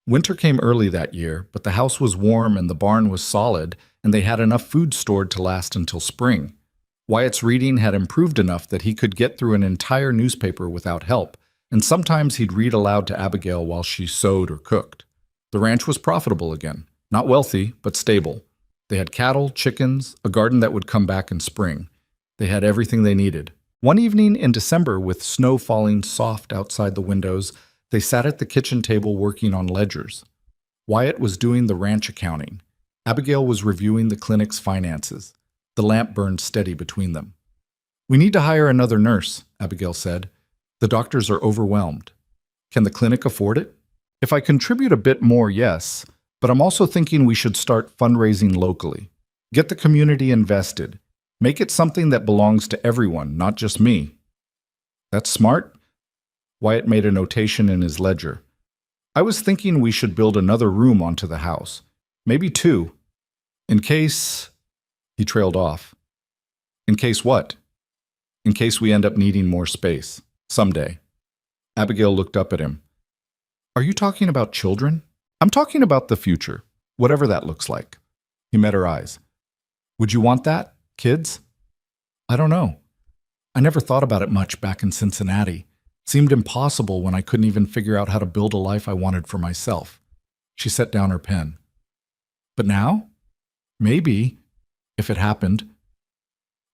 Winter came early that year, but the house was warm and the barn was solid, and they had enough food stored to last until spring. Wyatt's reading had improved enough that he could get through an entire newspaper without help, and sometimes he'd read aloud to Abigail while she sewed or cooked. The ranch was profitable again, not wealthy, but stable. They had cattle, chickens, a garden that would come back in spring. They had everything they needed. One evening in December, with snow falling soft outside the windows, they sat at the kitchen table working on ledgers. Wyatt was doing the ranch accounting. Abigail was reviewing the clinic's finances. The lamp burned steady between them. We need to hire another nurse, Abigail said. The doctors are overwhelmed. Can the clinic afford it? If I contribute a bit more, yes, but I'm also thinking we should start fundraising locally. Get the community invested. Make it something that belongs to everyone, not just me. That's smart. Wyatt made a notation in his ledger. I was thinking we should build another room onto the house. Maybe 2. In case... He trailed off. In case what? In case we end up needing more space. Someday. Abigail looked up at him. Are you talking about children? I'm talking about the future, whatever that looks like. He met her eyes. Would you want that? Kids? I don't know. I never thought about it much back in Cincinnati. Seemed impossible when I couldn't even figure out how to build a life I wanted for myself. She set down her pen. But now? Maybe, if it happened.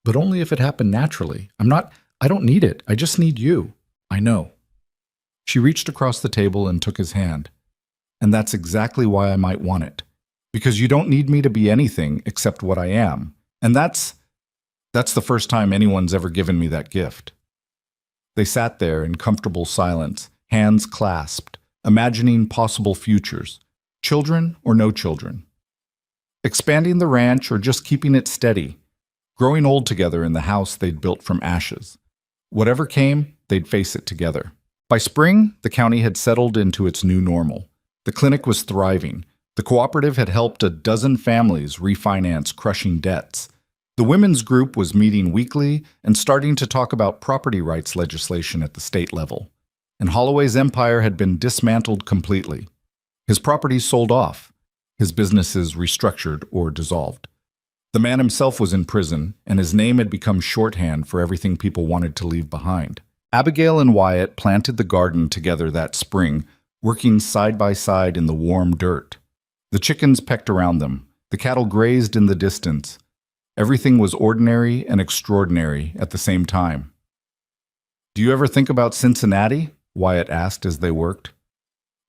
But only if it happened naturally. I don't need it. I just need you. I know. She reached across the table and took his hand. And that's exactly why I might want it. Because you don't need me to be anything except what I am. And that's the first time anyone's ever given me that gift. They sat there in comfortable silence, hands clasped, imagining possible futures, children or no children. Expanding the ranch or just keeping it steady, growing old together in the house they'd built from ashes. Whatever came, they'd face it together. By spring, the county had settled into its new normal. The clinic was thriving. The cooperative had helped a dozen families refinance crushing debts. The women's group was meeting weekly and starting to talk about property rights legislation at the state level. And Holloway's empire had been dismantled completely. His properties sold off, his businesses restructured or dissolved. The man himself was in prison, and his name had become shorthand for everything people wanted to leave behind. Abigail and Wyatt planted the garden together that spring, working side by side in the warm dirt. The chickens pecked around them. The cattle grazed in the distance. Everything was ordinary and extraordinary at the same time. "Do you ever think about Cincinnati?" Wyatt asked as they worked.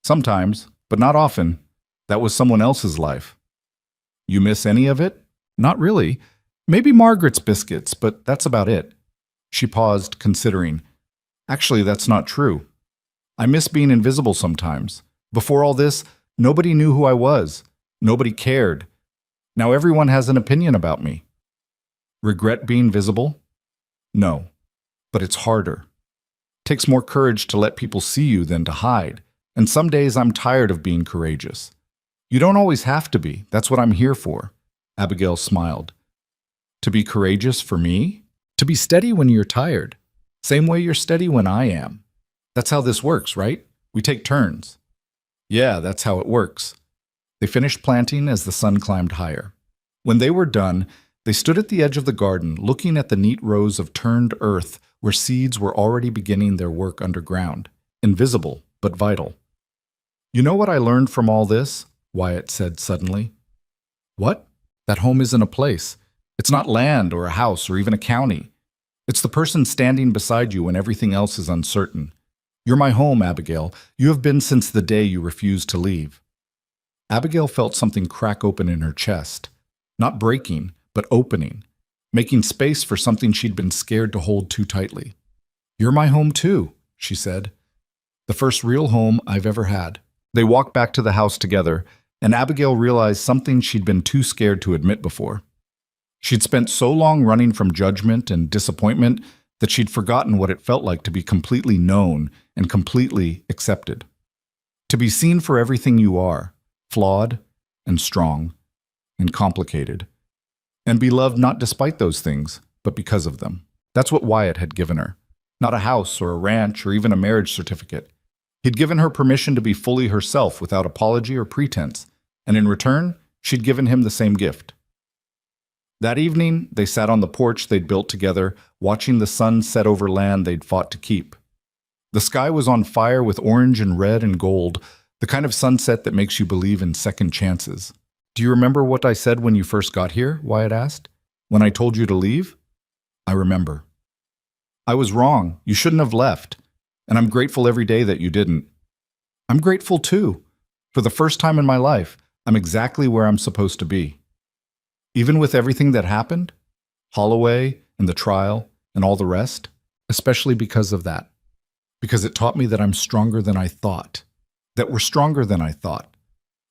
"Sometimes, but not often. That was someone else's life." "You miss any of it?" "Not really. Maybe Margaret's biscuits, but that's about it." She paused, considering. "Actually, that's not true. I miss being invisible sometimes. Before all this, nobody knew who I was. Nobody cared. Now everyone has an opinion about me." "Regret being visible?" "No, but it's harder. Takes more courage to let people see you than to hide, and some days I'm tired of being courageous." "You don't always have to be. That's what I'm here for." Abigail smiled. "To be courageous for me? To be steady when you're tired. Same way you're steady when I am. That's how this works, right? We take turns." "Yeah, that's how it works." They finished planting as the sun climbed higher. When they were done, they stood at the edge of the garden, looking at the neat rows of turned earth where seeds were already beginning their work underground, invisible but vital. "You know what I learned from all this?" Wyatt said suddenly. "What?" "That home isn't a place. It's not land or a house or even a county. It's the person standing beside you when everything else is uncertain. You're my home, Abigail. You have been since the day you refused to leave." Abigail felt something crack open in her chest. Not breaking, but opening, making space for something she'd been scared to hold too tightly. "You're my home too," she said. "The first real home I've ever had." They walked back to the house together, and Abigail realized something she'd been too scared to admit before. She'd spent so long running from judgment and disappointment that she'd forgotten what it felt like to be completely known and completely accepted. To be seen for everything you are, flawed and strong and complicated, and be loved not despite those things, but because of them. That's what Wyatt had given her. Not a house or a ranch or even a marriage certificate. He'd given her permission to be fully herself without apology or pretense, and in return, she'd given him the same gift. That evening, they sat on the porch they'd built together, watching the sun set over land they'd fought to keep. The sky was on fire with orange and red and gold, the kind of sunset that makes you believe in second chances. "Do you remember what I said when you first got here?" Wyatt asked. "When I told you to leave?" "I remember." "I was wrong. You shouldn't have left. And I'm grateful every day that you didn't." "I'm grateful too. For the first time in my life, I'm exactly where I'm supposed to be." Even with everything that happened, Holloway and the trial and all the rest, especially because of that. Because it taught me that I'm stronger than I thought, that we're stronger than I thought,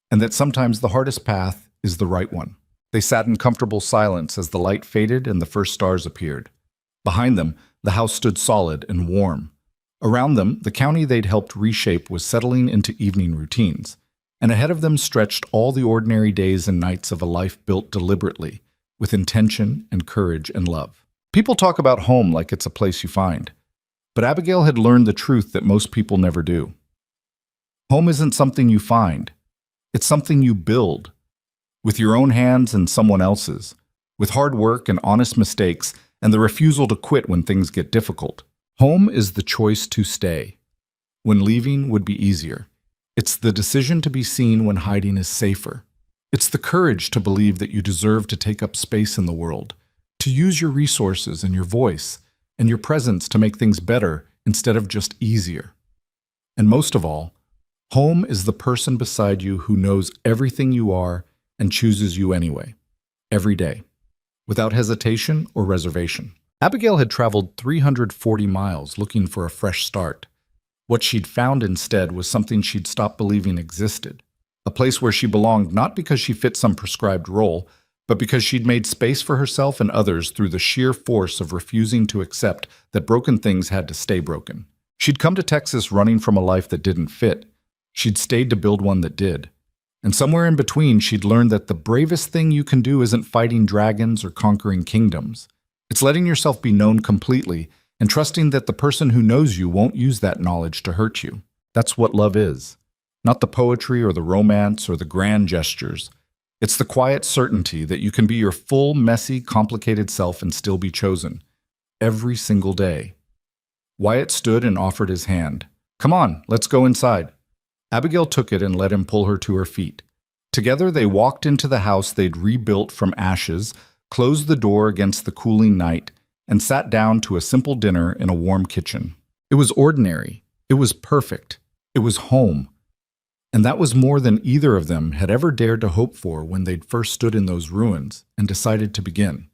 and that sometimes the hardest path is the right one. They sat in comfortable silence as the light faded and the first stars appeared. Behind them, the house stood solid and warm. Around them, the county they'd helped reshape was settling into evening routines. And ahead of them stretched all the ordinary days and nights of a life built deliberately, with intention and courage and love. People talk about home like it's a place you find, but Abigail had learned the truth that most people never do. Home isn't something you find. It's something you build, with your own hands and someone else's, with hard work and honest mistakes and the refusal to quit when things get difficult. Home is the choice to stay, when leaving would be easier. It's the decision to be seen when hiding is safer. It's the courage to believe that you deserve to take up space in the world, to use your resources and your voice and your presence to make things better instead of just easier. And most of all, home is the person beside you who knows everything you are and chooses you anyway, every day, without hesitation or reservation. Abigail had traveled 340 miles looking for a fresh start. What she'd found instead was something she'd stopped believing existed, a place where she belonged not because she fit some prescribed role, but because she'd made space for herself and others through the sheer force of refusing to accept that broken things had to stay broken. She'd come to Texas running from a life that didn't fit. She'd stayed to build one that did. And somewhere in between, she'd learned that the bravest thing you can do isn't fighting dragons or conquering kingdoms. It's letting yourself be known completely and trusting that the person who knows you won't use that knowledge to hurt you. That's what love is. Not the poetry or the romance or the grand gestures. It's the quiet certainty that you can be your full, messy, complicated self and still be chosen. Every single day. Wyatt stood and offered his hand. "Come on, let's go inside." Abigail took it and let him pull her to her feet. Together they walked into the house they'd rebuilt from ashes, closed the door against the cooling night, and sat down to a simple dinner in a warm kitchen. It was ordinary. It was perfect. It was home. And that was more than either of them had ever dared to hope for when they'd first stood in those ruins and decided to begin.